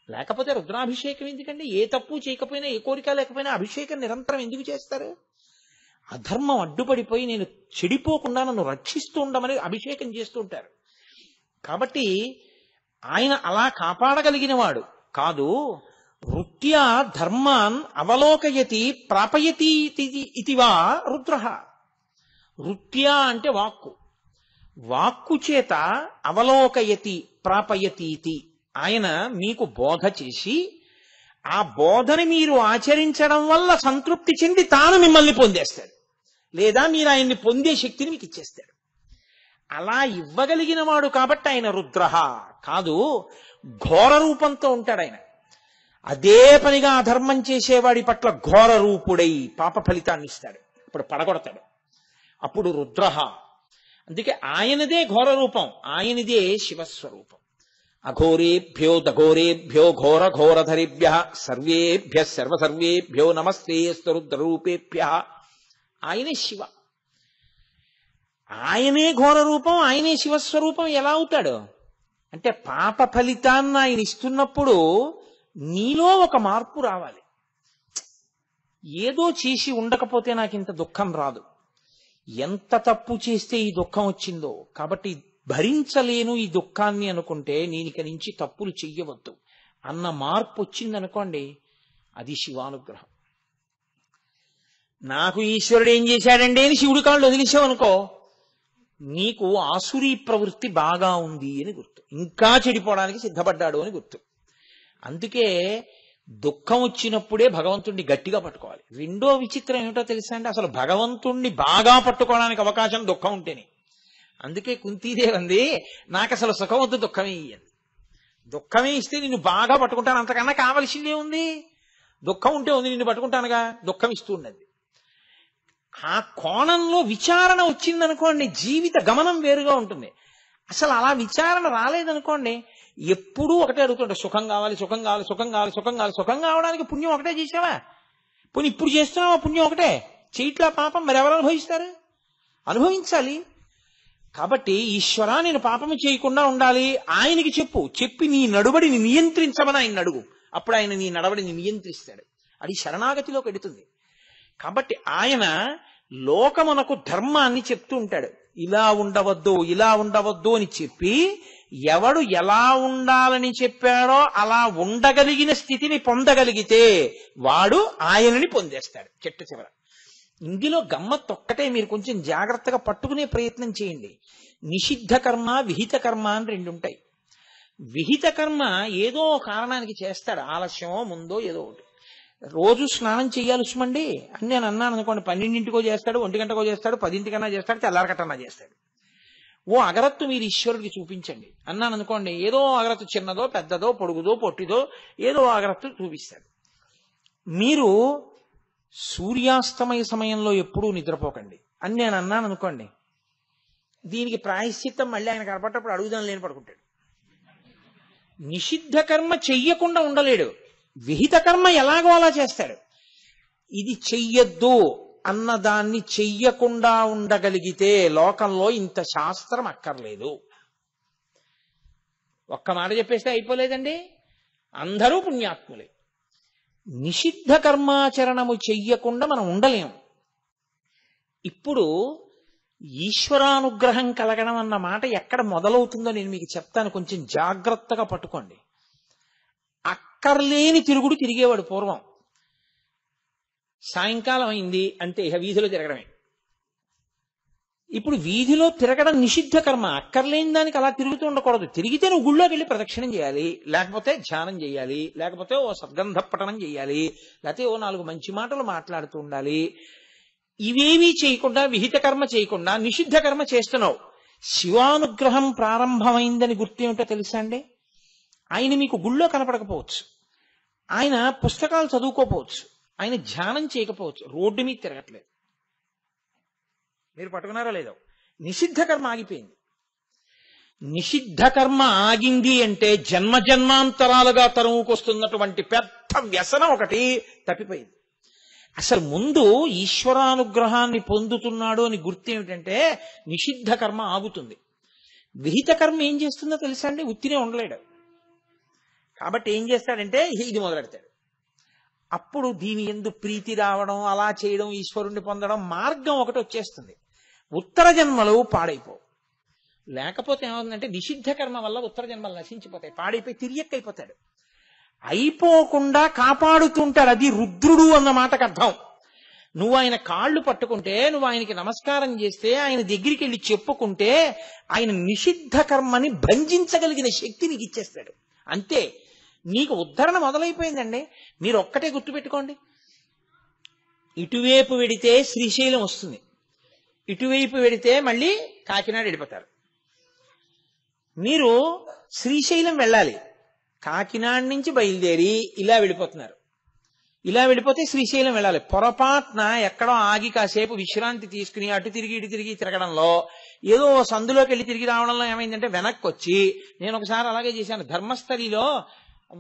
లేకపోతే రుద్రాభిషేకం ఎందుకండి? ఏ తప్పు చేయకపోయినా, ఏ కోరిక లేకపోయినా అభిషేకం నిరంతరం ఎందుకు చేస్తారు? అధర్మం అడ్డుపడిపోయి నేను చెడిపోకుండా నన్ను రక్షిస్తూ ఉండమని అభిషేకం చేస్తూ ఉంటారు. కాబట్టి ఆయన అలా కాపాడగలిగిన వాడు కాదు. వృత్యా ధర్మాన్ అవలోకయతి ప్రాపయతి ఇతివా రుద్ర. వృత్యా అంటే వాక్కు, వాక్కు చేత అవలోకయతి ప్రాపయతీతి, ఆయన మీకు బోధ చేసి ఆ బోధని మీరు ఆచరించడం వల్ల సంతృప్తి చెంది తాను మిమ్మల్ని పొందేస్తాడు, లేదా మీరు ఆయన్ని పొందే శక్తిని మీకు ఇచ్చేస్తాడు. అలా ఇవ్వగలిగిన వాడు కాబట్టి ఆయన రుద్రః కాదు, ఘోర రూపంతో ఉంటాడు ఆయన. అదే పనిగా అధర్మం చేసేవాడి పట్ల ఘోర రూపుడై పాప ఫలితాన్ని ఇస్తాడు, అప్పుడు పడగొడతాడు, అప్పుడు రుద్రః. అందుకే ఆయనదే ఘోర రూపం, ఆయనదే శివస్వరూపం. అఘోరేభ్యో దఘోరేభ్యో ఘోర ఘోరధరిభ్యః సర్వేభ్యః సర్వసర్వేభ్యో నమస్తేస్తు రుద్రరూపేభ్యః. ఆయనే శివ, ఆయనే ఘోర రూపం, ఆయనే శివస్వరూపం. ఎలా అవుతాడు అంటే పాప ఫలితాన్ని ఆయన ఇస్తున్నప్పుడు నీలో ఒక మార్పు రావాలి. ఏదో చేసి ఉండకపోతే నాకు ఇంత దుఃఖం రాదు, ఎంత తప్పు చేస్తే ఈ దుఃఖం వచ్చిందో కాబట్టి భరించలేను ఈ దుఃఖాన్ని అనుకుంటే నేను ఇక నుంచి తప్పులు చెయ్యవద్దు అన్న మార్పు వచ్చిందనుకోండి, అది శివానుగ్రహం. నాకు ఈశ్వరుడు ఏం చేశాడండి అని శివుడి కాళ్ళు వదిలేసావనుకో, నీకు ఆసురీ ప్రవృత్తి బాగా ఉంది అని గుర్తు, ఇంకా చెడిపోవడానికి సిద్ధపడ్డాడు అని గుర్తు. అందుకే దుఃఖం వచ్చినప్పుడే భగవంతుణ్ణి గట్టిగా పట్టుకోవాలి. రెండో విచిత్రం ఏమిటో తెలుసా అండి, అసలు భగవంతుణ్ణి బాగా పట్టుకోవడానికి అవకాశం దుఃఖం ఉంటేనే. అందుకే కుంతీదేవి అంది, నాకు అసలు సుఖం వద్దు, దుఃఖమే ఇయ్యండి. దుఃఖమే ఇస్తే నిన్ను బాగా పట్టుకుంటాను, అంతకన్నా కావలసిందే ఉంది. దుఃఖం ఉంటే ఉంది, నిన్ను పట్టుకుంటానుగా, దుఃఖం ఇస్తూ ఉన్నది. ఆ కోణంలో విచారణ వచ్చిందనుకోండి, జీవిత గమనం వేరుగా ఉంటుంది. అసలు అలా విచారణ రాలేదనుకోండి, ఎప్పుడూ ఒకటే అడుగుతుంటే సుఖం కావాలి, సుఖం కావాలి, సుఖం కావాలి, సుఖం కావాలి. సుఖం కావడానికి పుణ్యం ఒకటే చేసావా? పోనీ ఇప్పుడు చేస్తున్నావా పుణ్యం ఒకటే? చేయట్లా పాపం, మరి ఎవరు అనుభవిస్తారు? అనుభవించాలి. కాబట్టి ఈశ్వరా నేను పాపము చేయకుండా ఉండాలి ఆయనకి చెప్పి నీ నడుబడిని నియంత్రించమని ఆయన అడుగు, అప్పుడు ఆయన నీ నడవడిని నియంత్రిస్తాడు. అది శరణాగతిలోకి ఎడుతుంది. కాబట్టి ఆయన లోకమునకు ధర్మాన్ని చెప్తూ ఉంటాడు. ఇలా ఉండవద్దు, ఇలా ఉండవద్దు అని చెప్పి ఎవడు ఎలా ఉండాలని చెప్పాడో అలా ఉండగలిగిన స్థితిని పొందగలిగితే వాడు ఆయనని పొందేస్తాడు చెట్ట చివర. ఇందులో గమ్మత్తొక్కటే, మీరు కొంచెం జాగ్రత్తగా పట్టుకునే ప్రయత్నం చేయండి. నిషిద్ధ కర్మ, విహిత కర్మ అని రెండు ఉంటాయి. విహిత కర్మ ఏదో కారణానికి చేస్తాడు, ఆలస్యమో ముందో ఏదో ఒకటి. రోజు స్నానం చెయ్యాలి ఉస్మండి అని నేను అన్నాను అనుకోండి, 12ంటికో చేస్తాడు, 1 గంటకో చేస్తాడు, 10ంటికన్నా చేస్తాడు, తెల్లారకట్టన్నా చేస్తాడు. ఓ అగరత్తు మీరు ఈశ్వరుడికి చూపించండి అన్నాను అనుకోండి, ఏదో అగరత్తు చిన్నదో పెద్దదో పొడుగుదో పొట్టిదో ఏదో అగరత్తు చూపిస్తాడు. మీరు సూర్యాస్తమయ సమయంలో ఎప్పుడూ నిద్రపోకండి అని నేను అన్నాను అనుకోండి, దీనికి ప్రాయశ్చిత్తం మళ్ళీ ఆయన కనపడ్డప్పుడు అడుగుదాం లేని పడుకుంటాడు. నిషిద్ధ కర్మ చెయ్యకుండా ఉండలేడు, విహిత కర్మ ఎలాగో అలా చేస్తాడు. ఇది చెయ్యొద్దు అన్నదాన్ని చెయ్యకుండా ఉండగలిగితే లోకంలో ఇంత శాస్త్రం అక్కర్లేదు. ఒక్క మాట చెప్పేస్తే అయిపోలేదండి, అందరూ పుణ్యాత్ములే. నిషిద్ధ కర్మాచరణము చెయ్యకుండా మనం ఉండలేము. ఇప్పుడు ఈశ్వరానుగ్రహం కలగడం అన్న మాట ఎక్కడ మొదలవుతుందో నేను మీకు చెప్తాను, కొంచెం జాగ్రత్తగా పట్టుకోండి. అక్కర్లేని తిరుగుడు తిరిగేవాడు పూర్వం. సాయంకాలం అయింది అంటే ఇక వీధిలో తిరగడమే. ఇప్పుడు వీధిలో తిరగడం నిషిద్ధ కర్మ, అక్కర్లేని దానికి అలా తిరుగుతూ ఉండకూడదు. తిరిగితే నువ్వు గుళ్ళోకి వెళ్ళి ప్రదక్షిణం చేయాలి, లేకపోతే ధ్యానం చేయాలి, లేకపోతే ఓ సద్గంధ పఠనం చేయాలి, లేకపోతే ఓ 4 మంచి మాటలు మాట్లాడుతూ ఉండాలి. ఇవేమీ చేయకుండా, విహిత కర్మ చేయకుండా నిషిద్ధ కర్మ చేస్తున్నావు. శివానుగ్రహం ప్రారంభమైందని గుర్తేమిటో తెలుసా అండి? ఆయన మీకు గుళ్ళో కనపడకపోవచ్చు, ఆయన పుస్తకాలు చదువుకోపోవచ్చు, ఆయన ధ్యానం చేయకపోవచ్చు, రోడ్డు మీద తిరగట్లేదు. మీరు పట్టుకున్నారా లేదో? నిషిద్ధ కర్మ ఆగిపోయింది. నిషిద్ధ కర్మ ఆగింది అంటే జన్మ జన్మాంతరాలుగా తరువుకొస్తున్నటువంటి పెద్ద వ్యసనం ఒకటి తప్పిపోయింది. అసలు ముందు ఈశ్వరానుగ్రహాన్ని పొందుతున్నాడు అని గుర్తు ఏమిటంటే నిషిద్ధ కర్మ ఆగుతుంది. విహిత కర్మ ఏం చేస్తుందో తెలుసా అండి? ఉత్తినే ఉండలేడు. కాబట్టి ఏం చేస్తాడంటే ఇది మొదలెడతాడు. అప్పుడు దీని ఎందు ప్రీతి రావడం, అలా చేయడం, ఈశ్వరుణ్ణి పొందడం మార్గం ఒకటి వచ్చేస్తుంది. ఉత్తర జన్మలు పాడైపో. లేకపోతే ఏమవుతుందంటే నిషిద్ధ కర్మ వల్ల ఉత్తర జన్మలు నశించిపోతాయి, పాడైపోయి తిరియక్కైపోతాడు. అయిపోకుండా కాపాడుతుంటాడు, అది రుద్రుడు అన్న మాటకు అర్థం. నువ్వు ఆయన కాళ్ళు పట్టుకుంటే, నువ్వు ఆయనకి నమస్కారం చేస్తే, ఆయన దగ్గరికి వెళ్ళి చెప్పుకుంటే ఆయన నిషిద్ధ కర్మని భంజించగలిగిన శక్తి నీకు ఇచ్చేస్తాడు. అంతే, నీకు ఉద్ధరణ మొదలైపోయిందండి. మీరు ఒక్కటే గుర్తుపెట్టుకోండి, ఇటువైపు వెడితే శ్రీశైలం వస్తుంది, ఇటువైపు వెడితే మళ్ళీ కాకినాడ వెళ్ళిపోతారు. మీరు శ్రీశైలం వెళ్ళాలి, కాకినాడ నుంచి బయలుదేరి ఇలా వెళ్ళిపోతున్నారు. ఇలా వెళ్ళిపోతే శ్రీశైలం వెళ్ళాలి. పొరపాటున ఎక్కడో ఆగి కాసేపు విశ్రాంతి తీసుకుని అటు తిరిగి ఇటు తిరిగి తిరగడంలో, ఏదో సందులోకి వెళ్ళి తిరిగి రావడంలో ఏమైందంటే వెనక్కి వచ్చి, నేను ఒకసారి అలాగే చేశాను. ధర్మస్థలిలో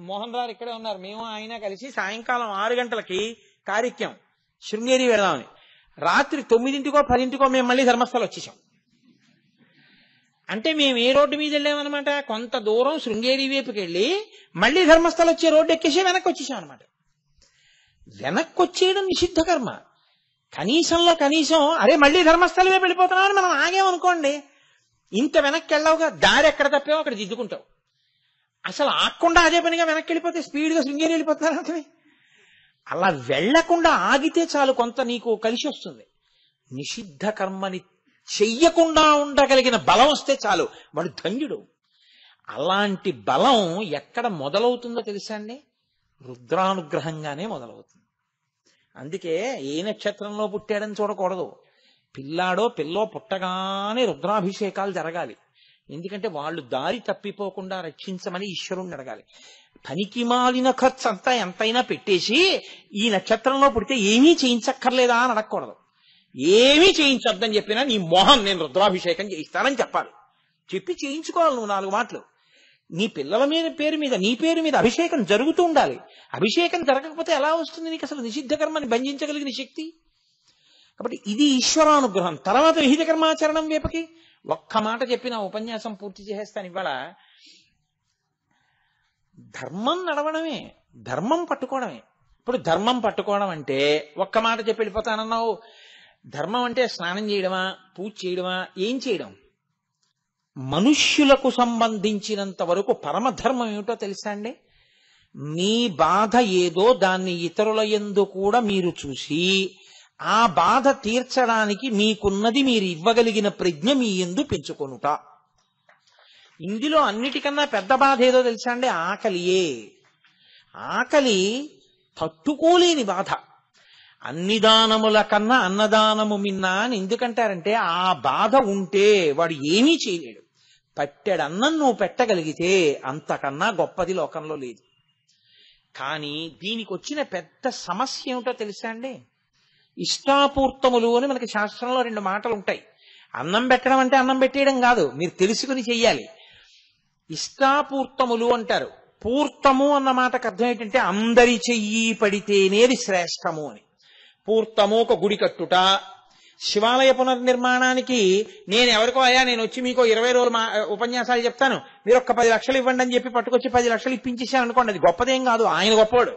మోహన్ రావు ఇక్కడే ఉన్నారు, మేము ఆయన కలిసి సాయంకాలం 6 గంటలకి కార్యక్రమం శృంగేరి వెళదామని, రాత్రి 9కో 10కో మేము మళ్ళీ ధర్మస్థలం వచ్చేసాం. అంటే మేము ఏ రోడ్డు మీద వెళ్ళామన్నమాట, కొంత దూరం శృంగేరి వైపుకి వెళ్ళి మళ్ళీ ధర్మస్థలం వచ్చే రోడ్డు ఎక్కేసి వెనక్కి వచ్చేసాం అనమాట. వెనక్కి వచ్చేయడం నిషిద్ధ కర్మ. కనీసంలో కనీసం అరే మళ్ళీ ధర్మస్థలం వైపు వెళ్ళిపోతున్నామని మనం ఆగేమనుకోండి, ఇంత వెనక్కి వెళ్ళావుగా, దారి ఎక్కడ తప్పావో అక్కడ దిద్దుకుంటావు. అసలు ఆగకుండా అదే పనిగా వెనక్కి వెళ్ళిపోతే స్పీడ్గా శృంగేరి వెళ్ళిపోతున్నారు అంటే, అలా వెళ్లకుండా ఆగితే చాలు, కొంత నీకు కలిసి వస్తుంది. నిషిద్ధ కర్మని చెయ్యకుండా ఉండగలిగిన బలం వస్తే చాలు, వాడు ధన్యుడు. అలాంటి బలం ఎక్కడ మొదలవుతుందో తెలుసా అండి? రుద్రానుగ్రహంగానే మొదలవుతుంది. అందుకే ఏ నక్షత్రంలో పుట్టాడని చూడకూడదు. పిల్లాడో పిల్లో పుట్టగానే రుద్రాభిషేకాలు జరగాలి. ఎందుకంటే వాళ్ళు దారి తప్పిపోకుండా రక్షించమని ఈశ్వరుణ్ణి అడగాలి. పనికి మాలిన ఖర్చు అంతా ఎంతైనా పెట్టేసి ఈ నక్షత్రంలో పుడితే ఏమీ చేయించక్కర్లేదా అని అడగకూడదు. ఏమీ చేయించొద్దని చెప్పినా నీ మోహం నేను రుద్రాభిషేకం చేయిస్తానని చెప్పాలి. చెప్పి చేయించుకోవాలి నువ్వు 4 మాటలు. నీ పిల్లల మీద పేరు మీద నీ పేరు మీద అభిషేకం జరుగుతూ ఉండాలి. అభిషేకం జరగకపోతే ఎలా వస్తుంది నీకు అసలు నిషిద్ధ కర్మని బంధించగలిగిన శక్తి? కాబట్టి ఇది ఈశ్వరానుగ్రహం. తర్వాత విహిత కర్మాచరణం వైపుకి ఒక్క మాట చెప్పిన ఉపన్యాసం పూర్తి చేసేస్తాను ఇవాళ. ధర్మం నడవడమే, ధర్మం పట్టుకోవడమే. ఇప్పుడు ధర్మం పట్టుకోవడం అంటే ఒక్క మాట చెప్పి వెళ్ళిపోతానన్నావు. ధర్మం అంటే స్నానం చేయడమా, పూజ చేయడమా, ఏం చేయడం? మనుష్యులకు సంబంధించినంత వరకు పరమధర్మం ఏమిటో తెలుసా అండి? మీ బాధ ఏదో దాన్ని ఇతరుల యందు కూడా మీరు చూసి ఆ బాధ తీర్చడానికి మీకున్నది మీరు ఇవ్వగలిగిన ప్రజ్ఞ మీ యందు పెంచుకొనుట. ఇందులో అన్నిటికన్నా పెద్ద బాధ ఏదో తెలుసా అండి? ఆకలియే. ఆకలి తట్టుకోలేని బాధ. అన్ని దానముల కన్నా అన్నదానము మిన్నా అని ఎందుకంటారంటే, ఆ బాధ ఉంటే వాడు ఏమీ చేయలేడు. పట్టెడన్నం నువ్వు పెట్టగలిగితే అంతకన్నా గొప్పది లోకంలో లేదు. కానీ దీనికి వచ్చిన పెద్ద సమస్య ఏమిటో తెలుసా అండి? ఇష్టాపూర్తములు అని మనకి శాస్త్రంలో 2 మాటలు ఉంటాయి. అన్నం పెట్టడం అంటే అన్నం పెట్టేయడం కాదు, మీరు తెలుసుకుని చెయ్యాలి. ఇష్టాపూర్తములు అంటారు. పూర్తము అన్న మాటకు అర్థం ఏంటంటే అందరి చెయ్యి పడితేనేది శ్రేష్టము అని. పూర్తము ఒక గుడి కట్టుట, శివాలయ పునర్నిర్మాణానికి నేను ఎవరికో అయ్యా నేను వచ్చి మీకు 20 రోజులు ఉపన్యాసాలు చెప్తాను, మీరు ఒక్క 10 లక్షలు ఇవ్వండి అని చెప్పి పట్టుకొచ్చి 10 లక్షలు ఇప్పించేసాను అనుకోండి, అది గొప్పదేం కాదు, ఆయన గొప్పవాడు.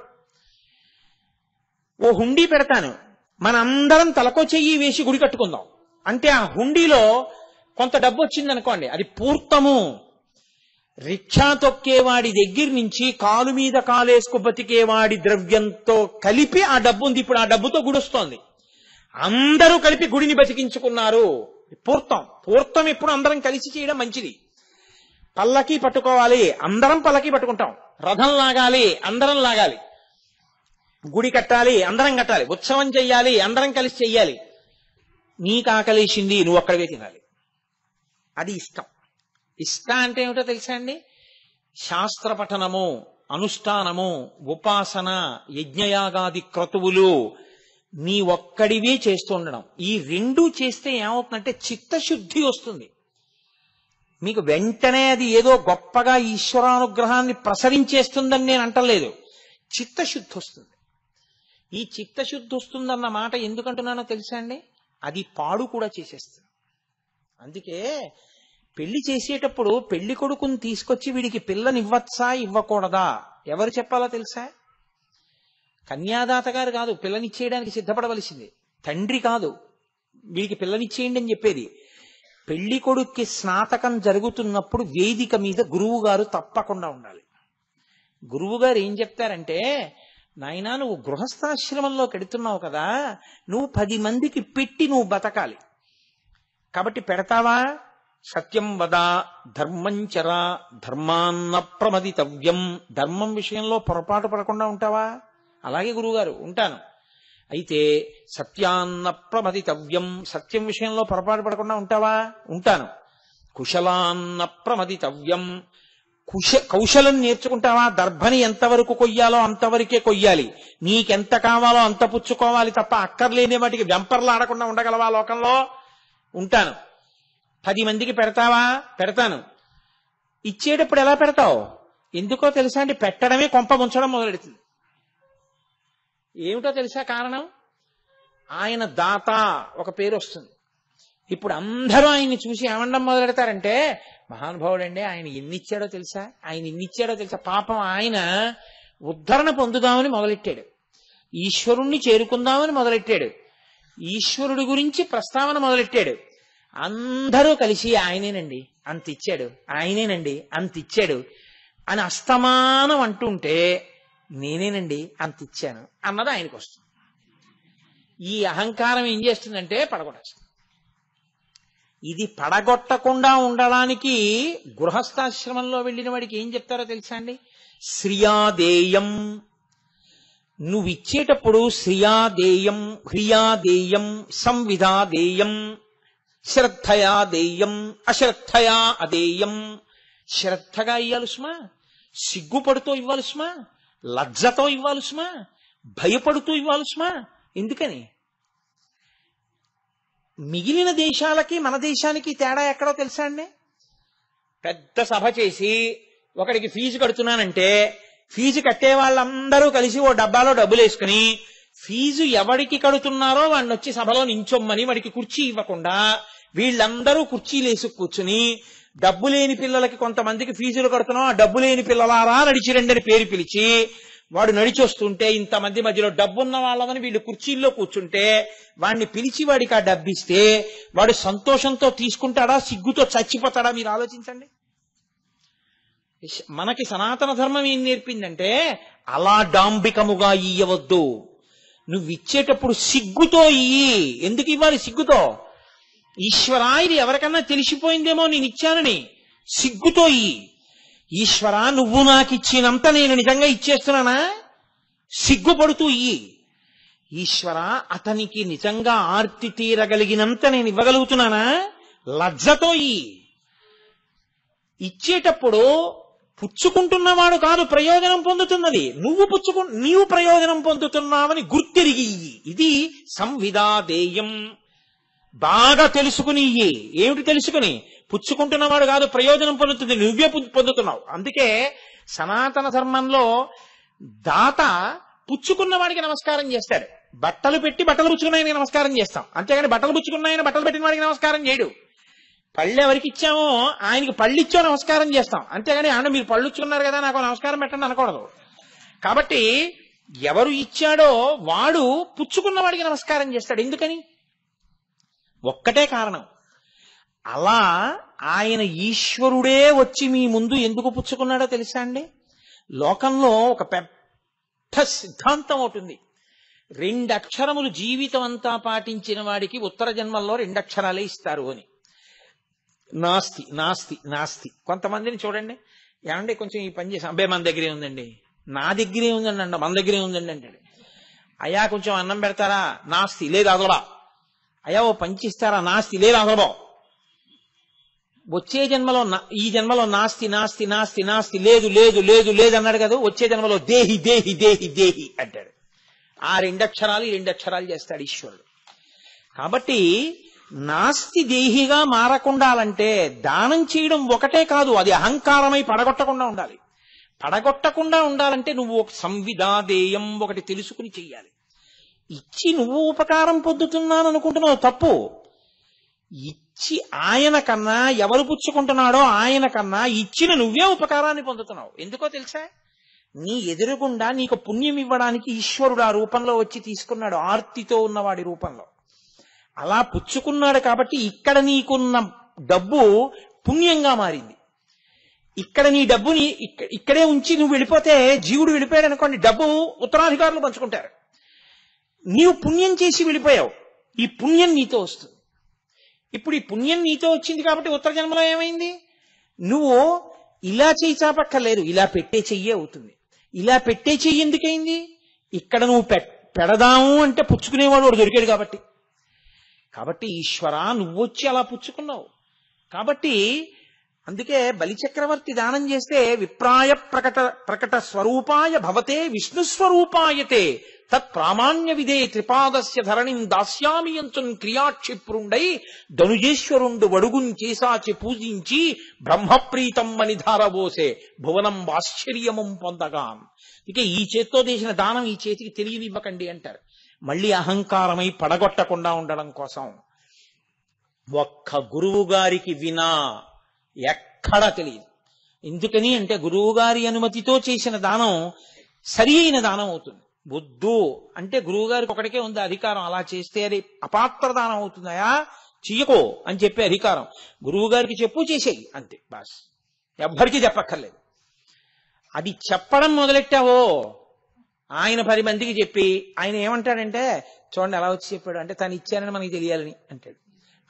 ఓ హుండీ పెడతాను, మనందరం తలకో చెయ్యి వేసి గుడి కట్టుకుందాం అంటే ఆ హుండీలో కొంత డబ్బు వచ్చింది అనుకోండి, అది పూర్తము. రిక్షా తొక్కేవాడి దగ్గర నుంచి కాలు మీద కాలేసుకు బతికేవాడి ద్రవ్యంతో కలిపి ఆ డబ్బు ఉంది. ఇప్పుడు ఆ డబ్బుతో గుడి వస్తోంది. అందరూ కలిపి గుడిని బతికించుకున్నారు. పూర్తం. పూర్తం ఎప్పుడు అందరం కలిసి చేయడం మంచిది. పల్లకి పట్టుకోవాలి, అందరం పల్లకి పట్టుకుంటాం. రథం లాగాలి, అందరం లాగాలి. గుడి కట్టాలి, అందరం కట్టాలి. ఉత్సవం చెయ్యాలి, అందరం కలిసి చెయ్యాలి. నీకు ఆకలేసింది, నువ్వు అక్కడికే తినాలి. అది ఇష్టం. ఇష్ట అంటే ఏమిటో తెలుసా అండి? శాస్త్ర పఠనము, అనుష్ఠానము, ఉపాసన, యజ్ఞయాగాది క్రతువులు నీ ఒక్కడివే చేస్తూ ఉండడం. ఈ 2 చేస్తే ఏమవుతుందంటే చిత్తశుద్ధి వస్తుంది. మీకు వెంటనే అది ఏదో గొప్పగా ఈశ్వరానుగ్రహాన్ని ప్రసరించేస్తుందని నేను అంటలేదు, చిత్తశుద్ధి వస్తుంది. ఈ చిత్తశుద్ధి వస్తుందన్న మాట ఎందుకంటున్నానో తెలుసా అండి? అది పాడు కూడా చేసేస్తుంది. అందుకే పెళ్లి చేసేటప్పుడు పెళ్లి కొడుకుని తీసుకొచ్చి వీడికి పిల్లనివ్వచ్చా ఇవ్వకూడదా ఎవరు చెప్పాలో తెలుసా? కన్యాదాత గారు కాదు పిల్లనిచ్చేయడానికి సిద్ధపడవలసింది, తండ్రి కాదు వీడికి పిల్లనిచ్చేయండి అని చెప్పేది. పెళ్లి కొడుక్కి స్నాతకం జరుగుతున్నప్పుడు వేదిక మీద గురువు గారు తప్పకుండా ఉండాలి. గురువు గారు ఏం చెప్తారంటే, నాయనా నువ్వు గృహస్థాశ్రమంలో పెడుతున్నావు కదా, నువ్వు 10 మందికి పెట్టి నువ్వు బతకాలి. కాబట్టి పెడతావా? సత్యం వద ధర్మం చర ధర్మాన్న ప్రమదితవ్యం. ధర్మం విషయంలో పొరపాటు పడకుండా ఉంటావా? అలాగే గురువుగారు ఉంటాను. అయితే సత్యాన్న ప్రమదితవ్యం, సత్యం విషయంలో పొరపాటు పడకుండా ఉంటావా? ఉంటాను. కుశలాన్న ప్రమదితవ్యం, కౌశలం నేర్చుకుంటావా? దర్భని ఎంతవరకు కొయ్యాలో అంతవరకే కొయ్యాలి, నీకెంత కావాలో అంత పుచ్చుకోవాలి తప్ప అక్కర్లేని వాటికి వెంపర్లాడకుండా ఉండగలవా లోకంలో? ఉంటాను. 10 మందికి పెడతావా? పెడతాను. ఇచ్చేటప్పుడు ఎలా పెడతావు? ఎందుకో తెలుసా అండి, పెట్టడమే కొంప ముంచడం మొదలెడుతుంది. ఏమిటో తెలుసా కారణం? ఆయన దాత ఒక పేరు వస్తుంది. ఇప్పుడు అందరూ ఆయన్ని చూసి ఏమండం మొదలెడతారంటే, మహానుభావుడండి, ఆయన ఎన్నిచ్చాడో తెలుసా, ఆయన ఎన్నిచ్చాడో తెలుసా. పాపం ఆయన ఉద్ధరణ పొందుదామని మొదలెట్టాడు, ఈశ్వరుణ్ణి చేరుకుందామని మొదలెట్టాడు, ఈశ్వరుడి గురించి ప్రస్తావన మొదలెట్టాడు. అందరూ కలిసి ఆయనేనండి అంత ఇచ్చాడు, ఆయనేనండి అంత ఇచ్చాడు అని అస్తమానం అంటుంటే, నేనేనండి అంత ఇచ్చాను అన్నది ఆయనకు వస్తుంది. ఈ అహంకారం ఏం చేస్తుందంటే పడగొట్టేస్తుంది. ఇది పడగొట్టకుండా ఉండడానికి గృహస్థాశ్రమంలో వెళ్ళిన వాడికి ఏం చెప్తారో తెలుసా అండి? శ్రియాదేయం. నువ్వు ఇచ్చేటప్పుడు శ్రియాదేయం, హ్రియాదేయం, సంవిధాదేయం, శ్రద్ధయా దేయం, అశ్రద్ధయా అదేయం. శ్రద్ధగా ఇవ్వాలి సుమా, సిగ్గుపడుతూ ఇవ్వాలి సుమా, లజ్జతో ఇవ్వాలి సుమా, భయపడుతూ ఇవ్వాలి సుమా. ఎందుకని? మిగిలిన దేశాలకి మన దేశానికి తేడా ఎక్కడో తెలుసా అండి? పెద్ద సభ చేసి ఒకడికి ఫీజు కడుతున్నానంటే, ఫీజు కట్టే వాళ్ళందరూ కలిసి ఓ డబ్బాలో డబ్బులు వేసుకుని, ఫీజు ఎవడికి కడుతున్నారో వాడిని వచ్చి సభలో నించొమ్మని వాడికి కుర్చీ ఇవ్వకుండా వీళ్ళందరూ కుర్చీలు వేసి కూర్చుని, డబ్బు లేని పిల్లలకి కొంతమందికి ఫీజులు కడుతున్నాం, ఆ డబ్బు లేని పిల్లలారా నడిచి రండి పేరు పిలిచి, వాడు నడిచి వస్తుంటే ఇంతమంది మధ్యలో డబ్బున్న వాళ్ళమని వీళ్ళు కుర్చీల్లో కూర్చుంటే వాడిని పిలిచి వాడికి ఆ డబ్బిస్తే వాడు సంతోషంతో తీసుకుంటాడా, సిగ్గుతో చచ్చిపోతాడా? మీరు ఆలోచించండి. మనకి సనాతన ధర్మం ఏం నేర్పిందంటే, అలా డాంబికముగా ఇయ్యవద్దు. నువ్వు ఇచ్చేటప్పుడు సిగ్గుతో ఇయ్యి. ఎందుకు ఇవ్వాలి సిగ్గుతో? ఈశ్వరా, ఇది ఎవరికన్నా తెలిసిపోయిందేమో నేను ఇచ్చానని, సిగ్గుతో ఇయ్యి. ఈశ్వరా, నువ్వు నాకు ఇచ్చినంత నేను నిజంగా ఇచ్చేస్తున్నానా? సిగ్గుపడుతూ ఇయ్యి. ఈశ్వరా, అతనికి నిజంగా ఆర్తి తీరగలిగినంత నేను ఇవ్వగలుగుతున్నానా? లజ్జతో ఇయ్యి. ఇచ్చేటప్పుడు పుచ్చుకుంటున్నవాడు కాదు ప్రయోజనం పొందుతున్నది, నీవు ప్రయోజనం పొందుతున్నావని గుర్తిరిగి ఇయ్యి. ఇది సంవిధాదేయం. బాగా తెలుసుకుని ఇయ్యి. ఏమిటి తెలుసుకుని? పుచ్చుకుంటున్నవాడు కాదు ప్రయోజనం పొందుతుంది, నువ్వే పొందుతున్నావు. అందుకే సనాతన ధర్మంలో దాత పుచ్చుకున్న వాడికి నమస్కారం చేస్తాడు. బట్టలు పెట్టి బట్టలు పుచ్చుకున్నాయని నమస్కారం చేస్తాం, అంతేగాని బట్టలు పుచ్చుకున్నాయని బట్టలు పెట్టిన వాడికి నమస్కారం చేయడు. పళ్ళు ఎవరికి ఇచ్చామో ఆయనకి పళ్ళు ఇచ్చో నమస్కారం చేస్తాం, అంతేగాని ఆయన మీరు పళ్ళు ఇచ్చుకున్నారు కదా నాకు నమస్కారం పెట్టండి అనకూడదు. కాబట్టి ఎవరు ఇచ్చాడో వాడు పుచ్చుకున్న వాడికి నమస్కారం చేస్తాడు. ఎందుకని? ఒక్కటే కారణం. అలా ఆయన ఈశ్వరుడే వచ్చి మీ ముందు ఎందుకు పుచ్చుకున్నాడో తెలుసా అండి? లోకంలో ఒక పెద్ద సిద్ధాంతం అవుతుంది. 2 అక్షరములు జీవితం అంతా పాటించిన వాడికి ఉత్తర జన్మల్లో 2 అక్షరాలే ఇస్తారు అని. నాస్తి నాస్తి నాస్తి. కొంతమందిని చూడండి, ఏమంటే కొంచెం ఈ పని చేసాం, అబ్బాయి మన దగ్గరే ఉందండి, నా దగ్గరే ఉందండి అంట, మన దగ్గరే ఉందండి అంటాడు. అయ్యా కొంచెం అన్నం పెడతారా? నాస్తి, లేదు అదలబా. అయ్యా ఓ పంచిస్తారా? నాస్తి, లేదు అదలబా. వచ్చే జన్మలో ఈ జన్మలో నాస్తి నాస్తి నాస్తి నాస్తి, లేదు లేదు లేదు లేదు అన్నాడు కదా, వచ్చే జన్మలో దేహి దేహి దేహి దేహి అంటాడు. ఆ 2 అక్షరాలు ఈ 2 అక్షరాలు చేస్తాడు ఈశ్వరుడు. కాబట్టి నాస్తి దేహిగా మారకుండాలంటే దానం చేయడం ఒకటే కాదు, అది అహంకారమై పడగొట్టకుండా ఉండాలి. పడగొట్టకుండా ఉండాలంటే నువ్వు ఒక సంవిధాదేయం ఒకటి తెలుసుకుని చెయ్యాలి. ఇచ్చి నువ్వు ఉపకారం పొందుతున్నాను అనుకుంటున్నావు, తప్పు. ఇచ్చి ఆయన కన్నా ఎవరు పుచ్చుకుంటున్నాడో ఆయన కన్నా ఇచ్చిన నువ్వే ఉపకారాన్ని పొందుతున్నావు. ఎందుకో తెలుసా? నీ ఎదురుగుండా నీకు పుణ్యం ఇవ్వడానికి ఈశ్వరుడు ఆ రూపంలో వచ్చి తీసుకున్నాడు, ఆర్తితో ఉన్నవాడి రూపంలో. అలా పుచ్చుకున్నాడు కాబట్టి ఇక్కడ నీకున్న డబ్బు పుణ్యంగా మారింది. ఇక్కడ నీ డబ్బుని ఇక్కడే ఉంచి నువ్వు వెళ్ళిపోతే, జీవుడు వెళ్ళిపోయాడు అనుకోండి, డబ్బు ఉత్తరాధికారులు పంచుకుంటారు. నీవు పుణ్యం చేసి వెళ్ళిపోయావు, ఈ పుణ్యం నీతో వస్తుంది. ఇప్పుడు ఈ పుణ్యం నీతో వచ్చింది కాబట్టి ఉత్తర జన్మలో ఏమైంది? నువ్వు ఇలా చెయ్యి చాపక్కర్లేదు, ఇలా పెట్టే చెయ్యే అవుతుంది. ఇలా పెట్టే చెయ్యి ఎందుకైంది? ఇక్కడ నువ్వు పెడదాము అంటే పుచ్చుకునేవాడు వాడు దొరికాడు కాబట్టి. కాబట్టి ఈశ్వర నువ్వొచ్చి అలా పుచ్చుకున్నావు. కాబట్టి అందుకే బలిచక్రవర్తి దానం చేస్తే విప్రాయ ప్రకట స్వరూపాయ భవతే విష్ణు స్వరూపాయతే తత్ ప్రామాణ్య విదే త్రిపాదస్య ధరణిం దాస్యామి అంచున్ క్రియాక్షిప్రుండై ధనుజేశ్వరుండు వడుగున్ చేసాచి పూజించి బ్రహ్మప్రీతం అని ధారబోసే భువనం ఆశ్చర్యమం పొందగాన్. ఇక ఈ చేత్తో చేసిన దానం ఈ చేతికి తెలియనివ్వకండి అంటారు. మళ్ళీ అహంకారమై పడగొట్టకుండా ఉండడం కోసం ఒక్క గురువు గారికి వినా ఎక్కడా తెలియదు. ఎందుకని అంటే గురువు గారి అనుమతితో చేసిన దానం సరి అయిన దానం అవుతుంది. వద్దు అంటే గురువు గారికి ఒకటికే ఉంది అధికారం, అలా చేస్తే అది అపాత్ర దానం అవుతుందయా చెయ్యకో అని చెప్పే అధికారం. గురువు గారికి చెప్పు చేసేయి అంతే, బాస్, ఎవ్వరికీ చెప్పక్కర్లేదు. అది చెప్పడం మొదలెట్టావో ఆయన 10 మందికి చెప్పి ఆయన ఏమంటాడంటే చూడండి ఎలా వచ్చి చెప్పాడు అంటే తను ఇచ్చానని మనకి తెలియాలని అంటాడు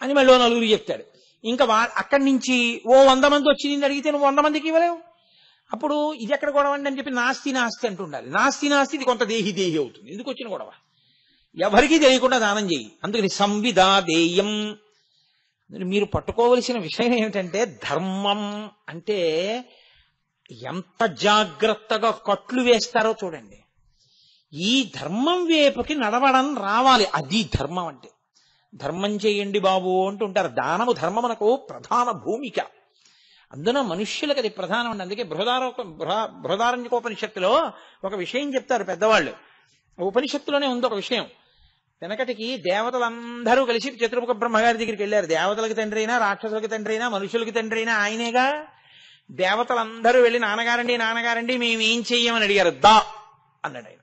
అని మళ్ళీ 4 చెప్తాడు. ఇంకా అక్కడి నుంచి 100 మంది వచ్చి నిన్ను అడిగితే నువ్వు 100 మందికి ఇవ్వలేవు. అప్పుడు ఇది ఎక్కడ గొడవ అని చెప్పి నాస్తి నాస్తి అంటుండాలి. నాస్తి నాస్తి ఇది కొంత దేహి దేహి అవుతుంది. ఎందుకు వచ్చిన గొడవ? ఎవరికీ తెలియకుండా దానం చేయి. అందుకని సంవిదా దేయం. మీరు పట్టుకోవలసిన విషయం ఏమిటంటే ధర్మం అంటే ఎంత జాగ్రత్తగా కట్లు వేస్తారో చూడండి. ఈ ధర్మం వైపుకి నడవడం రావాలి, అది ధర్మం అంటే. ధర్మం చేయండి బాబు అంటుంటారు. దానము ధర్మమునకు ప్రధాన భూమిక. అందున మనుష్యులకు అది ప్రధానం అండి. అందుకే బృహదారణ్యకోపనిషత్తులో ఒక విషయం చెప్తారు పెద్దవాళ్ళు. ఉపనిషత్తులోనే ఉంది ఒక విషయం. వెనకటికి దేవతలందరూ కలిసి చతుర్ముఖ బ్రహ్మగారి దగ్గరికి వెళ్ళారు. దేవతలకు తండ్రి అయినా, రాక్షసులకి తండ్రి అయినా, మనుషులకి తండ్రి అయినా ఆయనేగా. దేవతలందరూ వెళ్ళి నాన్నగారండి నాన్నగారండి మేమేం చెయ్యమని అడిగారు. దా అన్నాడు ఆయన.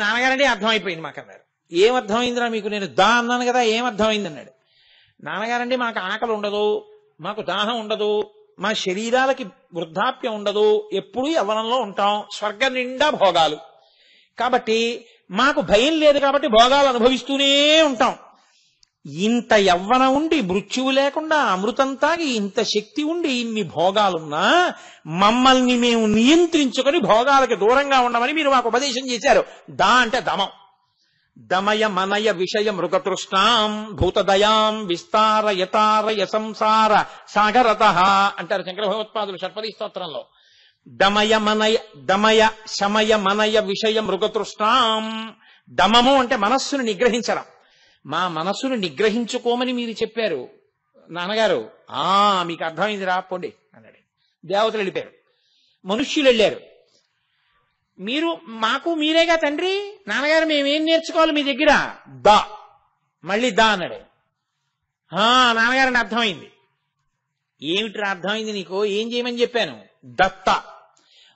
నాన్నగారండి అర్థమైపోయింది మాకు అన్నారు. ఏమర్థమైందిరా మీకు? నేను దా అన్నాను కదా, ఏమర్థమైంది అన్నాడు. నాన్నగారండి మాకు ఆకలి ఉండదు, మాకు దాహం ఉండదు, మా శరీరాలకి వృద్ధాప్యం ఉండదు, ఎప్పుడూ యవ్వనంలో ఉంటాం, స్వర్గం నిండా భోగాలు, కాబట్టి మాకు భయం లేదు, కాబట్టి భోగాలు అనుభవిస్తూనే ఉంటాం. ఇంత యవ్వనం ఉండి మృత్యువు లేకుండా అమృతం తాగి ఇంత శక్తి ఉండి ఇన్ని భోగాలున్నా మమ్మల్ని మేము నియంత్రించుకొని భోగాలకి దూరంగా ఉండమని మీరు మాకు ఉపదేశం చేశారు. దా అంటే దమం. దమయ మనయ విషయ మృగతృష్ణాం భూతదయాం విస్తారయతారయ సంసార సాగరత అంటారు శంకర భగవత్పాదులు షట్పదీ స్తోత్రంలో. దమయ శమయ మనయ విషయ మృగతృష్ణాం. దమము అంటే మనస్సును నిగ్రహించడం. మా మనస్సును నిగ్రహించుకోమని మీరు చెప్పారు నాన్నగారు. మీకు అర్థమైంది రా పోండి అన్నాడు. దేవతలు వెళ్ళిపోయారు, మనుష్యులు వెళ్ళారు. మీరు మాకు మీరేగా తండ్రి, నాన్నగారు మేమేం నేర్చుకోవాలి మీ దగ్గర? దా మళ్ళీ దా అన్నాడు. నాన్నగారండి అర్థమైంది. ఏమిటి అర్థమైంది నీకు? ఏం చేయమని చెప్పాను? దత్త.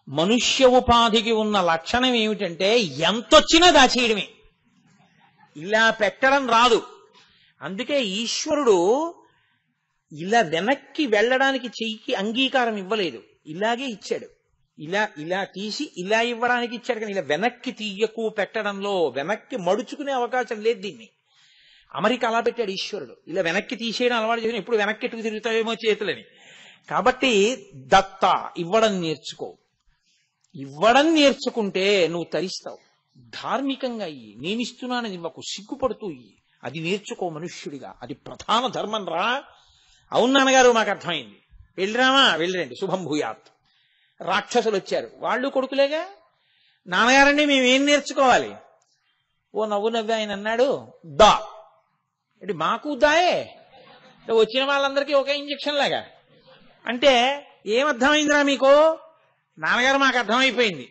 మనుష్య ఉపాధికి ఉన్న లక్షణం ఏమిటంటే ఎంతొచ్చినా దాచేయడమే, ఇలా పెట్టడం రాదు. అందుకే ఈశ్వరుడు ఇలా వెనక్కి వెళ్ళడానికి చెయ్యికి అంగీకారం ఇవ్వలేదు, ఇలాగే ఇచ్చాడు. ఇలా తీసి ఇలా ఇవ్వడానికి ఇచ్చాడు, కానీ ఇలా వెనక్కి తీయకు పెట్టడంలో వెనక్కి మడుచుకునే అవకాశం లేదు. దీన్ని అమెరికా అలా పెట్టాడు ఈశ్వరుడు. ఇలా వెనక్కి తీసేయడం అలవాటు చేసిన ఎప్పుడు వెనక్కి ఎట్టుకు తిరుగుతావేమో చేతులని. కాబట్టి దత్త ఇవ్వడం నేర్చుకో. ఇవ్వడం నేర్చుకుంటే నువ్వు తరిస్తావు. ధార్మికంగా ఇయ్యి, నేనిస్తున్నానని ఇవ్వకు, సిగ్గుపడుతూ ఇయ్యి. అది నేర్చుకో మనుష్యుడిగా, అది ప్రధాన ధర్మం రా. అవును నాన్నగారు మాకు అర్థమైంది, వెళ్ళిరామా? వెళ్ళిరండి, శుభం భూయాత్. రాక్షసులు వచ్చారు, వాళ్ళు కొడుకులేగా. నాన్నగారండి మేమేం నేర్చుకోవాలి? ఓ నవ్వు నవ్వి ఆయన అన్నాడు, దా. అంటే మాకు దాయే, వచ్చిన వాళ్ళందరికీ ఒకే ఇంజక్షన్ లాగా. అంటే ఏమర్థమైందిరా మీకు? నాన్నగారు మాకు అర్థమైపోయింది,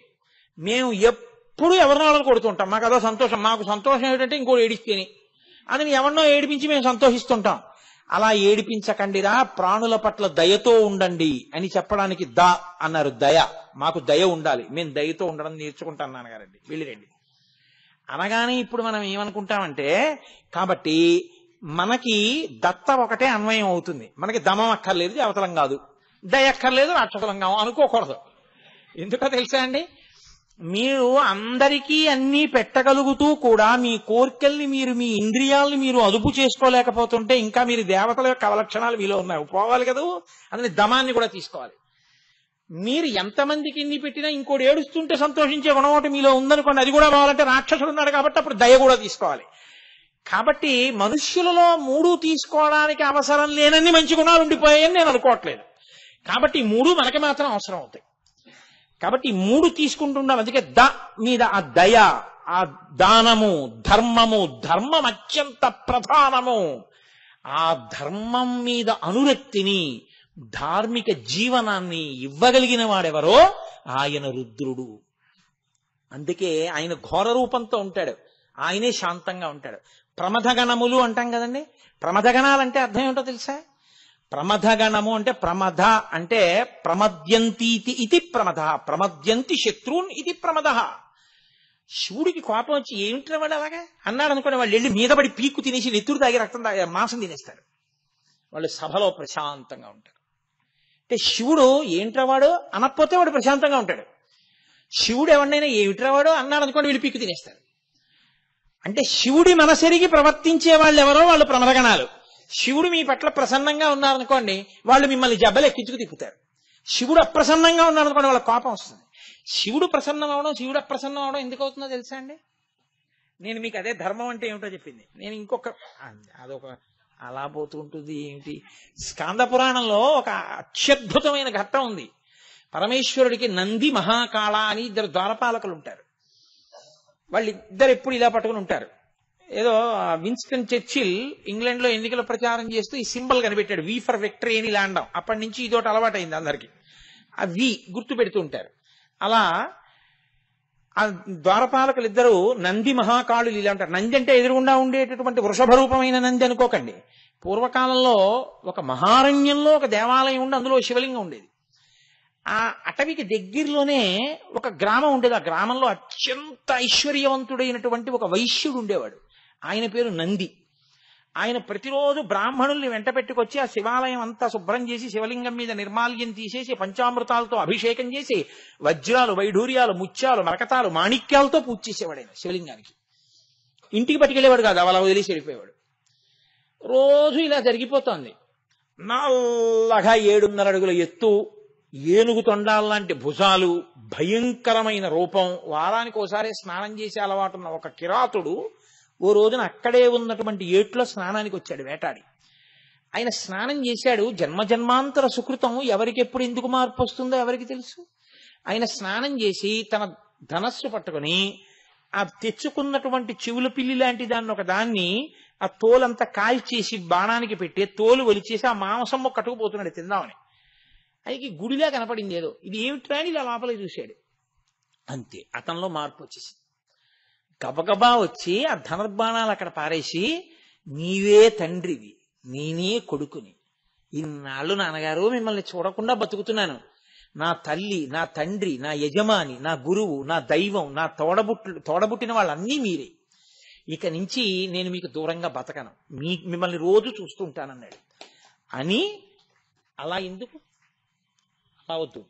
మేము ఎప్పుడు ఎవరినో వాళ్ళని కొడుతుంటాం, మాకు అదో సంతోషం. మాకు సంతోషం ఏమిటంటే ఇంకోటి ఏడిస్తేనే, అందుని ఎవరినో ఏడిపించి మేము సంతోషిస్తుంటాం. అలా ఏడిపించకండిరా, ప్రాణుల పట్ల దయతో ఉండండి అని చెప్పడానికి దా అన్నారు. దయ, మాకు దయ ఉండాలి, మేము దయతో ఉండడం నేర్చుకుంటాం నాన్నగారండి, వెళ్ళిరండి అనగానే ఇప్పుడు మనం ఏమనుకుంటామంటే, కాబట్టి మనకి దత్త ఒకటే అన్వయం అవుతుంది. మనకి దమం అక్కర్లేదు, దేవతలం కాదు, దయ అక్కర్లేదు, రాక్షసులం కావు అనుకోకూడదు. ఎందుకో తెలుసా అండి, మీరు అందరికీ అన్నీ పెట్టగలుగుతూ కూడా మీ కోరికల్ని మీరు మీ ఇంద్రియాలని మీరు అదుపు చేసుకోలేకపోతుంటే ఇంకా మీరు దేవతల యొక్క అవలక్షణాలు మీలో ఉన్నాయి, పోవాలి కదా. అందుని దమాన్ని కూడా తీసుకోవాలి. మీరు ఎంతమందికి ఇన్ని పెట్టినా ఇంకోటి ఏడుస్తుంటే సంతోషించే గుణం ఒకటి మీలో ఉందనుకోండి, అది కూడా రావాలంటే రాక్షసుడు ఉన్నాడు కాబట్టి అప్పుడు దయ కూడా తీసుకోవాలి. కాబట్టి మనుష్యులలో మూడు తీసుకోవడానికి అవసరం లేనన్ని మంచి గుణాలు ఉండిపోయాయని నేను అనుకోవట్లేదు. కాబట్టి మూడు మనకి మాత్రం అవసరం అవుతాయి. కాబట్టి మూడు తీసుకుంటున్నాం. అందుకే మీద ఆ దయ, ఆ దానము, ధర్మము, ధర్మం అత్యంత ప్రధానము. ఆ ధర్మం మీద అనురక్తిని, ధార్మిక జీవనాన్ని ఇవ్వగలిగిన వాడెవరో ఆయన రుద్రుడు. అందుకే ఆయన ఘోర రూపంతో ఉంటాడు, ఆయనే శాంతంగా ఉంటాడు. ప్రమథగణములు అంటాం కదండి. ప్రమథగణాలంటే అర్థం ఏమిటో తెలుసా? ప్రమథగణము అంటే ప్రమథ అంటే ప్రమద్యంతీతి ఇది ప్రమథ, ప్రమద్యంతి శత్రున్ ఇది ప్రమద. శివుడికి కోపం వచ్చి ఏమిట్రా వాడు అలాగా అన్నాడు అనుకోండి, వాళ్ళు వెళ్ళి మీద పడి పీక్కు తినేసి నెత్తురు తాగి రక్తం తాగి మాంసం తినేస్తారు. వాళ్ళు సభలో ప్రశాంతంగా ఉంటారు. అంటే శివుడు ఏంట్రా వాడు అనకపోతే వాడు ప్రశాంతంగా ఉంటాడు. శివుడు ఎవరినైనా ఏమిట్రా వాడు అన్నాడు అనుకోండి, వీళ్ళు పీక్కు తినేస్తారు. అంటే శివుడి మనసెరిగి ప్రవర్తించే వాళ్ళు ఎవరో వాళ్ళు ప్రమథగణాలు. శివుడు మీ పట్ల ప్రసన్నంగా ఉన్నారనుకోండి, వాళ్ళు మిమ్మల్ని జబ్బలు ఎక్కించుకు తిప్పుతారు. శివుడు అప్రసన్నంగా ఉన్నారనుకోండి, వాళ్ళ కోపం వస్తుంది. శివుడు ప్రసన్నం అవడం, శివుడు అప్రసన్నం అవడం ఎందుకు అవుతుందో తెలుసా అండి? నేను మీకు అదే ధర్మం అంటే ఏమిటో చెప్పింది. నేను అదొక అలా పోతుంటుంది ఏమిటి. స్కాంద పురాణంలో ఒక అత్యద్భుతమైన ఘట్టం ఉంది. పరమేశ్వరుడికి నంది, మహాకాళ అని ఇద్దరు ద్వారపాలకులు ఉంటారు. వాళ్ళిద్దరు ఎప్పుడు ఇలా పట్టుకుని ఉంటారు. ఏదో విన్స్టన్ చర్చిల్ ఇంగ్లాండ్ లో ఎన్నికల ప్రచారం చేస్తూ ఈ సింబల్ కనిపెట్టాడు, వి ఫర్ విక్టరీ అని ఇలా అండం. అప్పటి నుంచి ఇదొకటి అలవాటైంది అందరికి, ఆ వి గుర్తు పెడుతూ ఉంటారు. అలా ఆ ద్వారపాలకులు ఇద్దరు నంది, మహాకాళులు ఇలా ఉంటారు. నంది అంటే ఎదురుగుండా ఉండేటటువంటి వృషభ రూపమైన నంది అనుకోకండి. పూర్వకాలంలో ఒక మహారణ్యంలో ఒక దేవాలయం ఉండి అందులో శివలింగం ఉండేది. ఆ అటవికి దగ్గరలోనే ఒక గ్రామం ఉండేది. ఆ గ్రామంలో అత్యంత ఐశ్వర్యవంతుడైనటువంటి ఒక వైశ్యుడు ఉండేవాడు. ఆయన పేరు నంది. ఆయన ప్రతిరోజు బ్రాహ్మణుల్ని వెంట పెట్టుకొచ్చి ఆ శివాలయం అంతా శుభ్రం చేసి శివలింగం మీద నిర్మాల్యం తీసేసి పంచామృతాలతో అభిషేకం చేసి వజ్రాలు, వైఢూర్యాలు, ముత్యాలు, మరకతాలు, మాణిక్యాలతో పూజ చేసేవాడు ఆయన శివలింగానికి. ఇంటికి పట్టుకెళ్ళేవాడు కాదు, అలా వదిలేసి వెళ్ళిపోయేవాడు. రోజు ఇలా జరిగిపోతోంది. నల్లగా 7.5 అడుగుల ఎత్తు, ఏనుగు తొండాల్లాంటి భుజాలు, భయంకరమైన రూపం, వారానికి ఒకసారి స్నానం చేసే అలవాటు ఉన్న ఒక కిరాతుడు ఓ రోజున అక్కడే ఉన్నటువంటి ఏట్లో స్నానానికి వచ్చాడు వేటాడి. ఆయన స్నానం చేశాడు. జన్మజన్మాంతర సుకృతం ఎవరికి ఎప్పుడు ఎందుకు మార్పు వస్తుందో ఎవరికి తెలుసు. ఆయన స్నానం చేసి తన ధనస్సు పట్టుకుని ఆ తెచ్చుకున్నటువంటి చెవుల పిల్లి లాంటి దాన్ని ఆ తోలంతా కాల్చేసి బాణానికి పెట్టి తోలు ఒలిచేసి ఆ మాంసం కట్టుకుపోతున్నాడు తిందామని. ఆయనకి గుడిలా కనపడింది ఏదో. ఇది ఏమిట్రా అని ఇలా లోపలికి చూశాడు. అంతే, అతనిలో మార్పు వచ్చేసింది. గబగబా వచ్చి ఆ ధనుర్బాణాలు అక్కడ పారేసి, నీవే తండ్రివి, నేనే కొడుకుని, ఇన్నాళ్ళు నాన్నగారు మిమ్మల్ని చూడకుండా బతుకుతున్నాను. నా తల్లి, నా తండ్రి, నా యజమాని, నా గురువు, నా దైవం, నా తోడబుట్టిన వాళ్ళన్నీ మీరే. ఇక నుంచి నేను మీకు దూరంగా బతకను, మిమ్మల్ని రోజు చూస్తుంటానన్నాడు. అని అలా ఎందుకు అవద్దు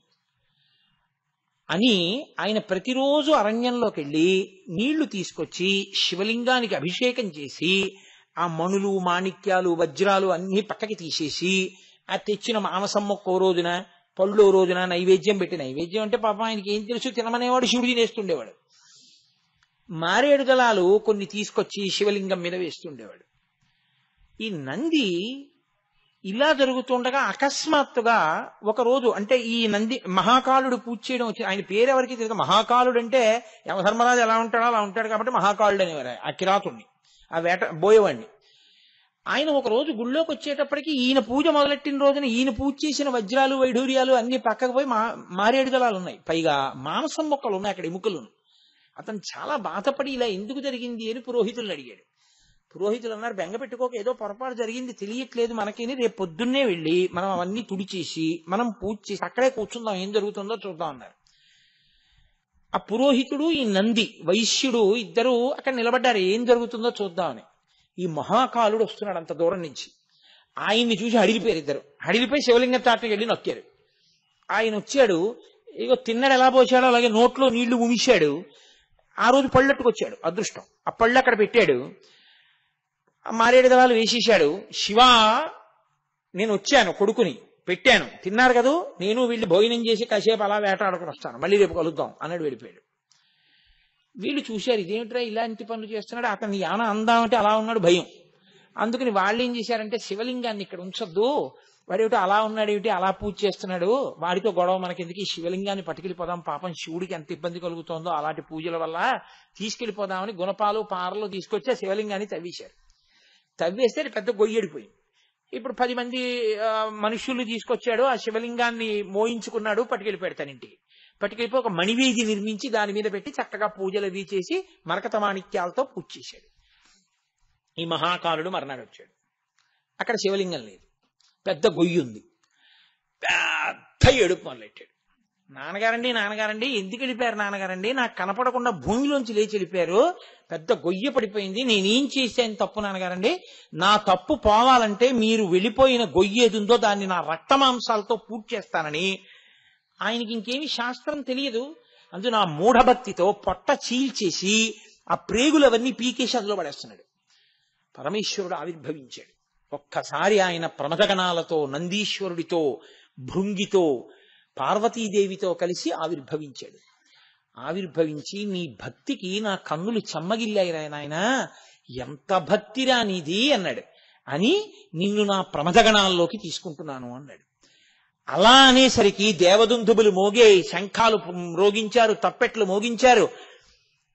అని ఆయన ప్రతిరోజు అరణ్యంలోకి వెళ్ళి నీళ్లు తీసుకొచ్చి శివలింగానికి అభిషేకం చేసి ఆ మణులు, మాణిక్యాలు, వజ్రాలు అన్ని పక్కకి తీసేసి ఆ తెచ్చిన మాంసం మొక్క రోజున, పళ్ళు రోజున నైవేద్యం పెట్టి, నైవేద్యం అంటే పాపం ఆయనకి ఏం తెలుసు, తినమనేవాడు, శివుడు తినేస్తుండేవాడు. మారేడు దళాలు కొన్ని తీసుకొచ్చి శివలింగం మీద వేస్తుండేవాడు. ఈ నంది ఇలా జరుగుతుండగా అకస్మాత్తుగా ఒక రోజు, అంటే ఈ నంది మహాకాలుడు పూజ చేయడం వచ్చి, ఆయన పేరు ఎవరికి తెలియదు. మహాకాలుడు అంటే యమధర్మరాజు ఎలా ఉంటాడో అలా ఉంటాడు కాబట్టి మహాకాలుడు అనేవారు ఆ కిరాతుణ్ణి, ఆ బోయేవాడిని. ఆయన ఒక రోజు గుళ్ళోకి వచ్చేటప్పటికి ఈయన పూజ మొదలెట్టిన రోజున ఈయన పూజ చేసిన వజ్రాలు, వైఢూర్యాలు అన్ని పక్కకు పోయి మారేడు దళాలు ఉన్నాయి, పైగా మాంసం మొక్కలు ఉన్నాయి అక్కడ, ఎముకలు. అతను చాలా బాధపడి ఇలా ఎందుకు జరిగింది అని పురోహితులను అడిగాడు. పురోహితులు అన్నారు, బెంగ పెట్టుకోక, ఏదో పొరపాటు జరిగింది, తెలియట్లేదు మనకి, రేపు పొద్దున్నే వెళ్ళి మనం అవన్నీ తుడిచేసి మనం పూజ చేసి అక్కడే కూర్చుందాం, ఏం జరుగుతుందో చూద్దాం అన్నారు. ఆ పురోహితుడు, ఈ నంది వైశ్యుడు ఇద్దరు అక్కడ నిలబడ్డారు, ఏం జరుగుతుందో చూద్దామని. ఈ మహాకాలుడు వస్తున్నాడు అంత దూరం నుంచి. ఆయన్ని చూసి హడిలిపోయారు ఇద్దరు. హడిలిపోయి శివలింగం తాటకి వెళ్ళి నొక్కారు. ఆయన వచ్చాడు, ఇగో తిన్నాడు, ఎలా పోసాడో అలాగే నోట్లో నీళ్లు ఉమిశాడు. ఆ రోజు పళ్ళట్టుకొచ్చాడు, అదృష్టం. ఆ పళ్ళు అక్కడ పెట్టాడు, మారేడు దళాలు వేసేశాడు. శివ, నేను వచ్చాను, కొడుకుని పెట్టాను, తిన్నారు కదా, నేను వీళ్ళు భోజనం చేసి కాసేపు అలా వేటాడుకుని వస్తాను, మళ్ళీ రేపు కలుద్దాం అన్నాడు, వెళ్ళిపోయాడు. వీళ్ళు చూశారు, ఇదేమిట్రా ఇలాంటి పనులు చేస్తున్నాడు, అతన్ని యాన అందామంటే అలా ఉన్నాడు, భయం. అందుకని వాళ్ళు ఏం చేశారంటే, శివలింగాన్ని ఇక్కడ ఉంచొద్దు, వాడేమిటో అలా ఉన్నాడు, ఏమిటి అలా పూజ చేస్తున్నాడు, వాడితో గొడవ మనకెందుకు, ఈ శివలింగాన్ని పట్టుకెళ్ళిపోదాం, పాపం శివుడికి ఎంత ఇబ్బంది కలుగుతోందో అలాంటి పూజల వల్ల, తీసుకెళ్లిపోదామని గుణపాలు పారలు తీసుకొచ్చి ఆ శివలింగాన్ని తవ్వేశారు. తవ్వేస్తే పెద్ద గొయ్యడిపోయింది. ఇప్పుడు 10 మంది మనుషుల్ని తీసుకొచ్చాడు, ఆ శివలింగాన్ని మోయించుకున్నాడు, పట్టుకెళ్ళిపోయాడు తన ఇంటికి. పట్టుకెళ్ళిపోయి ఒక మణివీధి నిర్మించి దాని మీద పెట్టి చక్కగా పూజలు అవి చేసి మరకత మాణిక్యాలతో పూజ చేశాడు. ఈ మహాకాలుడు మర్నాడు వచ్చాడు. అక్కడ శివలింగం లేదు, పెద్ద గొయ్యి ఉంది. పెద్ద ఏడుపు మొదలెట్టాడు. నాన్నగారండి ఎందుకు వెళ్ళిపోయారు నాన్నగారండి, నాకు కనపడకుండా భూమిలోంచి లేచి వెళ్ళిపోయారు, పెద్ద గొయ్య పడిపోయింది, నేనేం చేశాను తప్పు నాన్నగారండి, నా తప్పు పోవాలంటే మీరు వెళ్ళిపోయిన గొయ్యి ఏది ఉందో దాన్ని నా రక్తమాంసాలతో పూర్తి చేస్తానని. ఆయనకి ఇంకేమి శాస్త్రం తెలియదు, అందులో నా మూఢభక్తితో పొట్ట చీల్చేసి ఆ ప్రేగులవన్నీ పీకేసి అందులో పడేస్తున్నాడు. పరమేశ్వరుడు ఆవిర్భవించాడు. ఒక్కసారి ఆయన ప్రమథగణాలతో, నందీశ్వరుడితో, భృంగితో, పార్వతీదేవితో కలిసి ఆవిర్భవించాడు. ఆవిర్భవించి, నీ భక్తికి నా కన్నులు చెమ్మగిల్లాయి నాయన, ఎంత భక్తిరా నీది అన్నాడు. అని నిన్ను నా ప్రమథగణాల్లోకి తీసుకుంటున్నాను అన్నాడు. అలా అనేసరికి దేవదుందుబులు మోగే, శంఖాలు మ్రోగించారు, తప్పెట్లు మోగించారు.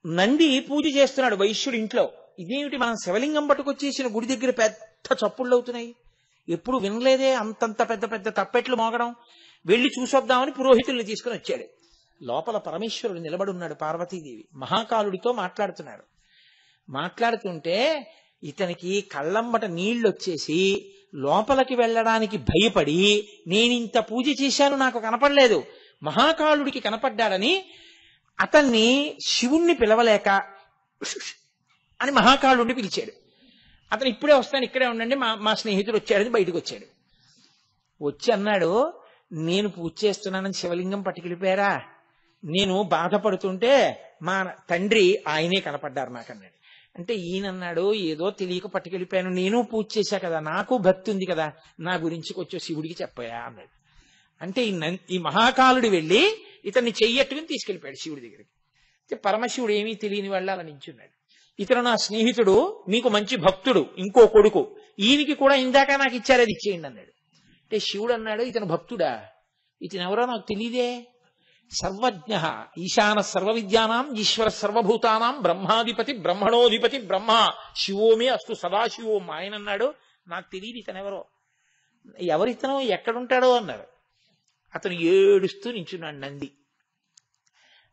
నంది పూజ చేస్తున్నాడు వైశ్యుడి ఇంట్లో. ఇదేమిటి, మనం శివలింగం పట్టుకొచ్చేసిన గుడి దగ్గర పెద్ద చప్పుళ్ళు అవుతున్నాయి, ఎప్పుడు వినలేదే అంతంత పెద్ద పెద్ద తప్పెట్లు మోగడం. వెళ్లి చూసొద్దామని పురోహితుల్ని తీసుకుని వచ్చాడు. లోపల పరమేశ్వరుడు నిలబడున్నాడు, పార్వతీదేవి మహాకాలుడితో మాట్లాడుతున్నాడు. మాట్లాడుతుంటే ఇతనికి కళ్ళంబట నీళ్లొచ్చేసి లోపలికి వెళ్ళడానికి భయపడి, నేనింత పూజ చేశాను నాకు కనపడలేదు, మహాకాలుడికి కనపడ్డాడని అతన్ని శివుణ్ణి పిలవలేక అని మహాకాలుడిని పిలిచాడు. అతను ఇప్పుడే వస్తాను, ఇక్కడే ఉండండి, మా స్నేహితుడు వచ్చాడని బయటకు వచ్చాడు. వచ్చి అన్నాడు, నేను పూజ చేస్తున్నానని శివలింగం పట్టుకెళ్ళిపోయారా, నేను బాధపడుతుంటే మా తండ్రి ఆయనే కనపడ్డారు నాకన్నాడు. అంటే ఈయనన్నాడు, ఏదో తెలియక పట్టుకెళ్ళిపోయాను, నేను పూజ చేశా కదా, నాకు భక్తి ఉంది కదా, నా గురించి కొంచెం శివుడికి చెప్పాయా అన్నాడు. అంటే ఈ మహాకాలుడు వెళ్ళి ఇతన్ని చెయ్యట్టుకుని తీసుకెళ్ళిపోయాడు శివుడి దగ్గరికి. పరమశివుడు ఏమీ తెలియని వాళ్ళు అలా నించున్నాడు. ఇతను నా స్నేహితుడు, మీకు మంచి భక్తుడు, ఇంకో కొడుకు, ఈయనకి కూడా ఇందాక నాకు ఇచ్చారు, అది ఇచ్చేయండి అన్నాడు. అంటే శివుడు అన్నాడు, ఇతను భక్తుడా, ఇతను ఎవరో నాకు తెలియదే, సర్వజ్ఞ ఈశాన సర్వ విద్యానాం ఈశ్వర సర్వభూతానాం బ్రహ్మాధిపతి బ్రహ్మణోధిపతి బ్రహ్మ శివోమే అస్తు సదాశివోం. ఆయన అన్నాడు, నాకు తెలియదు ఇతను ఎవరో, ఎవరితను ఎక్కడుంటాడో అన్నారు. అతను ఏడుస్తూ నించున్నాడు. నంది,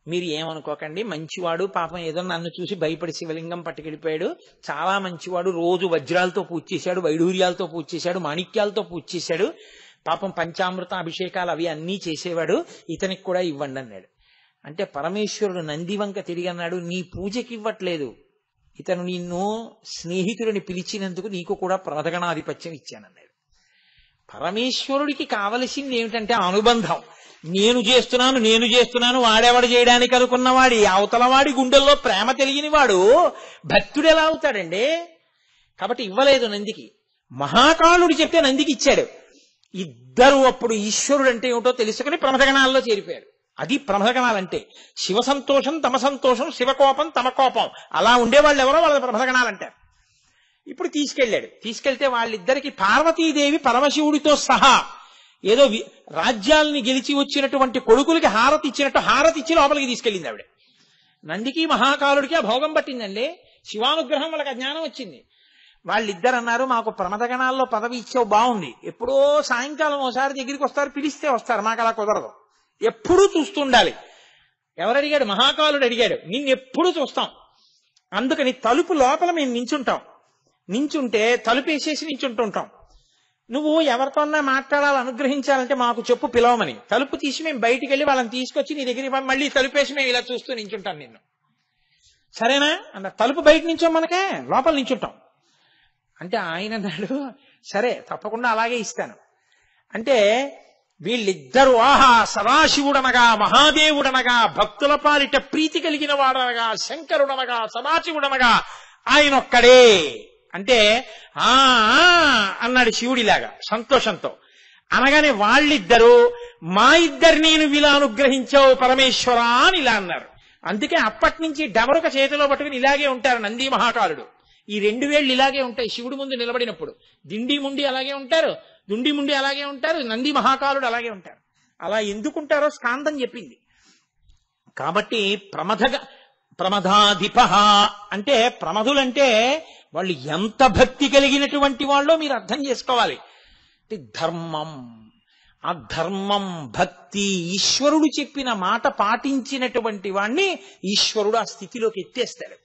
మీరు ఏమనుకోకండి, మంచివాడు, పాపం ఏదో నన్ను చూసి భయపడి శివలింగం పట్టుకెళ్ళిపోయాడు, చాలా మంచివాడు, రోజు వజ్రాలతో పూజ చేశాడు, వైఢూర్యాలతో పూజ చేశాడు, మాణిక్యాలతో పూజ చేశాడు, పాపం పంచామృత అభిషేకాలు అవి అన్నీ చేసేవాడు, ఇతనికి కూడా ఇవ్వండి అన్నాడు. అంటే పరమేశ్వరుడు నంది వంక తిరిగి అన్నాడు, నీ పూజకి ఇవ్వట్లేదు, ఇతను నిన్ను స్నేహితుడిని పిలిచినందుకు నీకు కూడా ప్రమథగణాధిపత్యం ఇచ్చానన్నాడు. పరమేశ్వరుడికి కావలసింది ఏమిటంటే అనుబంధం. నేను చేస్తున్నాను వాడెవడు చేయడానికి అనుకున్నవాడి అవతలవాడి గుండెల్లో ప్రేమ తెలియని వాడు భక్తుడు ఎలా అవుతాడండి? కాబట్టి ఇవ్వలేదు నందికి. మహాకాలుడు చెప్తే నందికి ఇచ్చాడు. ఇద్దరు అప్పుడు ఈశ్వరుడు అంటే ఏమిటో తెలుసుకుని ప్రమథగణాల్లో చేరిపోయారు. అది ప్రమథగణాలంటే. శివ సంతోషం తమ సంతోషం, శివకోపం తమ కోపం, అలా ఉండేవాళ్ళు ఎవరో వాళ్ళ ప్రమథగణాలంటారు. ఇప్పుడు తీసుకెళ్తే వాళ్ళిద్దరికి పార్వతీదేవి పరమశివుడితో సహా ఏదో రాజ్యాలని గెలిచి వచ్చినటువంటి కొడుకులకి హారతి ఇచ్చినట్టు హారతి ఇచ్చి లోపలికి తీసుకెళ్ళింది ఆవిడ. నందికి మహాకాలుడికి ఆ భోగం పట్టిందండి. శివానుగ్రహం వాళ్ళకి జ్ఞానం వచ్చింది. వాళ్ళిద్దరు అన్నారు, మాకు ప్రమథగణాల్లో పదవి ఇచ్చావు బాగుంది, ఎప్పుడో సాయంకాలం ఓసారి దగ్గరికి వస్తారు, పిలిస్తే వస్తారు, మాకు అలా కుదరదు, ఎప్పుడూ చూస్తుండాలి. ఎవరు అడిగాడు? మహాకాలుడు అడిగాడు. నిన్నెప్పుడూ చూస్తాం, అందుకని తలుపు లోపల మేము నించుంటే తలుపేసేసి నించుంటుంటాం, నువ్వు ఎవరితోన్నా మాట్లాడాలి, అనుగ్రహించాలంటే మాకు చెప్పు, పిలవమని. తలుపు తీసి మేము బయటికి వెళ్ళి వాళ్ళని తీసుకొచ్చి నీ దగ్గరికి మళ్ళీ తలుపేసి మేము ఇలా చూస్తూ నించుంటాం నిన్ను, సరేనా అన్న. తలుపు బయట నించో, మనకే లోపల నించుంటాం. అంటే ఆయన అన్నాడు, సరే తప్పకుండా అలాగే ఇస్తాను. అంటే వీళ్ళిద్దరూ ఆహా సదాశివుడనగా మహాదేవుడనగా భక్తుల పాలిట ప్రీతి కలిగిన వాడనగా శంకరుడనగా సదాశివుడనగా ఆయనొక్కడే అంటే ఆ అన్నాడు శివుడిలాగా సంతోషంతో. అనగానే వాళ్ళిద్దరూ మా ఇద్దరు నేను ఇలా అనుగ్రహించావు పరమేశ్వరా అని ఇలా అన్నారు. అందుకే అప్పటి నుంచి డమరుక చేతిలో పట్టుకుని ఇలాగే ఉంటారు నంది మహాకాలుడు. ఈ 2 వేళ్ళు ఇలాగే ఉంటాయి శివుడి ముందు నిలబడినప్పుడు. దిండి ముండి అలాగే ఉంటారు, దుండి ముండి అలాగే ఉంటారు, నంది మహాకాలుడు అలాగే ఉంటారు. అలా ఎందుకుంటారో స్కాందం చెప్పింది. కాబట్టి ప్రమదాధిప అంటే ప్రమదులంటే వాళ్ళు ఎంత భక్తి కలిగినటువంటి వాళ్ళో మీరు అర్థం చేసుకోవాలి. ధర్మం, ఆ ధర్మం భక్తి ఈశ్వరుడు చెప్పిన మాట పాటించినటువంటి వాణ్ణి ఈశ్వరుడు ఆ స్థితిలోకి ఎత్తేస్తాడు,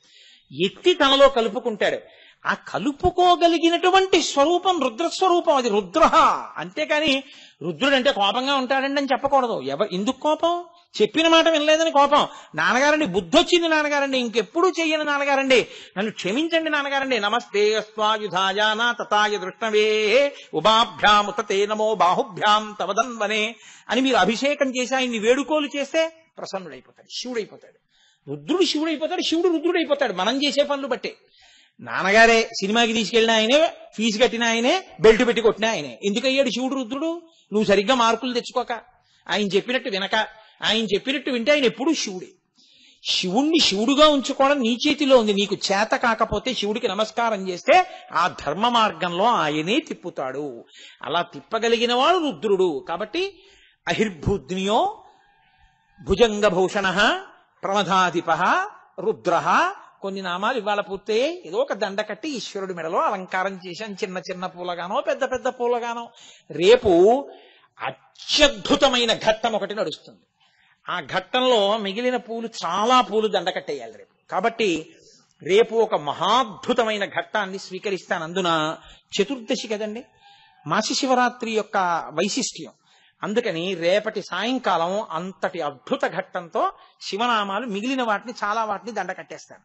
ఎత్తి తనలో కలుపుకుంటాడు. ఆ కలుపుకోగలిగినటువంటి స్వరూపం రుద్రస్వరూపం, అది రుద్ర. అంతేకాని రుద్రుడు అంటే కోపంగా ఉంటాడండి అని చెప్పకూడదు. ఎందుకు కోపం? చెప్పిన మాట వినలేదని కోపం. నాన్నగారండి బుద్ధి వచ్చింది నాన్నగారండి, ఇంకెప్పుడు చెయ్యను నాన్నగారండి, నన్ను క్షమించండి నాన్నగారండి, నమస్తే అస్వాయుధాయానా తథాయ దృష్ణవే ఉభాభ్యాముతే నమో బాహుభ్యాం తవదన్వనే అని మీరు అభిషేకం చేసి ఆయన్ని వేడుకోలు చేస్తే ప్రసన్నుడైపోతాడు, శివుడైపోతాడు. రుద్రుడు శివుడైపోతాడు, శివుడు రుద్రుడైపోతాడు మనం చేసే పనులు బట్టే. నాన్నగారే సినిమాకి తీసుకెళ్ళిన ఆయనే, ఫీజు కట్టిన ఆయనే, బెల్ట్ పెట్టి కొట్టిన ఆయనే. ఎందుకయ్యాడు శివుడు రుద్రుడు? నువ్వు సరిగ్గా మార్కులు తెచ్చుకోక, ఆయన చెప్పినట్టు వినక, ఆయన చెప్పినట్టు వింటే ఆయన ఎప్పుడూ శివుడే. శివుణ్ణి శివుడుగా ఉంచుకోవడం నీ చేతిలో ఉంది. నీకు చేత కాకపోతే శివుడికి నమస్కారం చేస్తే ఆ ధర్మ మార్గంలో ఆయనే తిప్పుతాడు. అలా తిప్పగలిగిన వాడు రుద్రుడు. కాబట్టి అహిర్భూద్నియో భుజంగభూషణ ప్రమదాధిప రుద్ర. కొన్ని నామాలు ఇవాళ పూర్తయ్యే ఏదో ఒక దండ కట్టి ఈశ్వరుడి మెడలో అలంకారం చేశాను, చిన్న చిన్న పూలగానో పెద్ద పెద్ద పూలగానో. రేపు అత్యద్భుతమైన ఘట్టం ఒకటి నడుస్తుంది. ఆ ఘట్టంలో మిగిలిన పూలు చాలా పూలు దండ కట్టేయాలి రేపు. కాబట్టి రేపు ఒక మహాద్భుతమైన ఘట్టాన్ని స్వీకరిస్తాను. అందున చతుర్దశి కదండి, మాసి శివరాత్రి యొక్క వైశిష్ట్యం. అందుకని రేపటి సాయంకాలం అంతటి అద్భుత ఘట్టంతో శివనామాలు మిగిలిన వాటిని చాలా వాటిని దండ కట్టేస్తాను.